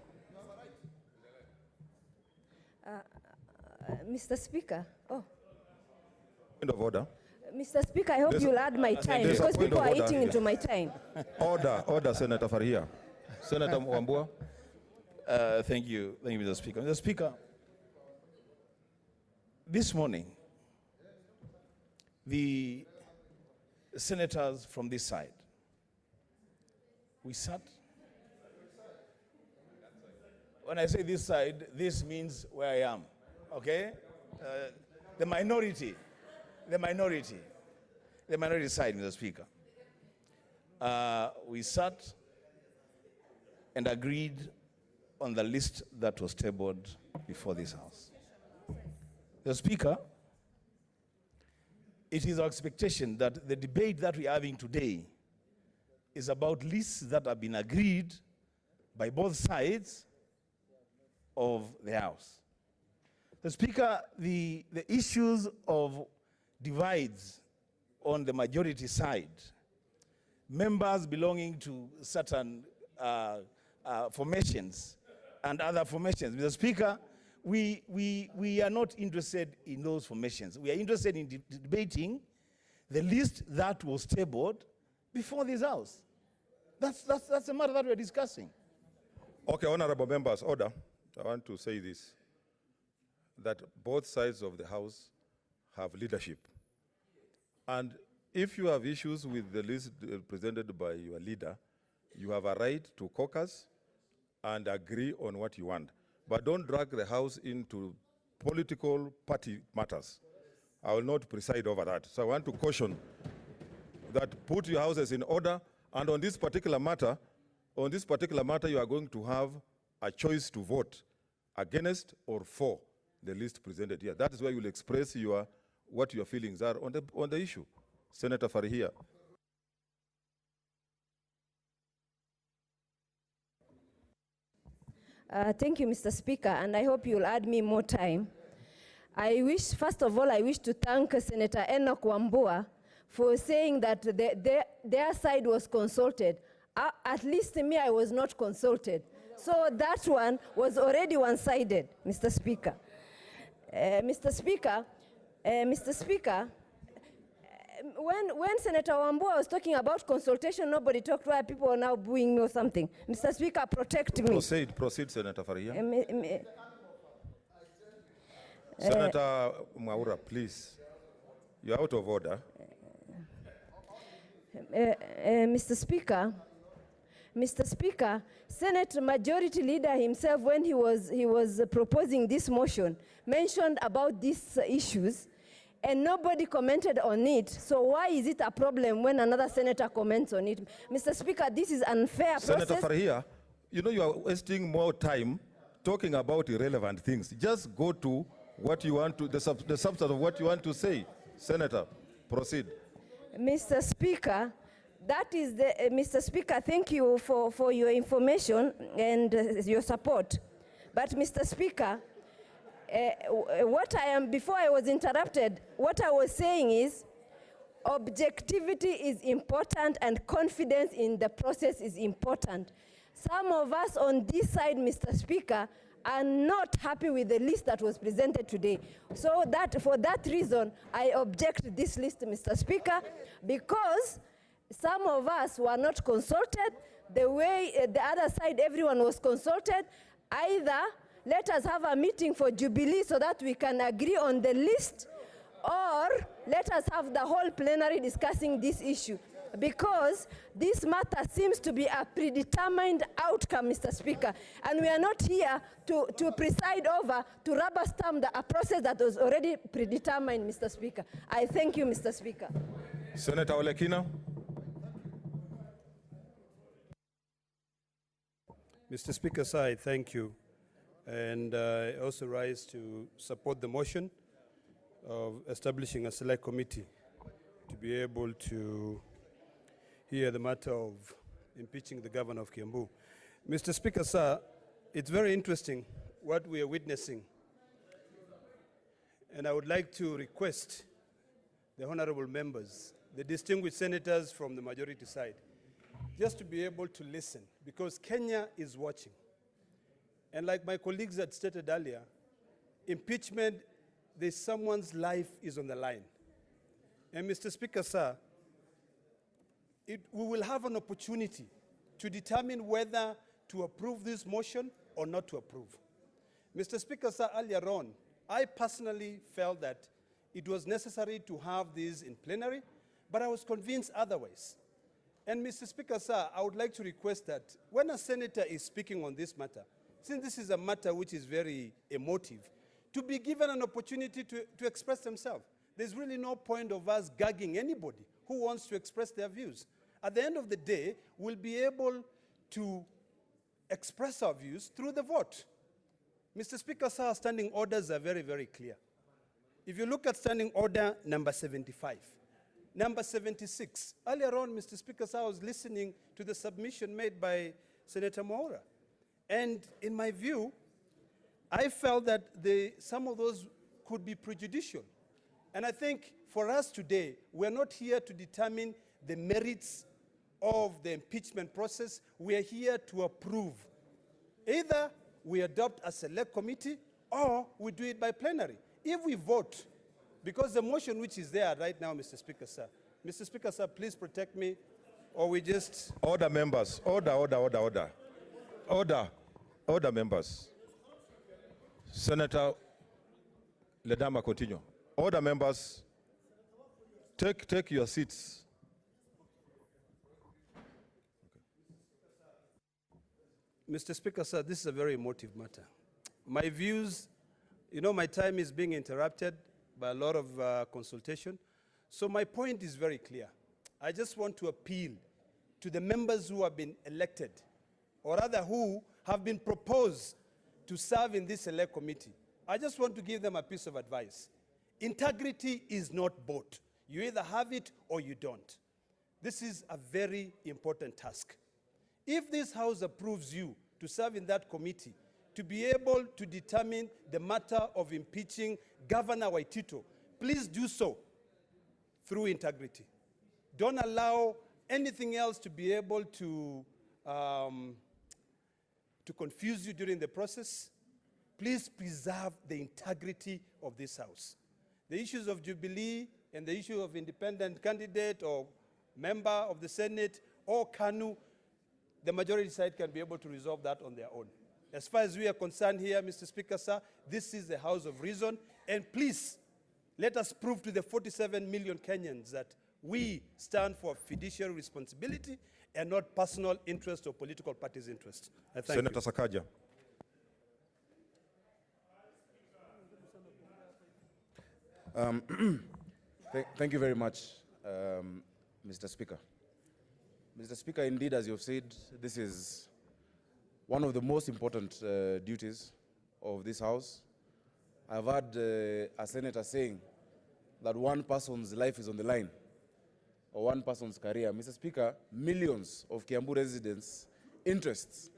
Mr. Speaker, Point of order. Mr. Speaker, I hope you'll add my time because people are eating into my time. Order, Senator Farhia. Senator Wambua. Thank you, Mr. Speaker. Mr. Speaker, this morning, the senators from this side, we sat. When I say this side, this means where I am, okay? The minority side, Mr. Speaker. We sat and agreed on the list that was tabled before this House. The Speaker, it is our expectation that the debate that we are having today is about lists that have been agreed by both sides of the House. The Speaker, the issues of divides on the majority side, members belonging to certain formations and other formations. Mr. Speaker, we are not interested in those formations. We are interested in debating the list that was tabled before this House. That's the matter that we're discussing. Okay, honorable members, order. I want to say this, that both sides of the House have leadership. And if you have issues with the list presented by your leader, you have a right to caucus and agree on what you want. But don't drag the House into political party matters. I will not preside over that. So I want to caution that put your houses in order, and on this particular matter, you are going to have a choice to vote against or for the list presented here. That is where you will express what your feelings are on the issue. Senator Farhia. Thank you, Mr. Speaker, and I hope you'll add me more time. First of all, I wish to thank Senator Enoch Wambua for saying that their side was consulted. At least me, I was not consulted. So that one was already one-sided, Mr. Speaker. Mr. Speaker, when Senator Wambua was talking about consultation, nobody talked why people are now booing me or something. Mr. Speaker, protect me. Proceed, Senator Farhia. Senator Mwaura, please. You're out of order. Mr. Speaker, Senate Majority Leader himself, when he was proposing this motion, mentioned about these issues, and nobody commented on it. So why is it a problem when another senator comments on it? Mr. Speaker, this is unfair process. Senator Farhia, you are wasting more time talking about irrelevant things. Just go to what you want to, the substance of what you want to say, Senator. Proceed. Mr. Speaker, that is the, Mr. Speaker, thank you for your information and your support. But Mr. Speaker, before I was interrupted, what I was saying is objectivity is important and confidence in the process is important. Some of us on this side, Mr. Speaker, are not happy with the list that was presented today. So for that reason, I object this list, Mr. Speaker, because some of us were not consulted the way the other side, everyone was consulted. Either let us have a meeting for Jubilee so that we can agree on the list, or let us have the whole plenary discussing this issue, because this matter seems to be a predetermined outcome, Mr. Speaker, and we are not here to preside over, to rubber stamp a process that was already predetermined, Mr. Speaker. I thank you, Mr. Speaker. Senator Olekina. Mr. Speaker, sir, I thank you. And I also rise to support the motion of establishing a select committee to be able to hear the matter of impeaching the governor of Kiambu. Mr. Speaker, sir, it's very interesting what we are witnessing. And I would like to request the honorable members, the distinguished senators from the majority side, just to be able to listen, because Kenya is watching. And like my colleagues had stated earlier, impeachment, there's someone's life is on the line. And Mr. Speaker, sir, we will have an opportunity to determine whether to approve this motion or not to approve. Mr. Speaker, sir, earlier on, I personally felt that it was necessary to have this in plenary, but I was convinced otherwise. And Mr. Speaker, sir, I would like to request that when a senator is speaking on this matter, since this is a matter which is very emotive, to be given an opportunity to express themselves. There's really no point of us gagging anybody who wants to express their views. At the end of the day, we'll be able to express our views through the vote. Mr. Speaker, sir, our standing orders are very, very clear. If you look at standing order number 75, number 76, earlier on, Mr. Speaker, sir, I was listening to the submission made by Senator Mwaura. And in my view, I felt that some of those could be prejudicial. And I think for us today, we're not here to determine the merits of the impeachment process. We are here to approve. Either we adopt a select committee or we do it by plenary. If we vote, because the motion which is there right now, Mr. Speaker, sir, please protect me, or we just... Order, members. Order, order, order, order. Order. Order, members. Senator Ledama, continue. Order, members. Take your seats. Mr. Speaker, sir, this is a very emotive matter. My views, my time is being interrupted by a lot of consultation. So my point is very clear. I just want to appeal to the members who have been elected, or rather who have been proposed to serve in this select committee. I just want to give them a piece of advice. Integrity is not bought. You either have it or you don't. This is a very important task. If this House approves you to serve in that committee, to be able to determine the matter of impeaching Governor Waitito, please do so through integrity. Don't allow anything else to be able to confuse you during the process. Please preserve the integrity of this House. The issues of Jubilee and the issue of independent candidate or member of the Senate or KANU, the majority side can be able to resolve that on their own. As far as we are concerned here, Mr. Speaker, sir, this is the House of Reason, and please, let us prove to the 47 million Kenyans that we stand for fiduciary responsibility and not personal interest or political party's interest. I thank Senator you. Sakaja. Thank you very much, Mr. Speaker. Mr. Speaker, indeed, as you've said, this is one of the most important duties of this House. I've heard a senator saying that one person's life is on the line or one person's career. Mr. Speaker, millions of Kiambu residents' interests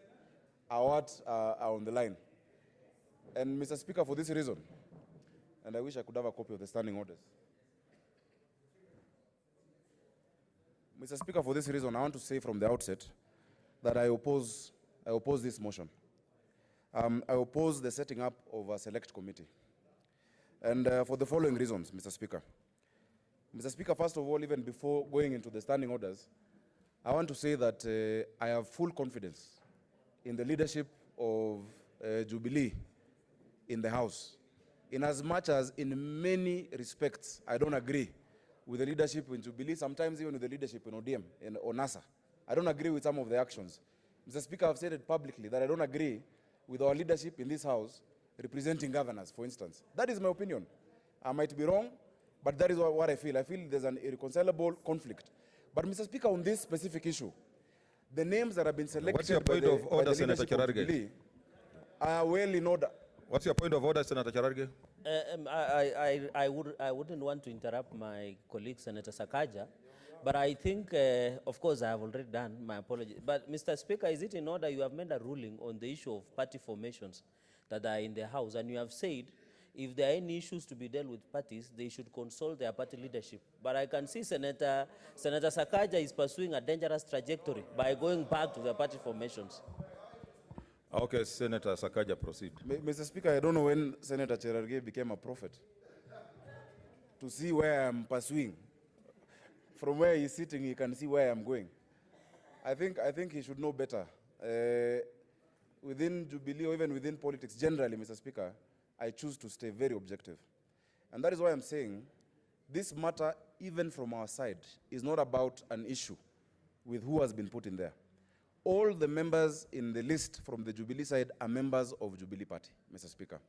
are what are on the line. And Mr. Speaker, for this reason, and I wish I could have a copy of the standing orders. Mr. Speaker, for this reason, I want to say from the outset that I oppose this motion. I oppose the setting up of a select committee. And for the following reasons, Mr. Speaker. Mr. Speaker, first of all, even before going into the standing orders, I want to say that I have full confidence in the leadership of Jubilee in the House. In as much as in many respects, I don't agree with the leadership in Jubilee, sometimes even with the leadership in ODM, or NASA. I don't agree with some of the actions. Mr. Speaker, I've said it publicly that I don't agree with our leadership in this House representing governors, for instance. That is my opinion. I might be wrong, but that is what I feel. I feel there's an irreconcilable conflict. But Mr. Speaker, on this specific issue, the names that have been selected What's your point of order, Senator Cherargei? Are well in order. What's your point of order, Senator Cherargei? I wouldn't want to interrupt my colleague, Senator Sakaja, but I think, of course, I have already done my apology. But, Mr. Speaker, is it in order you have made a ruling on the issue of party formations that are in the House, and you have said if there are any issues to be dealt with parties, they should consult their party leadership. But I can see Senator Sakaja is pursuing a dangerous trajectory by going back to the party formations. Okay, Senator Sakaja, proceed. Mr. Speaker, I don't know when Senator Cherargei became a prophet to see where I'm pursuing. From where he's sitting, he can see where I'm going. I think he should know better. Within Jubilee, or even within politics generally, Mr. Speaker, I choose to stay very objective. And that is why I'm saying this matter, even from our side, is not about an issue with who has been put in there. All the members in the list from the Jubilee side are members of Jubilee Party, Mr. Speaker.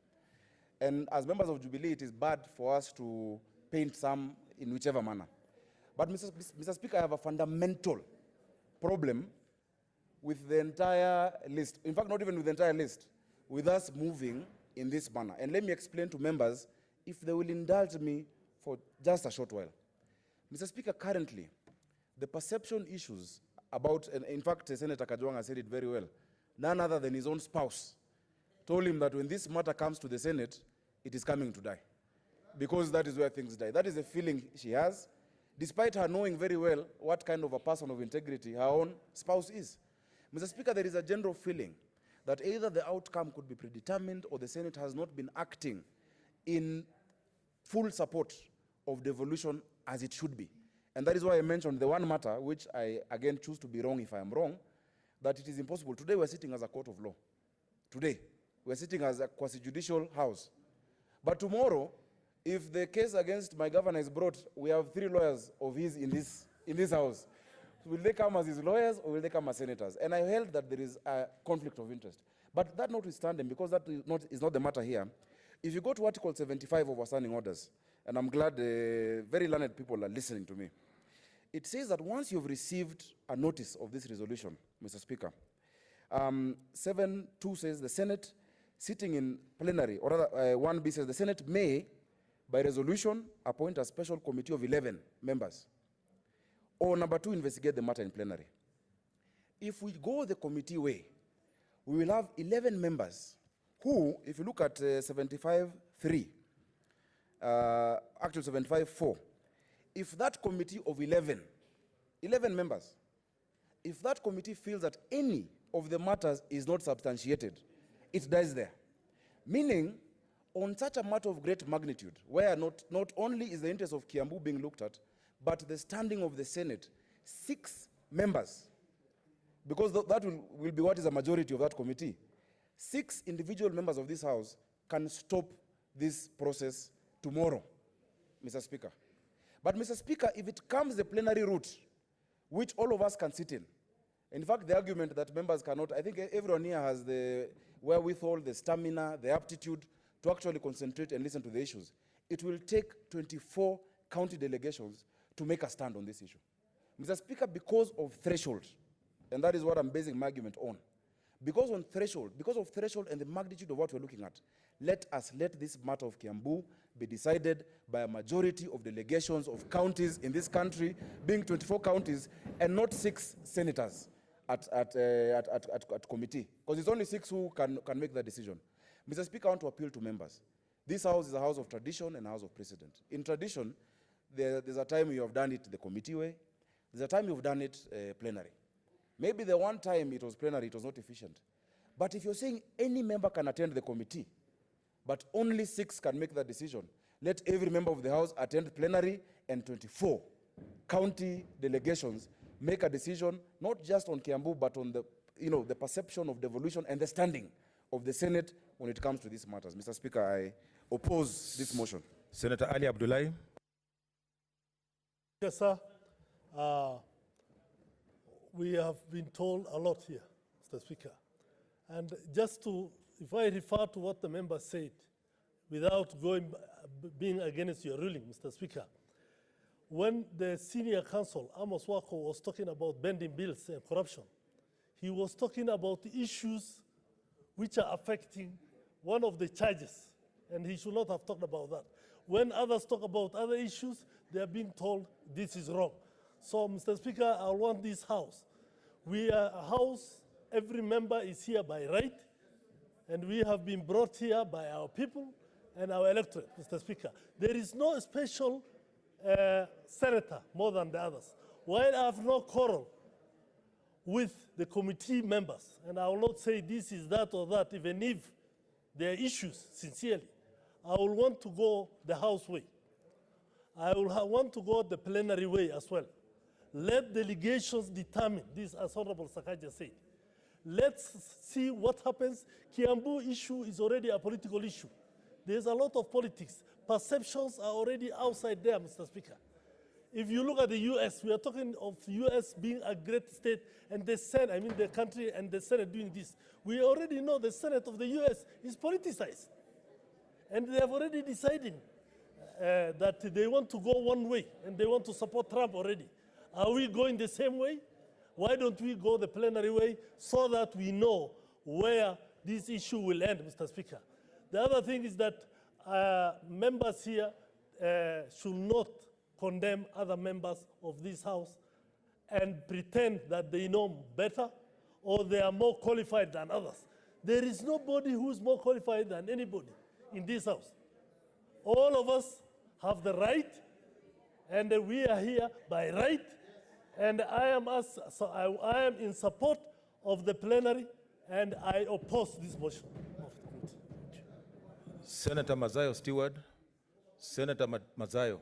And as members of Jubilee, it is bad for us to paint some in whichever manner. But Mr. Speaker, I have a fundamental problem with the entire list. In fact, not even with the entire list, with us moving in this manner. And let me explain to members, if they will indulge me for just a short while. Mr. Speaker, currently, the perception issues about, and in fact, Senator Kajwanga said it very well, none other than his own spouse told him that when this matter comes to the Senate, it is coming to die. Because that is where things die. That is the feeling she has, despite her knowing very well what kind of a person of integrity her own spouse is. Mr. Speaker, there is a general feeling that either the outcome could be predetermined or the Senate has not been acting in full support of devolution as it should be. And that is why I mentioned the one matter, which I again choose to be wrong if I am wrong, that it is impossible. Today we're sitting as a court of law. Today we're sitting as a quasi-judicial house. But tomorrow, if the case against my governor is brought, we have 3 lawyers of his in this house. Will they come as his lawyers or will they come as senators? And I held that there is a conflict of interest. But that notwithstanding, because that is not the matter here, if you go to Article 75 of our standing orders, and I'm glad very learned people are listening to me, it says that once you've received a notice of this resolution, Mr. Speaker, 7.2 says the Senate sitting in plenary, or rather 1B says the Senate may, by resolution, appoint a special committee of 11 members. Or number 2, investigate the matter in plenary. If we go the committee way, we will have 11 members who, if you look at 75.3, actually 75.4, if that committee of 11 members, if that committee feels that any of the matters is not substantiated, it dies there. Meaning, on such a matter of great magnitude, where not only is the interest of Kiambu being looked at, but the standing of the Senate, 6 members, because that will be what is a majority of that committee, 6 individual members of this House can stop this process tomorrow, Mr. Speaker. But, Mr. Speaker, if it comes the plenary route, which all of us can sit in fact, the argument that members cannot, I think everyone here has the wherewithal, the stamina, the aptitude to actually concentrate and listen to the issues. It will take 24 county delegations to make a stand on this issue. Mr. Speaker, because of threshold, and that is what I'm basing my argument on, because of threshold and the magnitude of what we're looking at, let this matter of Kiambu be decided by a majority of delegations of counties in this country, being 24 counties, and not 6 senators at committee, because it's only 6 who can make that decision. Mr. Speaker, I want to appeal to members. This house is a house of tradition and a house of precedent. In tradition, there's a time you have done it the committee way, there's a time you've done it plenary. Maybe the one time it was plenary, it was not efficient. But if you're saying any member can attend the committee, but only 6 can make that decision, let every member of the House attend plenary, and 24 county delegations make a decision, not just on Kiambu, but on the perception of devolution and the standing of the Senate when it comes to these matters. Mr. Speaker, I oppose this motion. Senator Ali Abdullahi. Yes, sir. We have been told a lot here, Mr. Speaker. And if I refer to what the member said, without being against your ruling, Mr. Speaker, when the senior counsel, Amos Wako, was talking about bending bills and corruption, he was talking about the issues which are affecting one of the charges, and he should not have talked about that. When others talk about other issues, they are being told this is wrong. So, Mr. Speaker, I want this house. We are a house, every member is here by right, and we have been brought here by our people and our electorate, Mr. Speaker. There is no special senator more than the others. While I have no quarrel with the committee members, and I will not say this is that or that, even if there are issues, sincerely, I will want to go the House way. I will want to go the plenary way as well. Let delegations determine this, as Honorable Sakaja said. Let's see what happens. Kiambu issue is already a political issue. There's a lot of politics. Perceptions are already outside there, Mr. Speaker. If you look at the U.S., we are talking of the U.S. being a great state, and the Senate, I mean the country and the Senate doing this. We already know the Senate of the U.S. is politicized. And they have already decided that they want to go one way, and they want to support Trump already. Are we going the same way? Why don't we go the plenary way so that we know where this issue will end, Mr. Speaker? The other thing is that members here should not condemn other members of this House and pretend that they know better or they are more qualified than others. There is nobody who is more qualified than anybody in this House. All of us have the right, and we are here by right, and I am in support of the plenary, and I oppose this motion. Senator Mazayo Stewart. Senator Mazayo.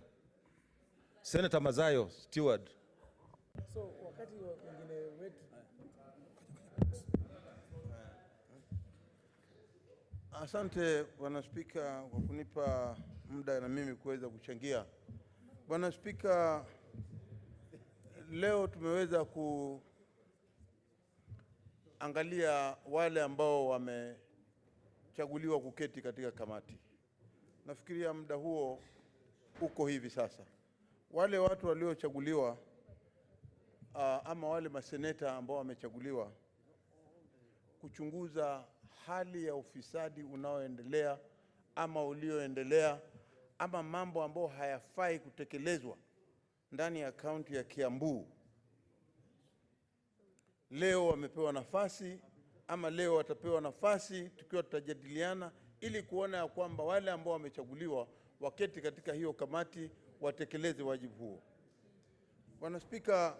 Senator Mazayo Stewart. So, wakati wengine wetu. Asante Bwana Spika kwa kunipa muda na mimi kuweza kuchangia. Bwana Spika, leo tumeweza kuangalia wale ambao wamechaguliwa kuketi katika kamati. Nafikiria muda huo uko hivi sasa. Wale watu waliochaguliwa ama wale maseneta ambao wamechaguliwa kuchunguza hali ya ufisadi unaoendelea ama ulioendelea ama mambo ambayo hayafai kutekelezwa ndani ya kaunti ya Kiambu. Leo wamepewa nafasi ama leo watapewa nafasi tukiwa tutajadiliana ili kuona ya kwamba wale ambao wamechaguliwa waketi katika hiyo kamati watekeleze wajibu huo. Bwana Spika,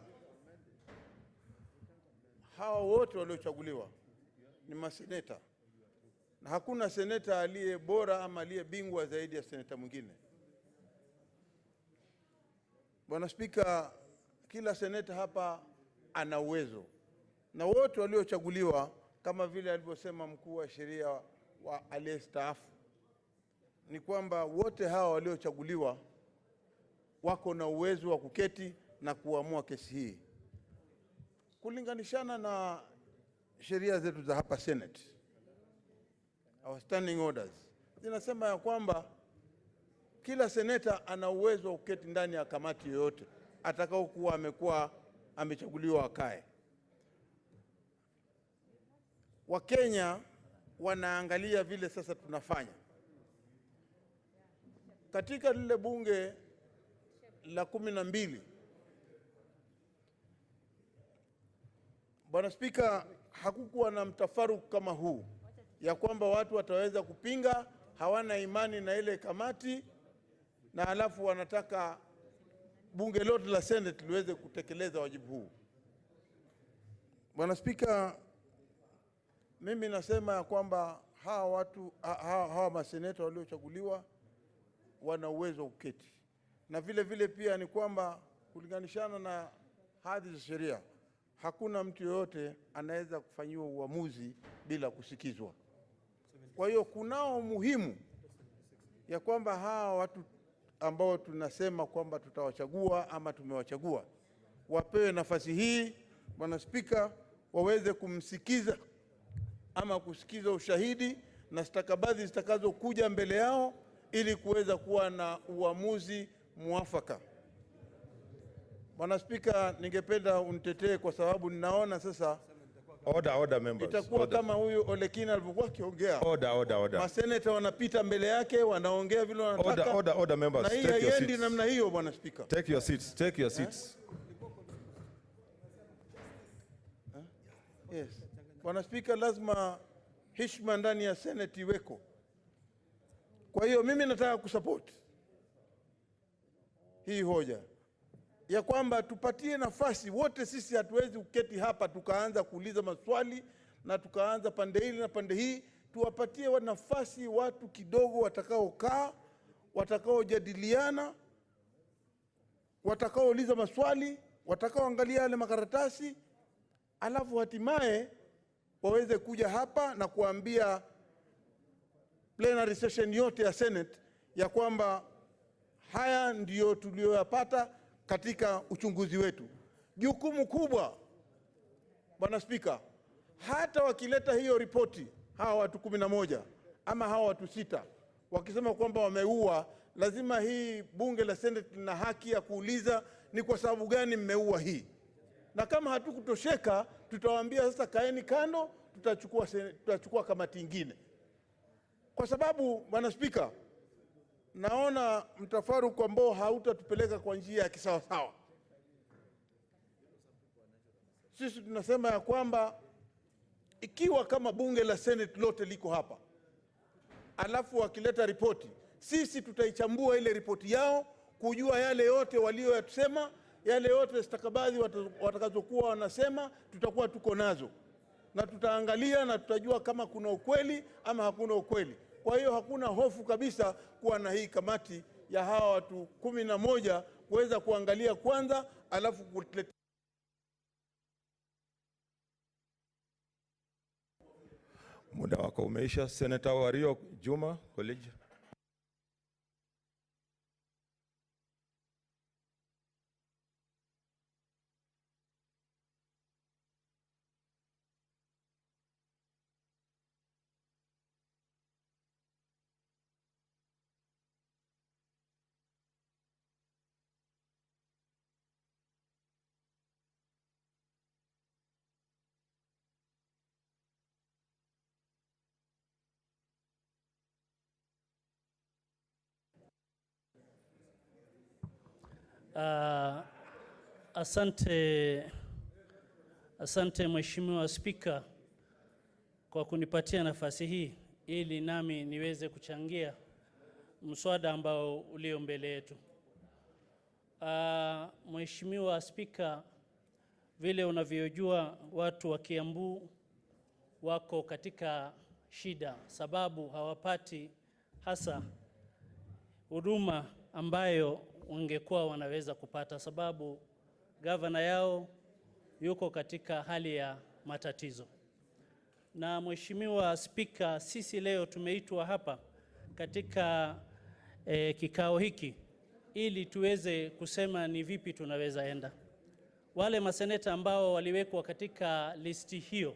hawa wote waliochaguliwa ni maseneta. Na hakuna seneta aliye bora ama aliye bingwa zaidi ya seneta mwingine. Bwana Spika, kila seneta hapa ana uwezo. Na wote waliochaguliwa kama vile alivyosema mkuu wa sheria wa aliyestaafu ni kwamba wote hawa waliochaguliwa wako na uwezo wa kuketi na kuamua kesi hii. Kulinganishana na sheria zetu za hapa Senate, our standing orders, zinasema ya kwamba kila seneta ana uwezo wa kuketi ndani ya kamati yoyote atakaokuwa amechaguliwa akae. Wakenya wanaangalia vile sasa tunafanya. katika lile bunge la 12, Bwana Spika, hakukuwa na mtafaruku kama huu ya kwamba watu wataweza kupinga, hawana imani na ile kamati, na halafu wanataka bunge lote la Senate liweze kutekeleza wajibu huu. Bwana Spika, mimi nasema ya kwamba hawa maseneta waliochaguliwa wana uwezo uketi, na vile vile pia ni kwamba kulinganishana na hadhi za sheria, hakuna mtu yoyote anaweza kufanyiwa uamuzi bila kusikizwa. Kwa hiyo kunao muhimu ya kwamba hawa watu ambao tunasema kwamba tutawachagua ama tumewachagua wapewe nafasi hii, Bwana Spika, waweze kumsikiza ama kusikiza ushahidi na stakabadhi zitakazokuja mbele yao ili kuweza kuwa na uamuzi muafaka. Bwana Spika, ningependa unitetee kwa sababu ninaona sasa Order members. Itakuwa kama huyu Olekina alivyokuwa akiongea. Order. Maseneta wanapita mbele yake, wanaongea vile wanataka. Order members. Na hii haiendi namna hiyo, Bwana Spika. Take your seats. Yes. Bwana Spika, lazima heshima ndani ya Senate iweko. Kwa hiyo mimi nataka kusupport hii hoja ya kwamba tupatie nafasi wote. Sisi hatuwezi uketi hapa tukaanza kuuliza maswali na tukaanza pande hili na pande hii. Tuwapatie nafasi watu kidogo watakaokaa, watakaojadiliana, watakaouliza maswali, watakaoangalia yale makaratasi, alafu hatimaye waweze kuja hapa na kuambia plenary session yote ya Senate ya kwamba haya ndiyo tuliyoyapata katika uchunguzi wetu. Jukumu kubwa, Bwana Spika, hata wakileta hiyo ripoti hawa watu 11 ama hawa watu 6 wakisema kwamba wameua, lazima hii bunge la Senate lina haki ya kuuliza ni kwa sababu gani mmeua hii. Na kama hatukutosheka, tutawaambia sasa kaeni kando, tutachukua kamati nyingine. Kwa sababu, Bwana Spika, naona mtafaruku ambao hautatupeleka kwa njia ya kisawasawa. Sisi tunasema ya kwamba ikiwa kama bunge la Senate lote liko hapa, alafu wakileta ripoti, sisi tutaichambua ile ripoti yao kujua yale yote walioyasema, yale yote stakabadhi watakazokuwa wanasema, tutakuwa tuko nazo. Na tutaangalia na tutajua kama kuna ukweli ama hakuna ukweli. Kwa hiyo hakuna hofu kabisa kuwa na hii kamati ya hawa watu 11 kuweza kuangalia kwanza, alafu kuleta. Muda wako umeisha. Senator Wario Juma, College. Asante Mheshimiwa Spika kwa kunipatia nafasi hii ili nami niweze kuchangia mswada ambao ulio mbele yetu. Mheshimiwa Spika, vile unavyojua watu wa Kiambu wako katika shida sababu hawapati hasa huduma ambayo wangekuwa wanaweza kupata, sababu gavana yao yuko katika hali ya matatizo. Na Mheshimiwa Spika, sisi leo tumeitwa hapa katika kikao hiki ili tuweze kusema ni vipi tunaweza enda. Wale maseneta ambao waliwekwa katika listi hiyo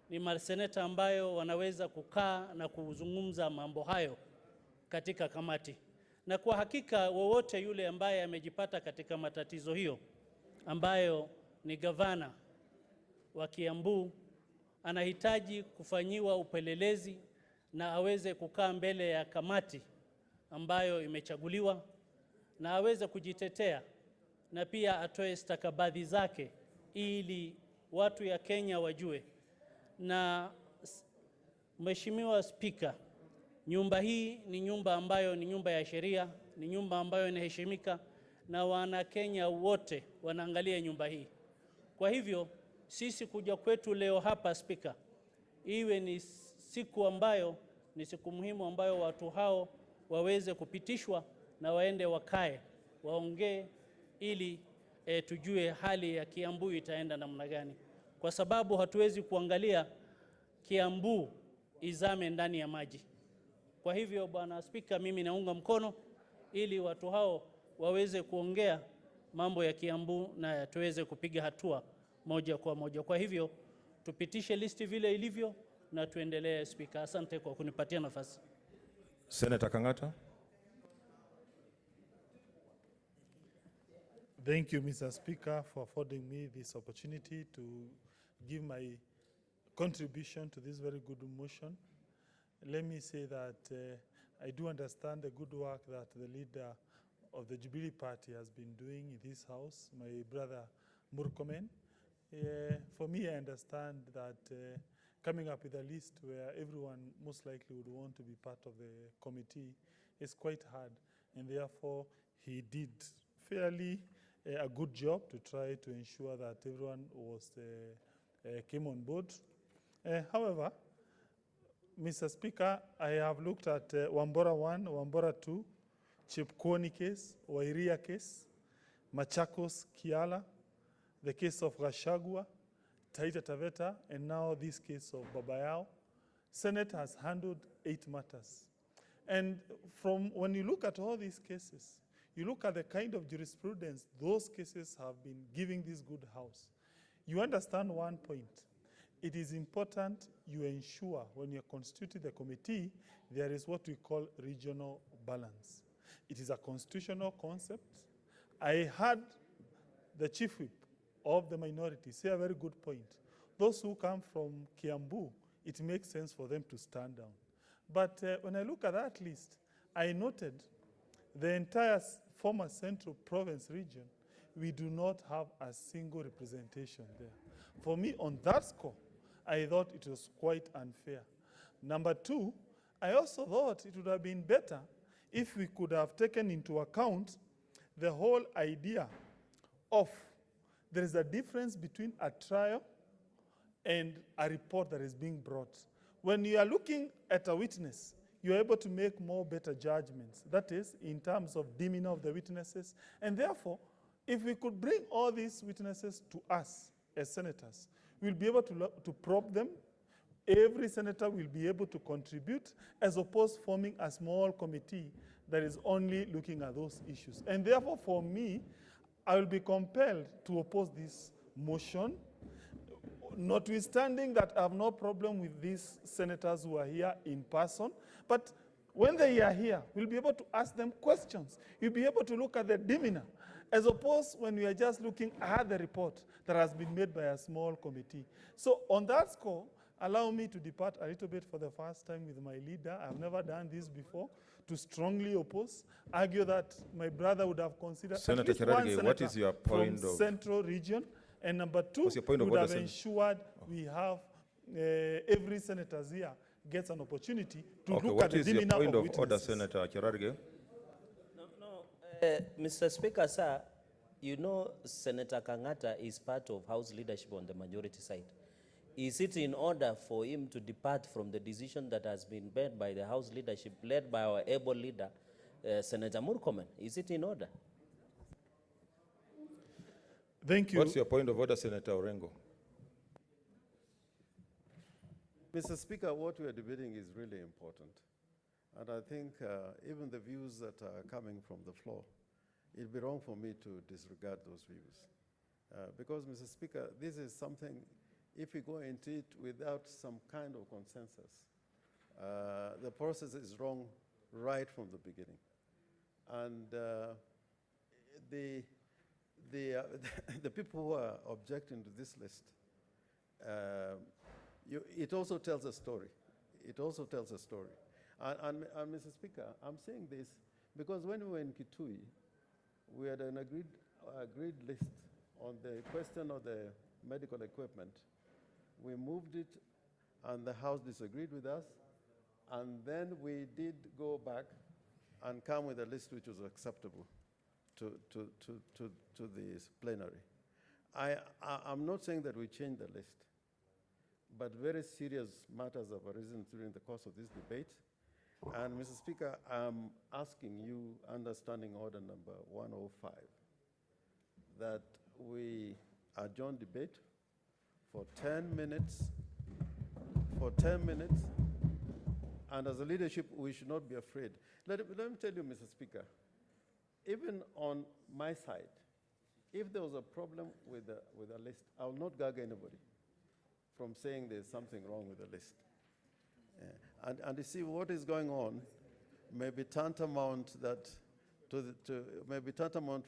ni maseneta ambayo wanaweza kukaa na kuzungumza mambo hayo katika kamati. Na kwa hakika wowote yule ambaye amejipata katika matatizo hiyo ambayo ni gavana wa Kiambu anahitaji kufanyiwa upelelezi na aweze kukaa mbele ya kamati ambayo imechaguliwa na aweze kujitetea na pia atoe stakabadhi zake ili watu ya Kenya wajue. Na Mheshimiwa Spika, nyumba hii ni nyumba ambayo ni nyumba ya sheria, ni nyumba ambayo inaheshimika na wana Kenya wote wanaangalia nyumba hii. Kwa hivyo sisi kuja kwetu leo hapa, Spika, iwe ni siku ambayo ni siku muhimu ambayo watu hao waweze kupitishwa na waende wakae waongee ili tujue hali ya Kiambu itaenda namna gani, kwa sababu hatuwezi kuangalia Kiambu izame ndani ya maji. Kwa hivyo Bwana Spika, mimi naunga mkono ili watu hao waweze kuongea mambo ya Kiambu na tuweze kupiga hatua moja kwa moja. Kwa hivyo tupitishe listi vile ilivyo na tuendelee, Spika. Asante kwa kunipatia nafasi. Senator Kangata. Thank you, Mr. Speaker, for affording me this opportunity to give my contribution to this very good motion. Let me say that I do understand the good work that the leader of the Jubilee Party has been doing in this House, my brother Murkomen. For me, I understand that coming up with a list where everyone most likely would want to be part of the committee is quite hard, and therefore he did fairly a good job to try to ensure that everyone was came on board. However, Mr. Speaker, I have looked at Wambora 1, Wambora 2, Chepkwony case, Wairia case, Machakos, Kiala, the case of Gachagua, Taita Taveta, and now this case of Babayao. Senate has handled 8 matters. And from when you look at all these cases, you look at the kind of jurisprudence those cases have been giving this good House, you understand one point. It is important you ensure when you're constituting the committee, there is what we call regional balance. It is a constitutional concept. I heard the chief whip of the minority say a very good point. Those who come from Kiambu, it makes sense for them to stand down. But when I look at that list, I noted the entire former Central Province region, we do not have a single representation there. For me, on that score, I thought it was quite unfair. Number 2, I also thought it would have been better if we could have taken into account the whole idea of there is a difference between a trial and a report that is being brought. When you are looking at a witness, you are able to make more better judgments. That is, in terms of demeanor of the witnesses. And therefore, if we could bring all these witnesses to us as senators, we'll be able to probe them. Every senator will be able to contribute, as opposed to forming a small committee that is only looking at those issues. And therefore, for me, I will be compelled to oppose this motion, notwithstanding that I have no problem with these senators who are here in person. But when they are here, we'll be able to ask them questions. You'll be able to look at their demeanor, as opposed when we are just looking at the report that has been made by a small committee. So on that score, allow me to depart a little bit for the first time with my leader. I've never done this before, to strongly oppose, argue that my brother would have considered Senator at least one senator what is your point from of Central Region, and number 2, point of would order, have ensured we have every senator here gets an opportunity to look at the demeanor of witnesses. What is your point of order, Senator Cherargei? Mr. Speaker, sir, you know Senator Kangata is part of House leadership on the majority side. Is it in order for him to depart from the decision that has been made by the House leadership, led by our able leader, Senator Murkomen? Is it in order? Thank you. What's your point of order, Senator Orengo? Mr. Speaker, what we are debating is really important. And I think even the views that are coming from the floor, it would be wrong for me to disregard those views. Because, Mr. Speaker, this is something, if we go into it without some kind of consensus, the process is wrong right from the beginning. And the people who are objecting to this list, it also tells a story. It also tells a story. And Mr. Speaker, I'm saying this because when we were in Kitui, we had an agreed list on the question of the medical equipment. We moved it, and the House disagreed with us, and then we did go back and come with a list which was acceptable to the plenary. I'm not saying that we changed the list, but very serious matters have arisen during the course of this debate. And Mr. Speaker, I'm asking you, understanding order number 105, that we adjourn debate for 10 minutes, and as a leadership, we should not be afraid. Let me tell you, Mr. Speaker, even on my side, if there was a problem with a list, I will not gag anybody from saying there's something wrong with the list. And you see, what is going on may be tantamount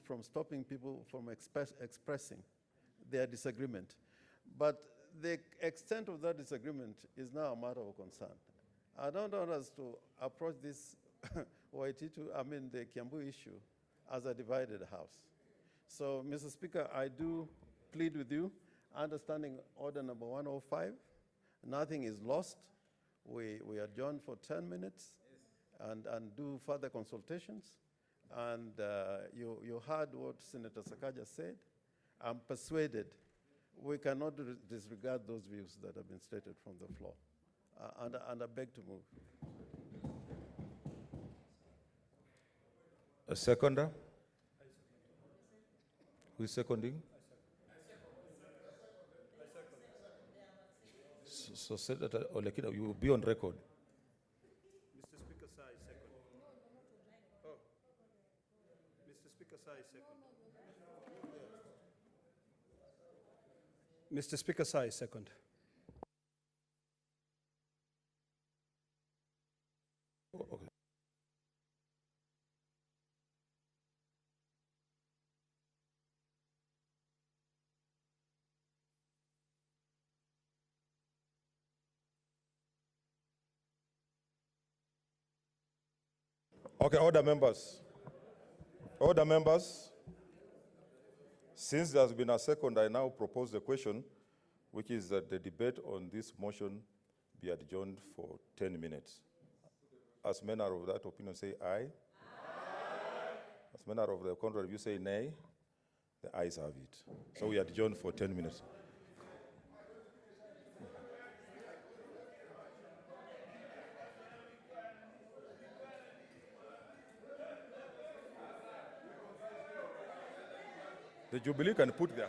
from stopping people from expressing their disagreement. But the extent of that disagreement is now a matter of concern. I don't want us to approach this the Kiambu issue as a divided house. So, Mr. Speaker, I do plead with you, understanding order number 105, nothing is lost. We adjourn for 10 minutes and do further consultations. And you heard what Senator Sakaja said. I'm persuaded we cannot disregard those views that have been stated from the floor. And I beg to move. A seconder? Who is seconding? So Senator Olekina, you will be on record. Mr. Speaker, sir, I second. Oh. Mr. Speaker, sir, I second. Mr. Speaker, sir, I second. Oh, okay. Okay, order members. Order members. Since there has been a second, I now propose the question, which is that the debate on this motion be adjourned for 10 minutes. As men are of that opinion, say aye. Aye. As men are of the contrary, you say nay. The ayes have it. So we adjourn for 10 minutes. The Jubilee can put their...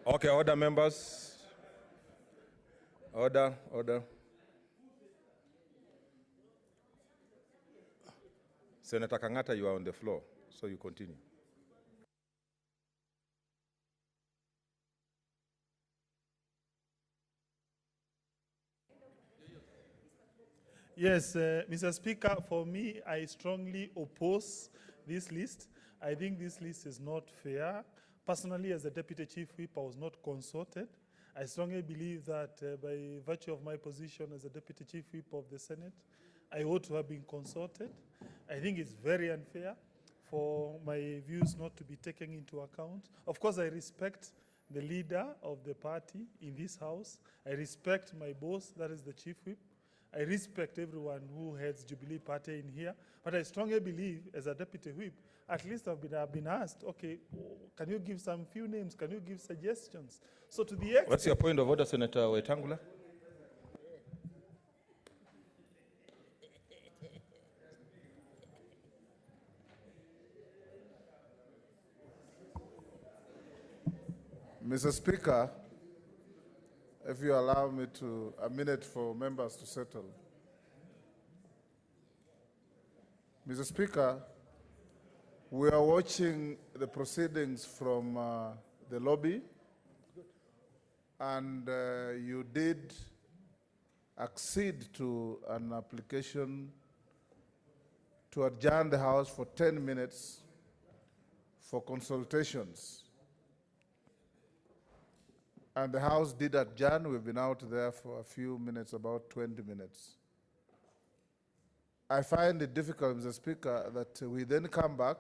Okay, order, members. Order, order. Senator Kangata, you are on the floor, so you continue. Yes, Mr. Speaker, for me, I strongly oppose this list. I think this list is not fair. Personally, as a Deputy Chief Whip, I was not consulted. I strongly believe that by virtue of my position as a Deputy Chief Whip of the Senate, I ought to have been consulted. I think it's very unfair for my views not to be taken into account. Of course, I respect the leader of the party in this House. I respect my boss, that is the Chief Whip. I respect everyone who heads Jubilee Party in here, but I strongly believe, as a Deputy Whip, at least I've been asked, okay, can you give some few names? Can you give suggestions? So to the extent— What's your point of order, Senator Wetangula? Mr. Speaker, if you allow me to, a minute for members to settle. Mr. Speaker, we are watching the proceedings from the lobby, and you did accede to an application to adjourn the House for 10 minutes for consultations. And the House did adjourn. We've been out there for a few minutes, about 20 minutes. I find it difficult, Mr. Speaker, that we then come back